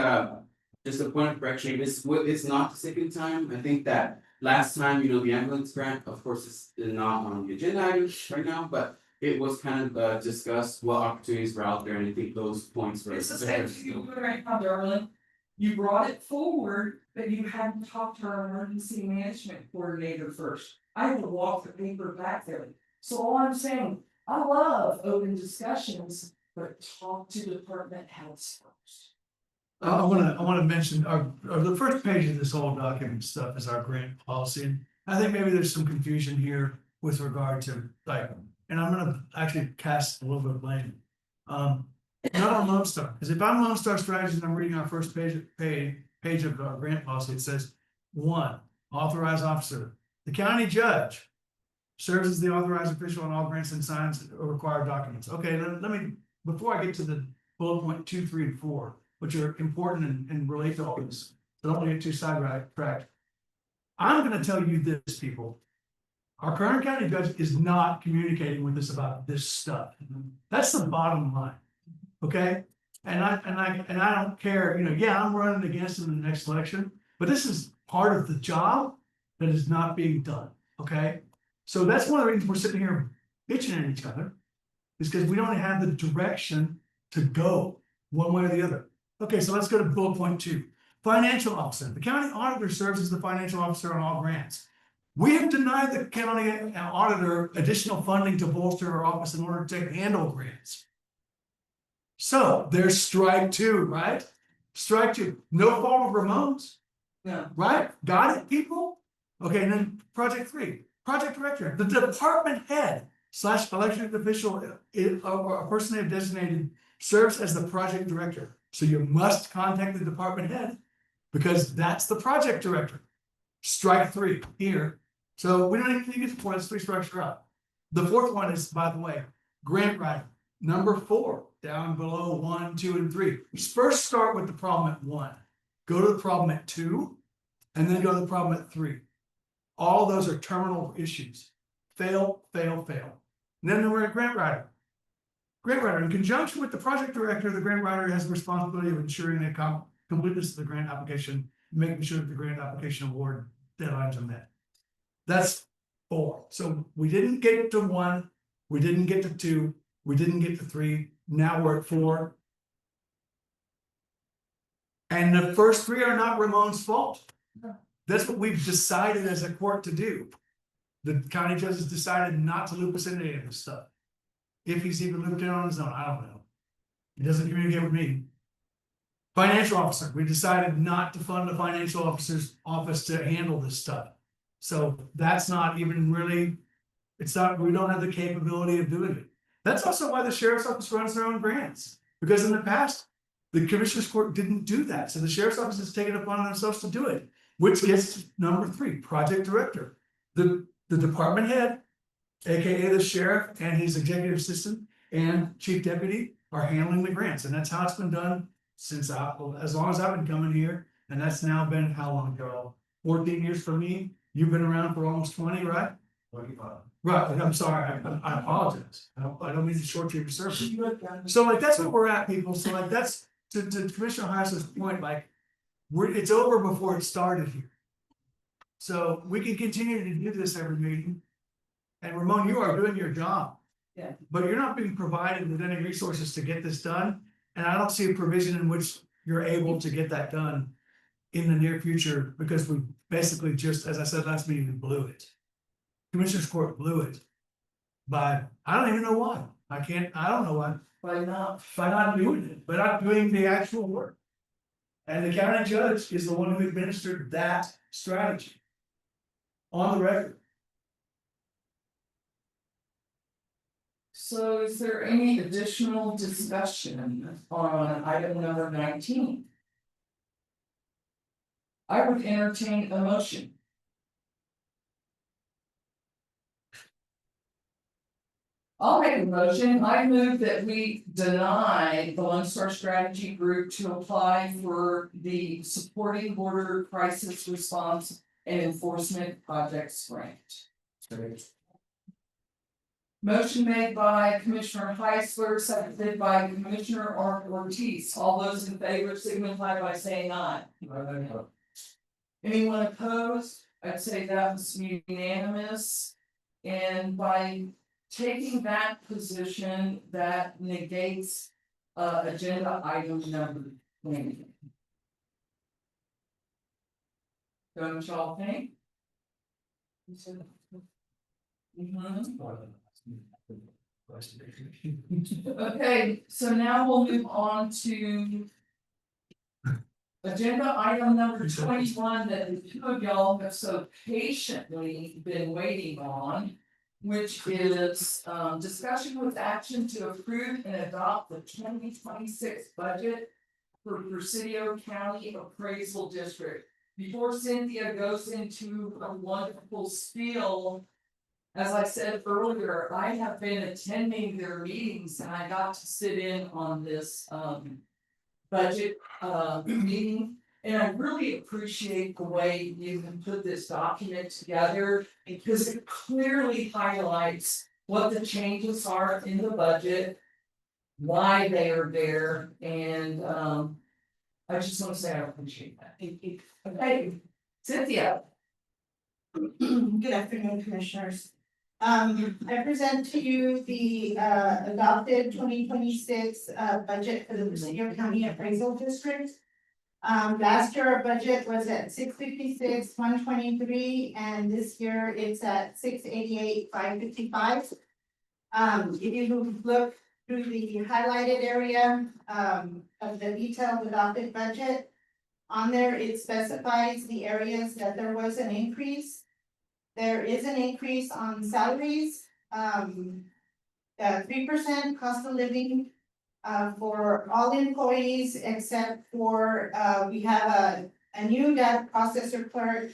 [SPEAKER 13] just a point of correction, it's not the second time, I think that last time, the ambulance grant, of course, is not on the agenda items right now, but it was kind of discussed what opportunities were out there, and I think those points were.
[SPEAKER 2] It's the same to you right now, darling. You brought it forward, but you hadn't talked to our emergency management coordinator first. I had to walk the paper back there. So all I'm saying, I love open discussions, but talk to department heads first.
[SPEAKER 4] I wanna mention the first page of this whole document stuff is our grant policy. And I think maybe there's some confusion here with regard to and I'm gonna actually cast a little bit of blame. Not on Lone Star, because if I'm Lone Star Strategies and I'm reading our first page of our grant policy, it says, 1, authorized officer, the county judge serves as the authorized official on all grants and signs or required documents. Okay, let me, before I get to the bullet point 2, 3, and 4, which are important and relate to all this. don't want to get too sidetracked. I'm gonna tell you this, people. Our current county judge is not communicating with us about this stuff. That's the bottom line, okay? And I don't care, you know, yeah, I'm running against him in the next election, but this is part of the job that is not being done, okay? So that's one of the reasons we're sitting here bitching at each other, is because we don't have the direction to go one way or the other. Okay, so let's go to bullet point 2. Financial officer. The county auditor serves as the financial officer on all grants. We have denied the county auditor additional funding to bolster our office in order to handle grants. So there's strike 2, right? Strike 2, no fault of Ramon's,
[SPEAKER 2] No.
[SPEAKER 4] right? Got it, people? Okay, and then project 3, project director, the department head / elected official or a person they have designated serves as the project director. So you must contact the department head because that's the project director. Strike 3 here. So we don't even think it's 4, it's 3 strikes are up. The 4th one is, by the way, grant writing. Number 4, down below 1, 2, and 3. First start with the problem at 1. Go to the problem at 2, and then go to the problem at 3. All those are terminal issues. Fail, fail, fail. And then we're at grant writer. Grant writer, in conjunction with the project director, the grant writer has the responsibility of ensuring the completeness of the grant application, making sure that the grant application award deadlines are met. That's 4. So we didn't get to 1, we didn't get to 2, we didn't get to 3. Now we're at 4. And the first 3 are not Ramon's fault. That's what we've decided as a court to do. The county judge has decided not to loop us into any of this stuff. If he's even looped in on his own, I don't know. He doesn't communicate with me. Financial officer, we decided not to fund the financial officer's office to handle this stuff. So that's not even really, it's not, we don't have the capability of doing it. That's also why the sheriff's office runs their own grants. Because in the past, the commissioner's court didn't do that. So the sheriff's office has taken it upon themselves to do it. Which gets to number 3, project director. The department head, AKA the sheriff and his executive assistant and chief deputy are handling the grants. And that's how it's been done since as long as I've been coming here. And that's now been how long ago? 14 years for me. You've been around for almost 20, right? 25. Right, I'm sorry, I apologize. I don't mean to short your service. So like, that's what we're at, people. So like, that's to Commissioner Heisler's point, like, it's over before it started here. So we can continue to do this every meeting. And Ramon, you are doing your job.
[SPEAKER 2] Yeah.
[SPEAKER 4] But you're not being provided with any resources to get this done. And I don't see a provision in which you're able to get that done in the near future, because we basically just, as I said last meeting, we blew it. Commissioner's Court blew it. By, I don't even know why. I don't know why. By not doing it, but not doing the actual work. And the county judge is the one who administered that strategy. On the record.
[SPEAKER 2] So is there any additional discussion on item number 19? I would entertain a motion. I'll make a motion. I move that we deny the Lone Star Strategy Group to apply for the Supporting Border Crisis Response and Enforcement Projects grant. Motion made by Commissioner Heisler, seconded by Commissioner Ortiz. All those in favor signify by saying aye. Anyone opposed? I'd say that was unanimous. And by taking that position, that negates agenda item number 20. Don't y'all think? Okay, so now we'll move on to agenda item number 21 that the 2 of y'all have so patiently been waiting on, which is discussion with action to approve and adopt the 2026 budget for Presidio County Appraisal District. Before Cynthia goes into a wonderful spiel, as I said earlier, I have been attending their meetings and I got to sit in on this budget meeting. And I really appreciate the way you can put this document together because it clearly highlights what the changes are in the budget. Why they are there and I just want to say I appreciate that. Thank you. Okay, Cynthia.
[SPEAKER 8] Good afternoon, commissioners. I present to you the adopted 2026 budget for the Presidio County Appraisal District. Last year our budget was at 656, 123, and this year it's at 688, 555. If you look through the highlighted area of the detailed adopted budget, on there it specifies the areas that there was an increase. There is an increase on salaries, 3% cost of living for all employees except for, we have a new data processor clerk.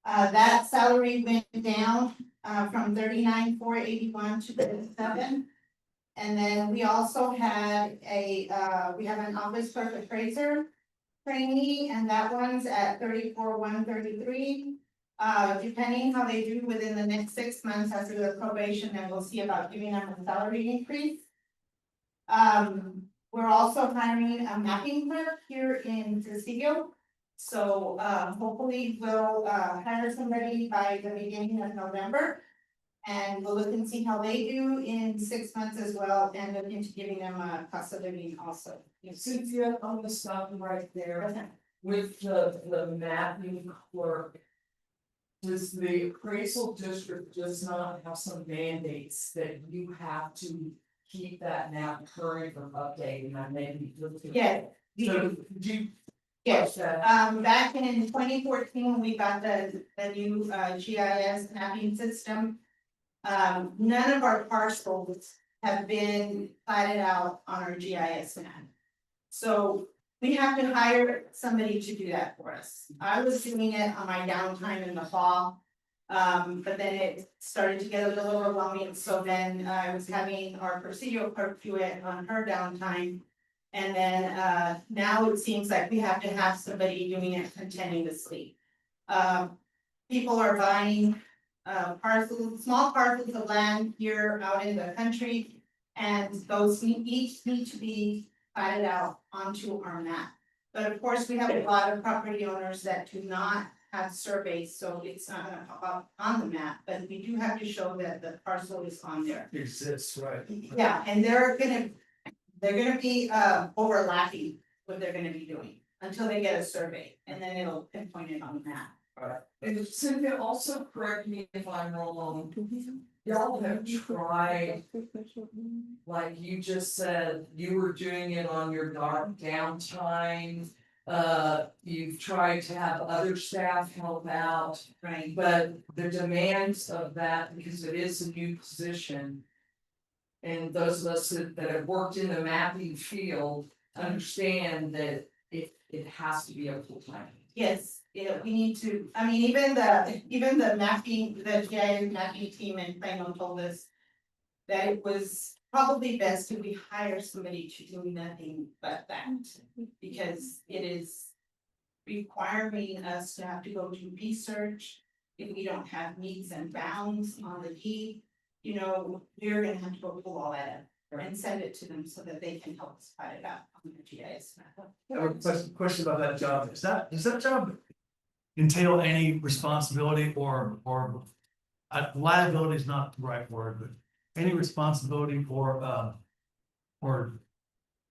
[SPEAKER 8] That salary went down from 39,481 to 37. And then we also had we have an office clerk appraiser trainee, and that one's at 34,133. Depending how they do within the next 6 months after the probation, then we'll see about giving them a salary increase. We're also hiring a mapping clerk here in Presidio. So hopefully we'll hire somebody by the beginning of November. And we'll look and see how they do in 6 months as well, and look into giving them a cost of living also.
[SPEAKER 2] Cynthia, I'm gonna stop you right there with the mapping clerk. Does the appraisal district does not have some mandates that you have to keep that map current or updating? I maybe.
[SPEAKER 8] Yeah.
[SPEAKER 2] So do you?
[SPEAKER 8] Yes, back in 2014, when we got the new GIS mapping system. None of our parcels have been platted out on our GIS map. So we have to hire somebody to do that for us. I was doing it on my downtime in the fall. But then it started to get a little overwhelming, so then I was having our Presidio clerk do it on her downtime. And then now it seems like we have to have somebody doing it continuously. People are buying parcels, small parcels of land here out in the country. And those each need to be platted out onto our map. But of course, we have a lot of property owners that do not have surveys, so it's not gonna pop up on the map, but we do have to show that the parcel is on there.
[SPEAKER 4] Exists, right?
[SPEAKER 8] Yeah, and they're gonna be overlapping what they're gonna be doing until they get a survey, and then it'll pinpoint it on the map.
[SPEAKER 2] And Cynthia, also correct me if I'm wrong, y'all have tried, like you just said, you were doing it on your downtime. You've tried to have other staff help out,
[SPEAKER 8] Right.
[SPEAKER 2] but the demands of that, because it is a new position. And those of us that have worked in the mapping field understand that it has to be a full-time.
[SPEAKER 8] Yes, yeah, we need to, I mean, even the mapping, the GIS mapping team in Plano told us that it was probably best if we hire somebody to do nothing but that, because it is requiring us to have to go do research. If we don't have needs and bounds on the deed, you know, we're gonna have to go pull all that up and send it to them so that they can help us find it out on the GIS map.
[SPEAKER 4] I have a question about that job. Does that job entail any responsibility or liability is not the right word, but any responsibility or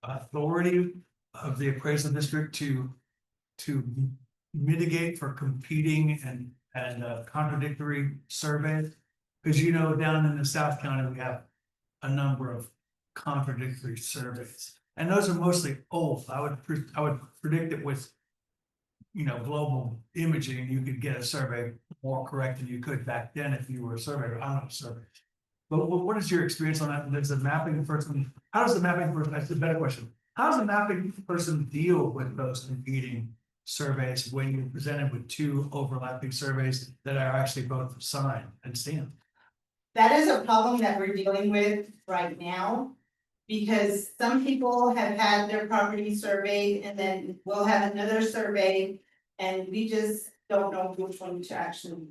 [SPEAKER 4] authority of the appraisal district to mitigate for competing and contradictory surveys? Because you know, down in the South County, we have a number of contradictory surveys, and those are mostly old. I would predict that with, you know, global imaging, you could get a survey more correct than you could back then if you were a surveyor. I'm not a surveyor. But what is your experience on that? And does the mapping person, that's a better question. How does the mapping person deal with those competing surveys when you're presented with two overlapping surveys that are actually both signed and stamped?
[SPEAKER 8] That is a problem that we're dealing with right now. Because some people have had their property surveyed and then we'll have another survey and we just don't know which one to actually.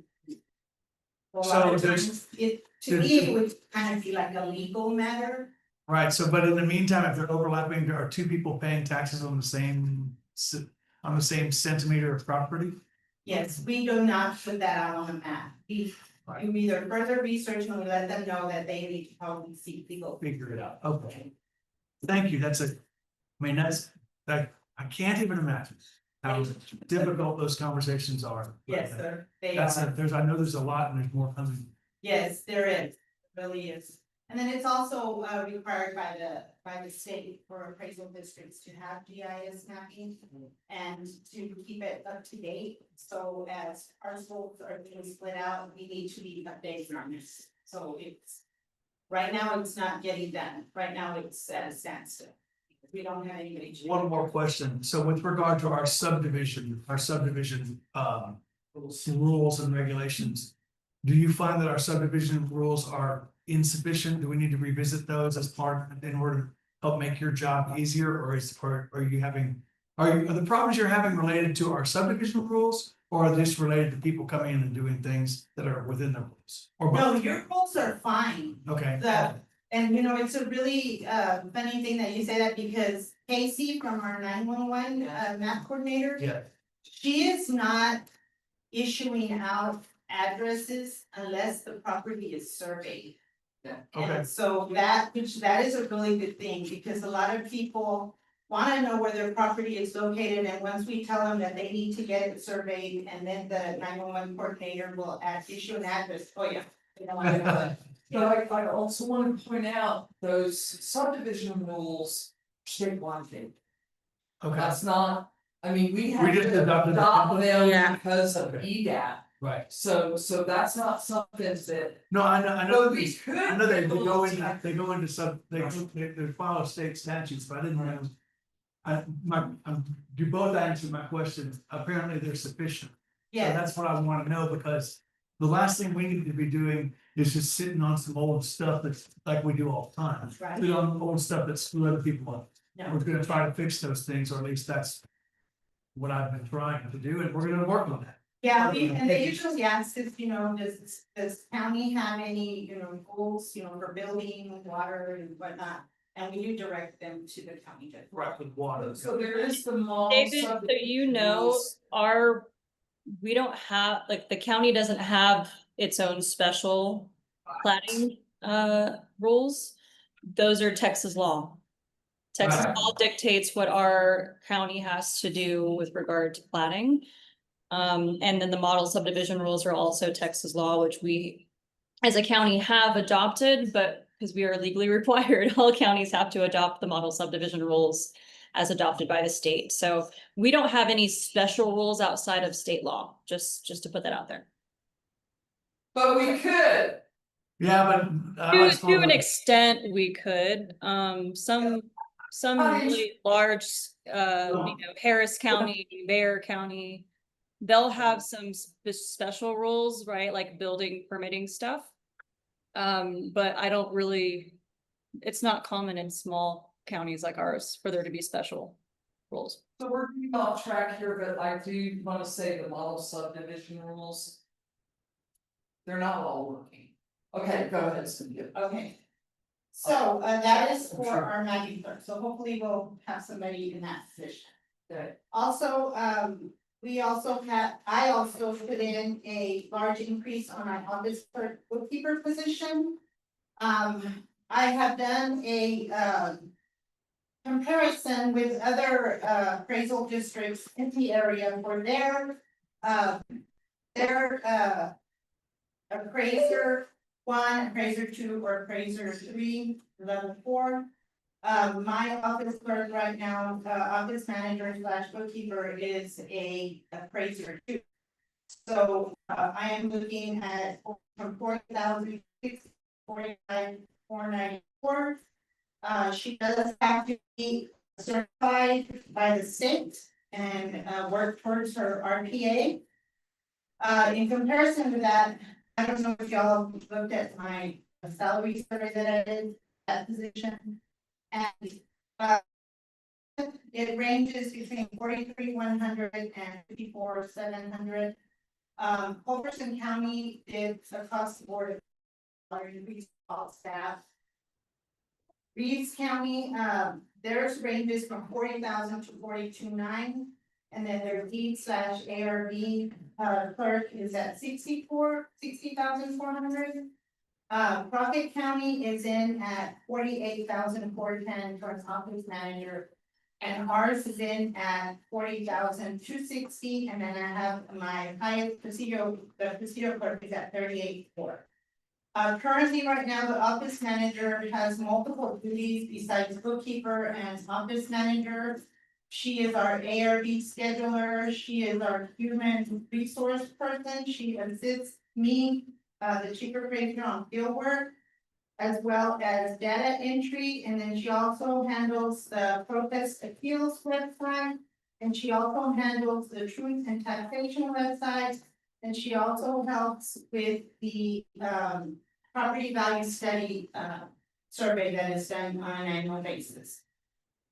[SPEAKER 8] A lot of
[SPEAKER 4] So there's-
[SPEAKER 8] times, to me, it would kind of be like a legal matter.
[SPEAKER 4] Right, so but in the meantime, if they're overlapping, there are two people paying taxes on the same centimeter of property?
[SPEAKER 8] Yes, we do not put that out on the map. We do either further research and we let them know that they need to probably seek legal.
[SPEAKER 4] Figure it out, okay. Thank you, that's that, I can't even imagine how difficult those conversations are.
[SPEAKER 8] Yes, sir, they
[SPEAKER 4] That's,
[SPEAKER 8] are.
[SPEAKER 4] I know there's a lot and there's more coming.
[SPEAKER 8] Yes, there is, really is. And then it's also required by the state for appraisal districts to have GIS mapping and to keep it up to date. So as parcels are being split out, we need to be updated on this. So it's, right now, it's not getting done. Right now, it's at a standstill. We don't have anybody. to-
[SPEAKER 4] One more question, so with regard to our subdivision, rules and regulations. Do you find that our subdivision rules are insufficient? Do we need to revisit those as part, in order to help make your job easier, or are the problems you're having related to our subdivision rules? Or are these related to people coming in and doing things that are within the rules? Or
[SPEAKER 8] No,
[SPEAKER 4] both?
[SPEAKER 8] your rules are fine.
[SPEAKER 4] Okay.
[SPEAKER 8] And you know, it's a really funny thing that you say that because Casey from our 911 map coordinator.
[SPEAKER 4] Yeah.
[SPEAKER 8] She is not issuing out addresses unless the property is surveyed.
[SPEAKER 4] Okay.
[SPEAKER 8] And so that is a really good thing because a lot of people wanna know where their property is located, and once we tell them that they need to get it surveyed, and then the 911 coordinator will issue an address for you. They don't wanna know it.
[SPEAKER 2] But I also want to point out those subdivision rules state one thing.
[SPEAKER 4] Okay,
[SPEAKER 2] That's not, I mean, we have
[SPEAKER 4] just
[SPEAKER 2] to
[SPEAKER 4] adopted the
[SPEAKER 2] adopt
[SPEAKER 4] template?
[SPEAKER 2] them
[SPEAKER 7] Yeah.
[SPEAKER 2] because of
[SPEAKER 4] Okay.
[SPEAKER 2] EDAP.
[SPEAKER 4] right.
[SPEAKER 2] So that's not something that,
[SPEAKER 4] No, I know.
[SPEAKER 2] but we could.
[SPEAKER 4] I know they go into they follow state statutes, but I didn't know. You both answered my question, apparently they're sufficient. So
[SPEAKER 8] Yeah,
[SPEAKER 4] that's what I wanna know, because the last thing we need to be doing is just sitting on some old stuff that's like we do all the time.
[SPEAKER 8] Right.
[SPEAKER 4] Sit on old stuff that screw other people up.
[SPEAKER 8] No.
[SPEAKER 4] We're gonna try to fix those things, or at least that's what I've been trying to do, and we're gonna work on that.
[SPEAKER 8] yeah, and they usually ask us, you know, does county have any, you know, goals, you know, for building, water and whatnot? And we do direct them to the county judge.
[SPEAKER 4] Right, with water.
[SPEAKER 2] So there is the mall.
[SPEAKER 11] David, so you know, we don't have, like, the county doesn't have its own special plating rules. Those are Texas law. Texas
[SPEAKER 4] Right.
[SPEAKER 11] law dictates what our county has to do with regard to plating. And then the model subdivision rules are also Texas law, which we as a county have adopted, but because we are legally required, all counties have to adopt the model subdivision rules as adopted by the state. So we don't have any special rules outside of state law, just to put that out there.
[SPEAKER 2] But we could.
[SPEAKER 4] Yeah, but.
[SPEAKER 11] To an extent, we could, some really large, Harris County, Bear County. They'll have some special rules, right, like building permitting stuff. But I don't really, it's not common in small counties like ours for there to be special rules.
[SPEAKER 2] So we're getting off track here, but I do wanna say the model subdivision rules. They're not all working. Okay, go ahead, Cynthia.
[SPEAKER 8] Okay. So that is for our mapping clerk, so hopefully we'll have somebody in that position.
[SPEAKER 2] Okay.
[SPEAKER 8] Also, I also put in a large increase on my office clerk bookkeeper position. I have done a comparison with other appraisal districts in the area for their appraiser 1, appraiser 2, or appraiser 3, level 4. My office clerk right now, office manager / bookkeeper is a appraiser 2. So I am looking at from 40,645,494. She does have to be certified by the state and work towards her RPA. In comparison to that, I don't know if y'all looked at my salary survey that I did, that position. And, it ranges between 43,100 and 54,700. Culberson County did across the board, increase all staff. Reeves County, theirs ranges from 40,000 to 42,900. And then their deed/ARV clerk is at 60,400. Crockett County is in at 48,410 for its office manager. And ours is in at 40,260, and then I have my highest procedural, the procedural clerk is at 38,400. Currently, right now, the office manager has multiple duties besides bookkeeper and office manager. She is our ARV scheduler, she is our human resource person, she assists me, the chief operator on field work, as well as data entry, and then she also handles the protest appeals website, and she also handles the truth and taxation website, and she also helps with the property value study survey that is done on an annual basis.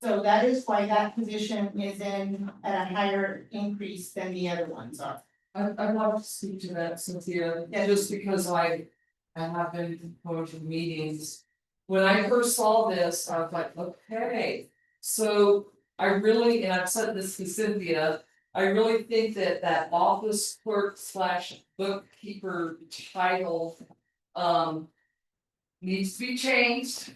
[SPEAKER 8] So that is why that position is in at a higher increase than the other ones are.
[SPEAKER 2] I'd love to speak to that, Cynthia,
[SPEAKER 8] Yes.
[SPEAKER 2] just because I have been going to meetings. When I first saw this, I was like, okay, so I really, and I've said this to Cynthia, I really think that that office clerk / bookkeeper title needs to be changed,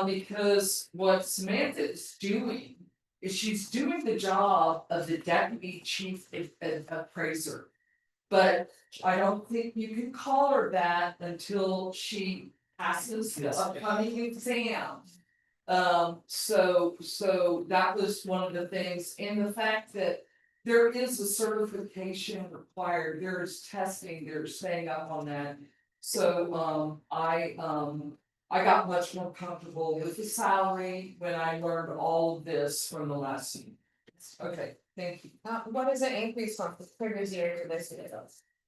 [SPEAKER 2] because what Samantha is doing is she's doing the job of the deputy chief appraiser. But I don't think you can call her that until she passes the upcoming exam. So that was one of the things, and the fact that there is a certification required, there is testing, they're staying up on that. So, I got much more comfortable with the salary when I learned all of this from the last scene. Okay, thank you.
[SPEAKER 5] What is the increase from the previous year to this year?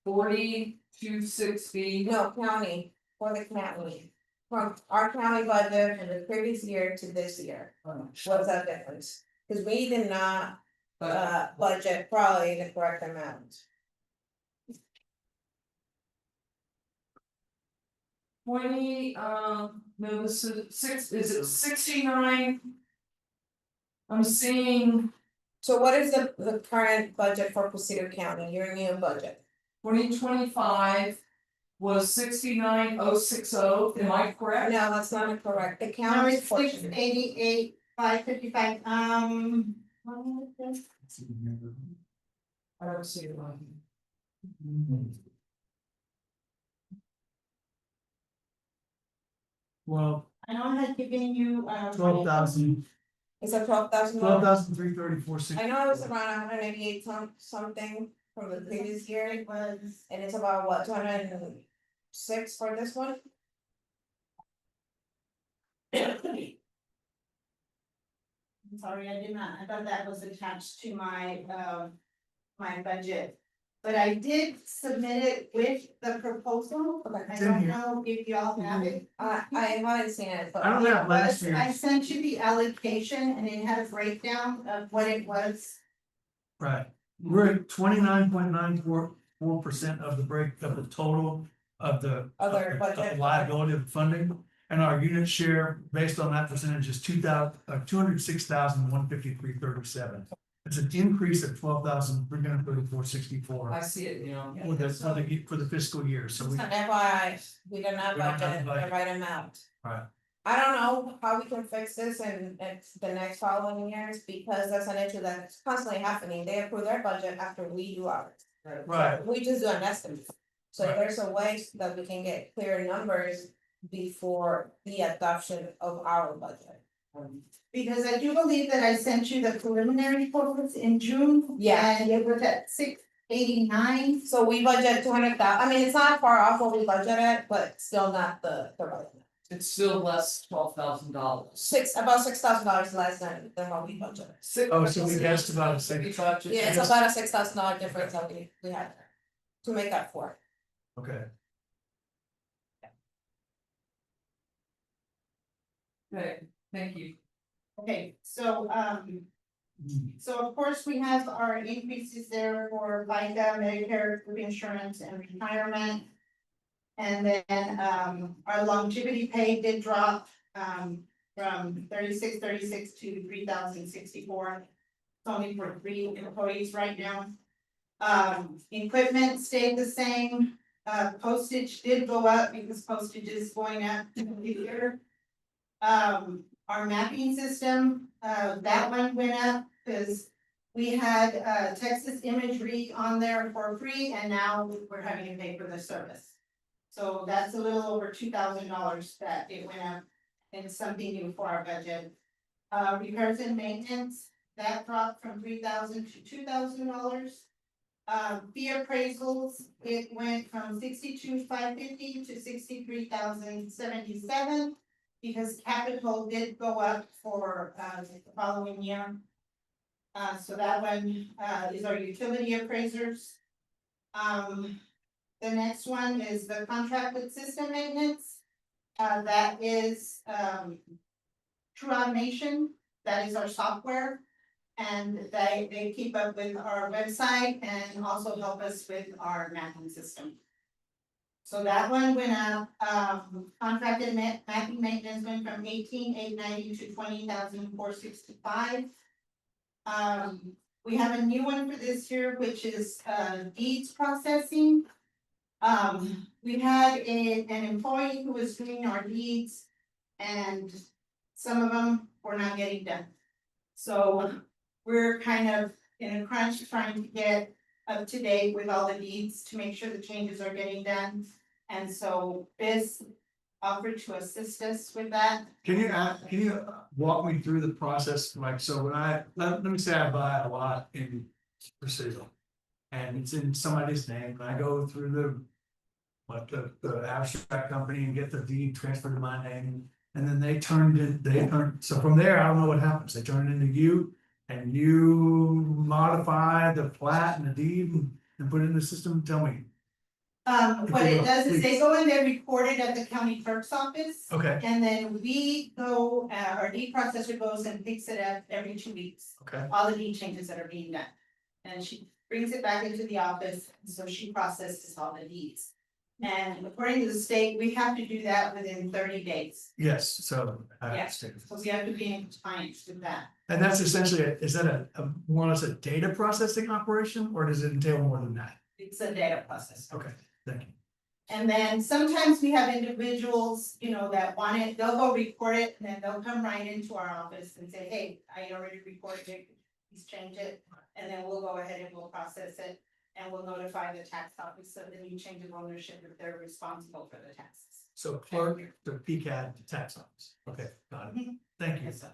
[SPEAKER 2] 4260.
[SPEAKER 5] No, county, for the county, from our county budget from the previous year to this year, what's that difference? Cause we did not, budget probably the correct amount.
[SPEAKER 2] 20, no, this is is it 69? I'm seeing
[SPEAKER 5] So what is the current budget for Placido County, your new budget?
[SPEAKER 2] 2025 was 69,060, am I correct?
[SPEAKER 5] No, that's not correct, the
[SPEAKER 8] Now
[SPEAKER 5] county
[SPEAKER 8] it's
[SPEAKER 5] portion.
[SPEAKER 8] 688,555, what is this?
[SPEAKER 2] I don't see it on here.
[SPEAKER 4] Well,
[SPEAKER 8] I know I had given you,
[SPEAKER 4] 12,000,
[SPEAKER 5] Is it 12,000?
[SPEAKER 4] 12,334.60.
[SPEAKER 5] I know it was around 188 something from the previous year,
[SPEAKER 8] it was,
[SPEAKER 5] and it's about what, 206 for this one?
[SPEAKER 8] I'm sorry, I did not, I thought that was attached to my, my budget. But I did submit it with the proposal, I
[SPEAKER 4] It's in
[SPEAKER 8] don't
[SPEAKER 4] here.
[SPEAKER 8] know if y'all have it.
[SPEAKER 5] I haven't seen it, but.
[SPEAKER 4] I don't have last
[SPEAKER 8] I
[SPEAKER 4] year's,
[SPEAKER 8] sent you the allocation and it had a breakdown of what it was.
[SPEAKER 4] right, we're at 29.94% of the of the total of the.
[SPEAKER 5] Other
[SPEAKER 4] of the
[SPEAKER 5] budget.
[SPEAKER 4] liability of funding, and our unit share based on that percentage is 206,153.37. It's an increase of 12,334.64
[SPEAKER 2] I see it now.
[SPEAKER 4] for the fiscal year, so we.
[SPEAKER 5] It's an FYI, we did not
[SPEAKER 4] We don't have
[SPEAKER 5] budget
[SPEAKER 4] the
[SPEAKER 5] the
[SPEAKER 4] budget.
[SPEAKER 5] right amount.
[SPEAKER 4] Right.
[SPEAKER 5] I don't know how we can fix this in the next following years, because that's an issue that's constantly happening, they approve their budget after we do ours.
[SPEAKER 4] Right.
[SPEAKER 5] We just do an estimate, so
[SPEAKER 4] Right.
[SPEAKER 5] there's a way that we can get clear numbers before the adoption of our budget.
[SPEAKER 8] Because I do believe that I sent you the preliminary quotes in June.
[SPEAKER 5] Yeah.
[SPEAKER 8] And it was at 689.
[SPEAKER 5] So we budget 200,000, I mean, it's not far off what we budgeted, but still not the right amount.
[SPEAKER 2] It's still less $12,000.
[SPEAKER 5] About $6,000 less than what we budgeted.
[SPEAKER 4] Oh, so we asked about a six.
[SPEAKER 5] Yeah, it's about a $6,000 difference that we had to make up for.
[SPEAKER 4] Okay.
[SPEAKER 2] Okay, thank you.
[SPEAKER 8] Okay, so, so of course, we have our increases there for FICA, Medicare, group insurance and retirement. And then, our longevity pay did drop, from 3636 to 3064. It's only for 3 employees right now. Equipment stayed the same, postage did go up because postage is going up here. Our mapping system, that one went up because we had, Texas Imagery on there for free and now we're having to pay for the service. So that's a little over $2,000 that it went up and something new for our budget. Repairs and maintenance, that dropped from $3,000 to $2,000. Fee appraisals, it went from 62,550 to 63,077 because capital did go up for the following year. So that one is our utility appraisers. The next one is the contracted system maintenance. That is True Automation, that is our software. And they keep up with our website and also help us with our mapping system. So that one went up, contracted mapping maintenance went from 18,890 to 20,465. We have a new one for this year, which is deeds processing. We had an employee who was doing our deeds and some of them were not getting done. So we're kind of in a crunch trying to get up to date with all the deeds to make sure the changes are getting done. And so BIS offered to assist us with that.
[SPEAKER 4] Can you walk me through the process, like, so when let me say I buy a lot in Precision. And it's in somebody's name, and I go through the abstract company and get the deed transferred to my name. And then so from there, I don't know what happens, they turn it into you. And you modify the plat and the deed and put it in the system, tell me.
[SPEAKER 8] What it does is they go and they record it at the county clerk's office.
[SPEAKER 4] Okay.
[SPEAKER 8] And then we go, our deed processor goes and picks it up every 2 weeks.
[SPEAKER 4] Okay.
[SPEAKER 8] All the deed changes that are being done. And she brings it back into the office, so she processes all the deeds. And according to the state, we have to do that within 30 days.
[SPEAKER 4] Yes, so I
[SPEAKER 8] Yes,
[SPEAKER 4] understand.
[SPEAKER 8] so we have to be in compliance with that.
[SPEAKER 4] And that's essentially, is that a more or less a data processing operation, or does it entail more than that?
[SPEAKER 8] It's a data process.
[SPEAKER 4] Okay, thank you.
[SPEAKER 8] And then sometimes we have individuals, that want it, they'll go record it, and then they'll come right into our office and say, hey, I already recorded it, please change it. And then we'll go ahead and we'll process it, and we'll notify the tax office of the new change of ownership if they're responsible for the taxes.
[SPEAKER 4] So clerk to PCAD to tax office, okay, got it, thank you.
[SPEAKER 8] Yes, sir.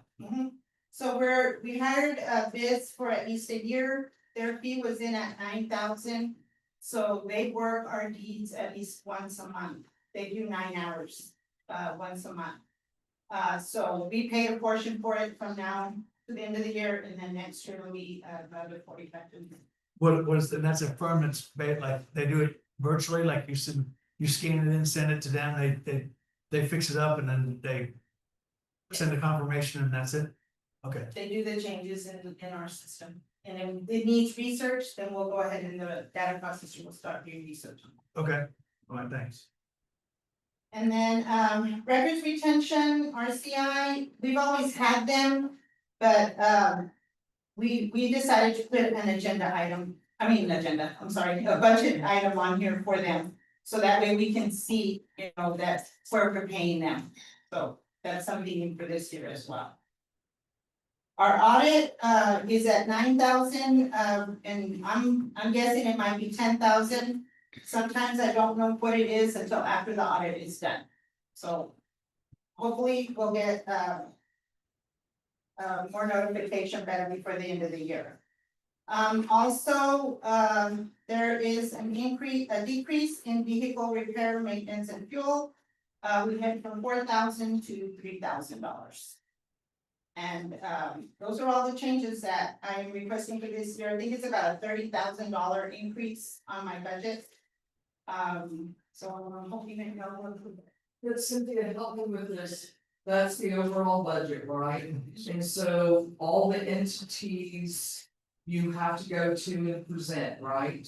[SPEAKER 8] So we hired BIS for at least a year, their fee was in at 9,000. So they work our deeds at least once a month, they do 9 hours, once a month. So we pay a portion for it from now to the end of the year, and then next year will be another 45.
[SPEAKER 4] What was, and that's a firm that's like, they do it virtually, like you scan it in, send it to them, they fix it up and then they send a confirmation and that's it? Okay,
[SPEAKER 8] They do the changes in our system, and if it needs research, then we'll go ahead and the data processor will start doing research.
[SPEAKER 4] okay, all right, thanks.
[SPEAKER 8] And then, records retention, RCI, we've always had them, but, we decided to put a budget item on here for them. So that way we can see, that's where we're paying them, so that's something for this year as well. Our audit, is at 9,000, and I'm guessing it might be 10,000. Sometimes I don't know what it is until after the audit is done. So hopefully we'll get more notification better before the end of the year. Also, there is a decrease in vehicle repair, maintenance and fuel. We went from $4,000 to $3,000. And those are all the changes that I'm requesting for this year. I think it's about a $30,000 increase on my budget. So I'm hoping that y'all will.
[SPEAKER 2] But Cynthia, help me with this. That's the overall budget, right? And so all the entities you have to go to and present, right?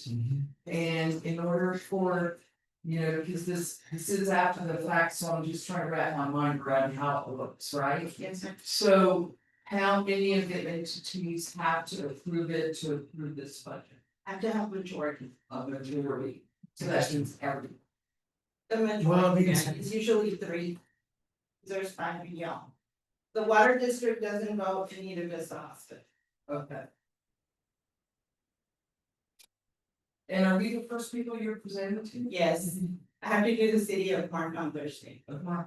[SPEAKER 2] And in order for, because this is after the fact, so I'm just trying to wrap my mind around how it looks, right?
[SPEAKER 8] Yes, sir.
[SPEAKER 2] So how many of the entities have to approve it to approve this budget?
[SPEAKER 8] Have to have majority.
[SPEAKER 2] A majority, so that means every.
[SPEAKER 8] The
[SPEAKER 4] Well,
[SPEAKER 8] majority,
[SPEAKER 4] because-
[SPEAKER 8] it's usually 3. There's 5 in y'all. The water district doesn't vote, and neither does the hospital.
[SPEAKER 2] Okay. And are we the first people you're presenting to?
[SPEAKER 8] Yes, I have to do the city of Mark on Thursday.
[SPEAKER 4] I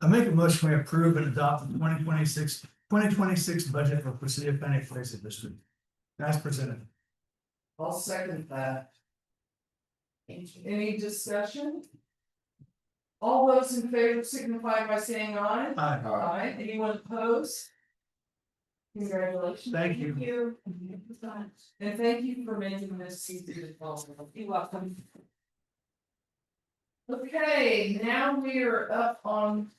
[SPEAKER 4] make a motion we approve and adopt the 2026 budget for Presidio County Police District. As presented.
[SPEAKER 2] I'll second that.
[SPEAKER 8] Thank you.
[SPEAKER 2] Any discussion? All those in favor signify by saying aye.
[SPEAKER 4] Aye.
[SPEAKER 2] Aye, anyone opposed? Congratulations.
[SPEAKER 4] Thank you.
[SPEAKER 2] And thank you for making this easy to follow. You're welcome. Okay, now we are up on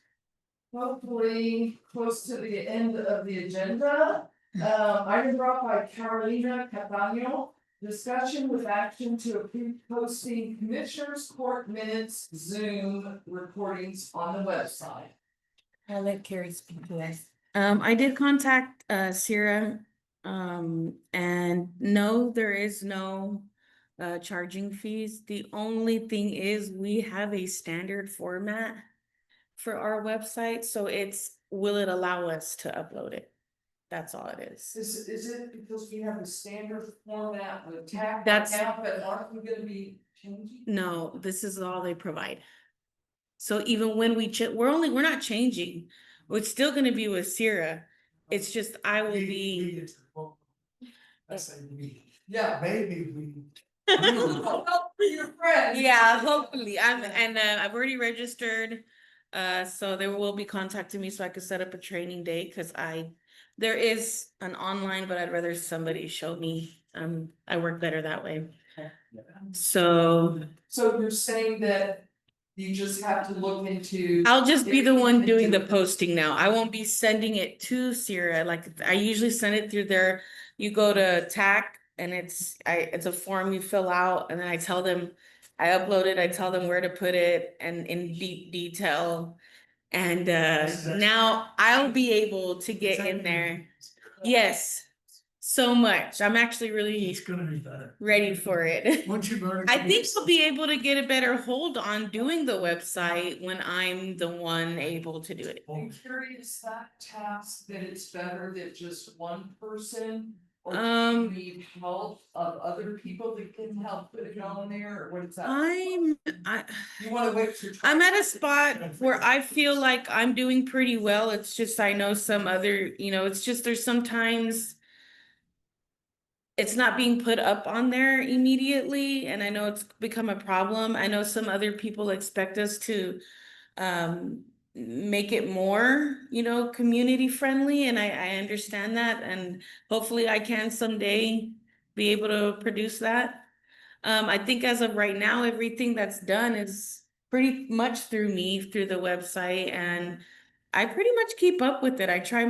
[SPEAKER 2] hopefully close to the end of the agenda. Item brought by Carolina Catano, discussion with action to approve posting Commissioners Court minutes Zoom recordings on the website.
[SPEAKER 7] I'll let Carrie speak to this. I did contact Sierra, and no, there is no charging fees. The only thing is we have a standard format for our website, so will it allow us to upload it? That's all it is.
[SPEAKER 2] Is it because we have a standard format with tag
[SPEAKER 7] That's-
[SPEAKER 2] now, but aren't we gonna be changing?
[SPEAKER 7] No, this is all they provide. So even when we're not changing, it's still gonna be with Sierra. It's just I will be.
[SPEAKER 4] I say we,
[SPEAKER 2] Yeah.
[SPEAKER 4] maybe we.
[SPEAKER 2] Help for your friends.
[SPEAKER 7] Yeah, hopefully, I've already registered, so they will be contacting me so I could set up a training day, cause there is an online, but I'd rather somebody show me, I work better that way. So
[SPEAKER 2] So you're saying that you just have to look into.
[SPEAKER 7] I'll just be the one doing the posting now. I won't be sending it to Sierra, like I usually send it through there. You go to TAC and it's a form you fill out and then I tell them, I upload it, I tell them where to put it and in deep detail. And now I'll be able to get in there. Yes, so much. I'm actually really
[SPEAKER 4] It's gonna be better.
[SPEAKER 7] ready for it.
[SPEAKER 4] Once you learn.
[SPEAKER 7] I think we'll be able to get a better hold on doing the website when I'm the one able to do it.
[SPEAKER 2] I'm curious that task that it's better that just one person. Or do you need help of other people that can help put it on there, or what is that? You wanna wait till.
[SPEAKER 7] I'm at a spot where I feel like I'm doing pretty well. It's just, I know some other, it's just, there's sometimes it's not being put up on there immediately, and I know it's become a problem. I know some other people expect us to make it more, community friendly, and I understand that, and hopefully I can someday be able to produce that. I think as of right now, everything that's done is pretty much through me, through the website, and I pretty much keep up with it. I try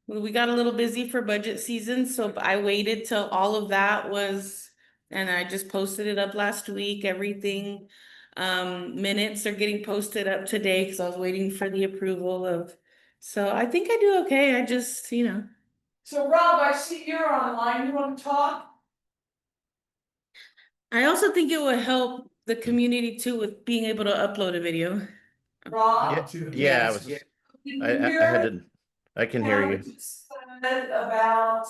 [SPEAKER 7] we got a little busy for budget season, so I waited till all of that was, and I just posted it up last week, everything. Minutes are getting posted up today, cause I was waiting for the approval of, so I think I do okay. I just,
[SPEAKER 2] So Rob, I see you're online, you wanna talk?
[SPEAKER 7] I also think it will help the community too with being able to upload a video.
[SPEAKER 2] Rob?
[SPEAKER 14] Yeah, I can hear you.
[SPEAKER 2] Said about,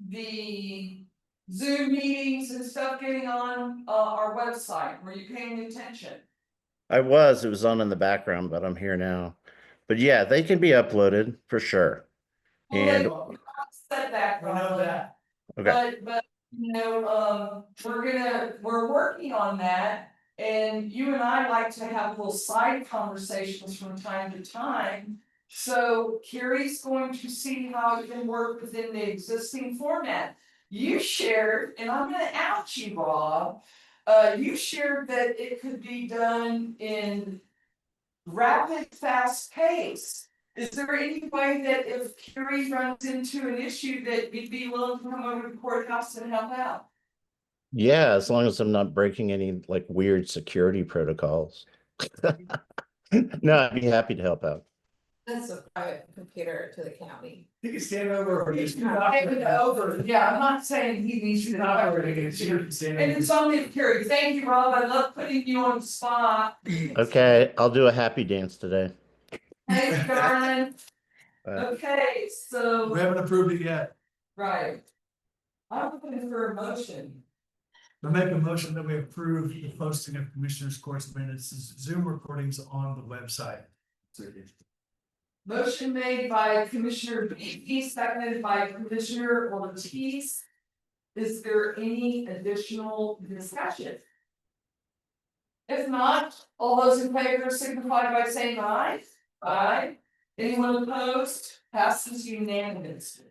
[SPEAKER 2] the Zoom meetings and stuff getting on, our website, were you paying attention?
[SPEAKER 14] It was on in the background, but I'm here now. But yeah, they can be uploaded for sure. And
[SPEAKER 2] Said that, Rob.
[SPEAKER 14] okay,
[SPEAKER 2] But, we're working on that, and you and I like to have little side conversations from time to time. So Carrie's going to see how it can work within the existing format. You shared, and I'm gonna out you, Rob, you shared that it could be done in rapid, fast pace. Is there any way that if Curie runs into an issue that you'd be willing to come over to the courthouse and help out?
[SPEAKER 14] Yeah, as long as I'm not breaking any like weird security protocols. No, I'd be happy to help out.
[SPEAKER 5] That's a private computer to the county.
[SPEAKER 4] You can stand over or just.
[SPEAKER 2] Take it over, yeah, I'm not saying he needs to operate it, and it's only Curie. Thank you, Rob, I love putting you on the spot.
[SPEAKER 14] Okay, I'll do a happy dance today.
[SPEAKER 2] Thank you, darling.
[SPEAKER 14] Uh,
[SPEAKER 2] Okay, so.
[SPEAKER 4] We haven't approved it yet.
[SPEAKER 2] Right. I'm looking for a motion.
[SPEAKER 4] I make a motion that we approve the posting of Commissioners' Court's minutes, Zoom recordings on the website.
[SPEAKER 2] Motion made by Commissioner Beatty, seconded by Commissioner Ortiz. Is there any additional discussion? If not, all those in favor signify by saying aye. Aye. Anyone opposed? Passes unanimously.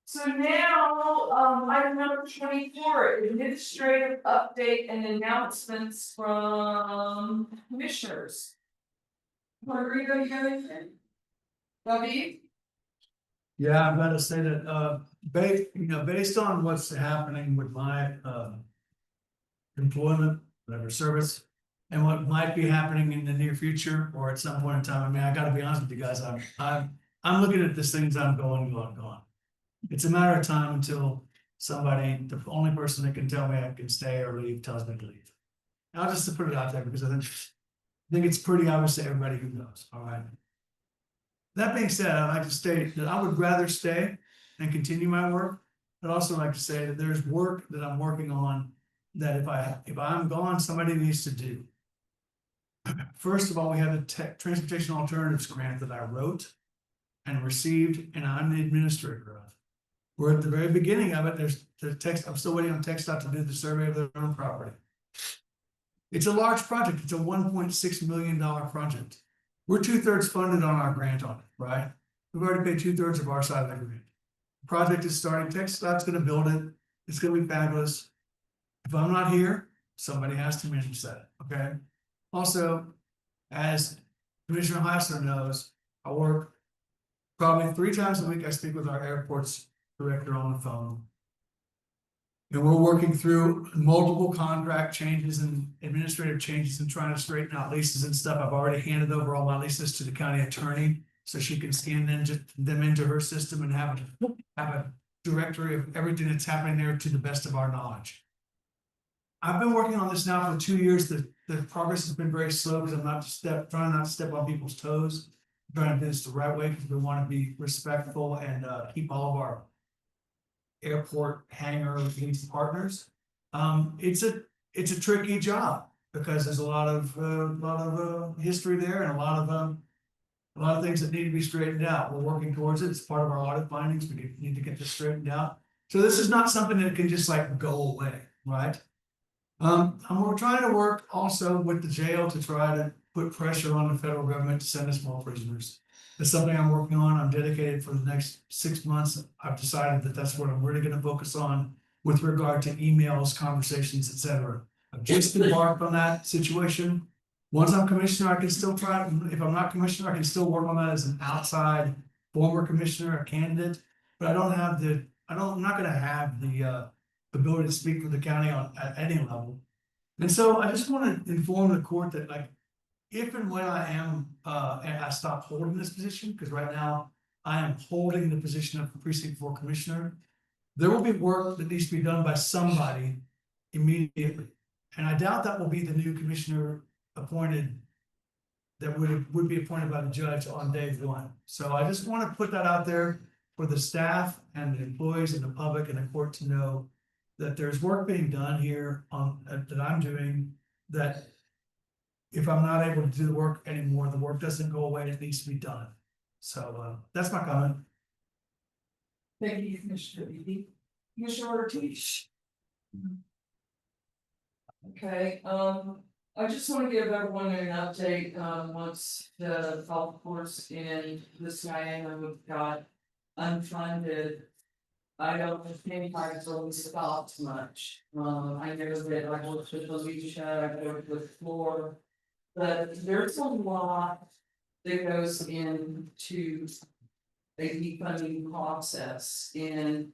[SPEAKER 2] So now, item number 24, administrative update and announcements from commissioners. Margarita, you got anything? David?
[SPEAKER 4] Yeah, I'm gonna say that, based on what's happening with my, employment, whatever service. And what might be happening in the near future or at some point in time, I mean, I gotta be honest with you guys, I'm looking at this thing as I'm going. It's a matter of time until somebody, the only person that can tell me I can stay or leave, tells me to leave. And I'll just put it out there because I think it's pretty obvious to everybody who knows, all right? That being said, I'd like to state that I would rather stay and continue my work. I'd also like to say that there's work that I'm working on that if I'm gone, somebody needs to do. First of all, we have a transportation alternatives grant that I wrote and received, and I'm the administrator of. We're at the very beginning of it. There's the text. I'm still waiting on TxDOT to do the survey of their own property. It's a large project. It's a $1.6 million project. We're 2/3 funded on our grant on it, right? We've already paid 2/3 of our side of the grant. The project is starting. TxDOT's going to build it. It's going to be fabulous. If I'm not here, somebody has to manage that. Okay. Also, as Commissioner Heisler knows, I work probably 3 times a week. I speak with our airports director on the phone. And we're working through multiple contract changes and administrative changes and trying to straighten out leases and stuff. I've already handed over all my leases to the county attorney so she can scan them into her system and have a directory of everything that's happening there to the best of our knowledge. I've been working on this now for 2 years. The progress has been very slow because I'm trying not to step on people's toes. I'm trying to do this the right way because we want to be respectful and keep all of our airport hangar lease partners. It's a tricky job because there's a lot of history there and a lot of things that need to be straightened out. We're working towards it. It's part of our audit findings. We need to get this straightened out. So this is not something that can just like go away, right? And we're trying to work also with the jail to try to put pressure on the federal government to send us more prisoners. That's something I'm working on. I'm dedicated for the next 6 months. I've decided that that's what I'm really going to focus on with regard to emails, conversations, etc. I've just embarked on that situation. Once I'm commissioner, I can still try. If I'm not commissioner, I can still work on that as an outside former commissioner, a candidate. But I'm not going to have the ability to speak for the county at any level. And so I just want to inform the court that like, if and when I am, and I stop holding this position, because right now I am holding the position of precinct 4 commissioner, there will be work that needs to be done by somebody immediately. And I doubt that will be the new commissioner appointed that would be appointed by the judge on day 1. So I just want to put that out there for the staff and the employees and the public and the court to know that there's work being done here that I'm doing that if I'm not able to do the work anymore, the work doesn't go away, it needs to be done. So that's my comment.
[SPEAKER 2] Thank you, Commissioner Beatty. Commissioner Ortiz. Okay, I just want to give everyone an update, once the golf course in the Cheyenne got unfunded. I don't think I've really stopped much. I know that I worked with Alicia, I worked with Floor. But there's a lot that goes into a funding process, and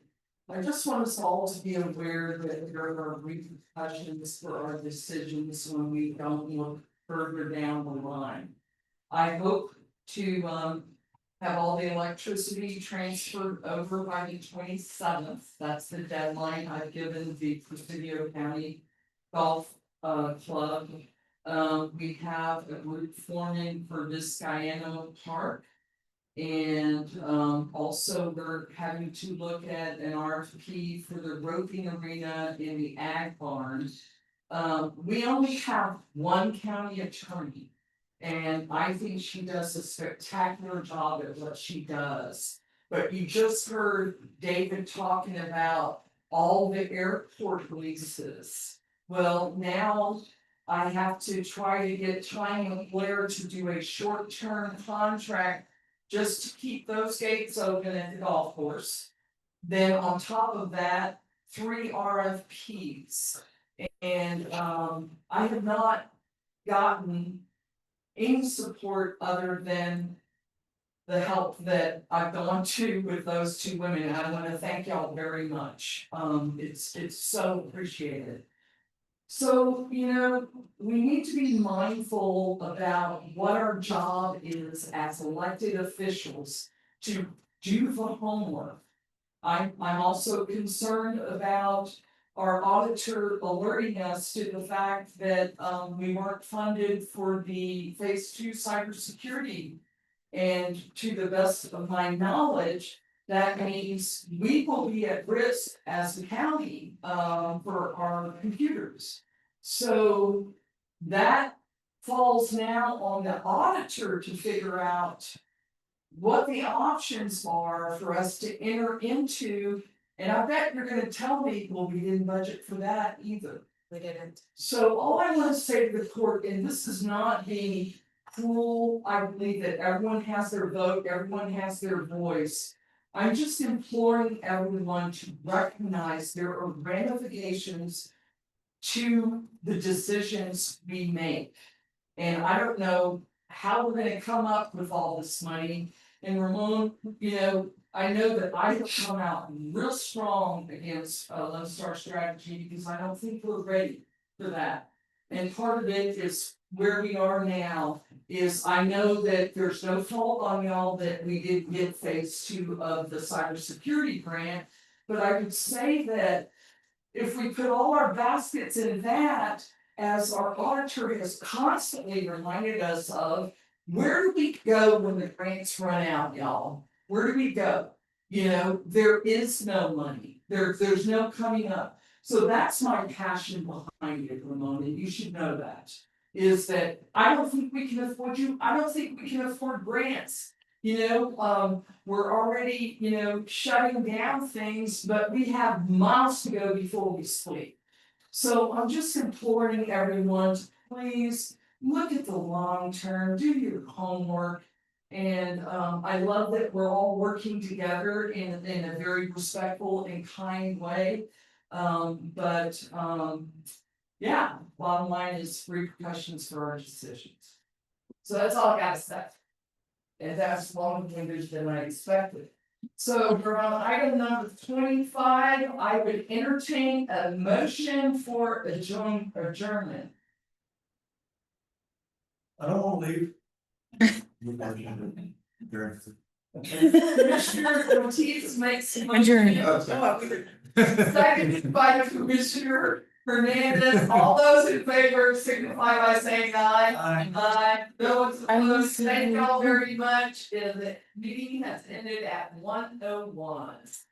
[SPEAKER 2] I just want us all to be aware that there are repercussions for our decisions when we don't look further down the line. I hope to have all the electricity transferred over by the 27th. That's the deadline I've given the Presidio County Golf Club. We have a group forming for Vizcaino Park. And also we're having to look at an RFP for the roping arena in the ag barn. We only have one county attorney. And I think she does a spectacular job at what she does. But you just heard David talking about all the airport leases. Well, now I have to try to get Triangle Blair to do a short-term contract just to keep those gates open at the golf course. Then on top of that, 3 RFPs. And I have not gotten any support other than the help that I've gone to with those 2 women. And I want to thank y'all very much. It's so appreciated. So, you know, we need to be mindful about what our job is as elected officials to do the homework. I'm also concerned about our auditor alerting us to the fact that we weren't funded for the phase 2 cybersecurity. And to the best of my knowledge, that means we will be at risk as the county for our computers. So that falls now on the auditor to figure out what the options are for us to enter into. And I bet you're gonna tell me, well, we didn't budget for that either.
[SPEAKER 5] We didn't.
[SPEAKER 2] So all I wanna say to the court, and this is not being cruel, I believe that everyone has their vote, everyone has their voice. I'm just imploring everyone to recognize there are ramifications to the decisions we make. And I don't know how we're gonna come up with all this money. And Ramon, you know, I know that I have come out real strong against Lone Star Strategy because I don't think we're ready for that. And part of it is where we are now is I know that there's no fault on y'all that we didn't get phase 2 of the cybersecurity grant. But I would say that if we put all our baskets in that, as our auditor has constantly reminded us of, where do we go when the grants run out, y'all? Where do we go? You know, there is no money. There's no coming up. So that's my passion behind it, Ramon, and you should know that. Is that I don't think we can afford you. I don't think we can afford grants. You know, we're already, you know, shutting down things, but we have miles to go before we split. So I'm just imploring everyone to please look at the long term, do your homework. And I love that we're all working together in a very respectful and kind way. Yeah, bottom line is repercussions for our decisions. So that's all I gotta say. And that's longer than I expected. So for item number 25, I would entertain a motion for adjournment.
[SPEAKER 4] I don't wanna leave.
[SPEAKER 2] Commissioner Ortiz makes a motion. Seconded by Commissioner Hernandez. All those in favor signify by saying aye. Aye. No one's opposed. Thank y'all very much. And the meeting has ended at 1:01.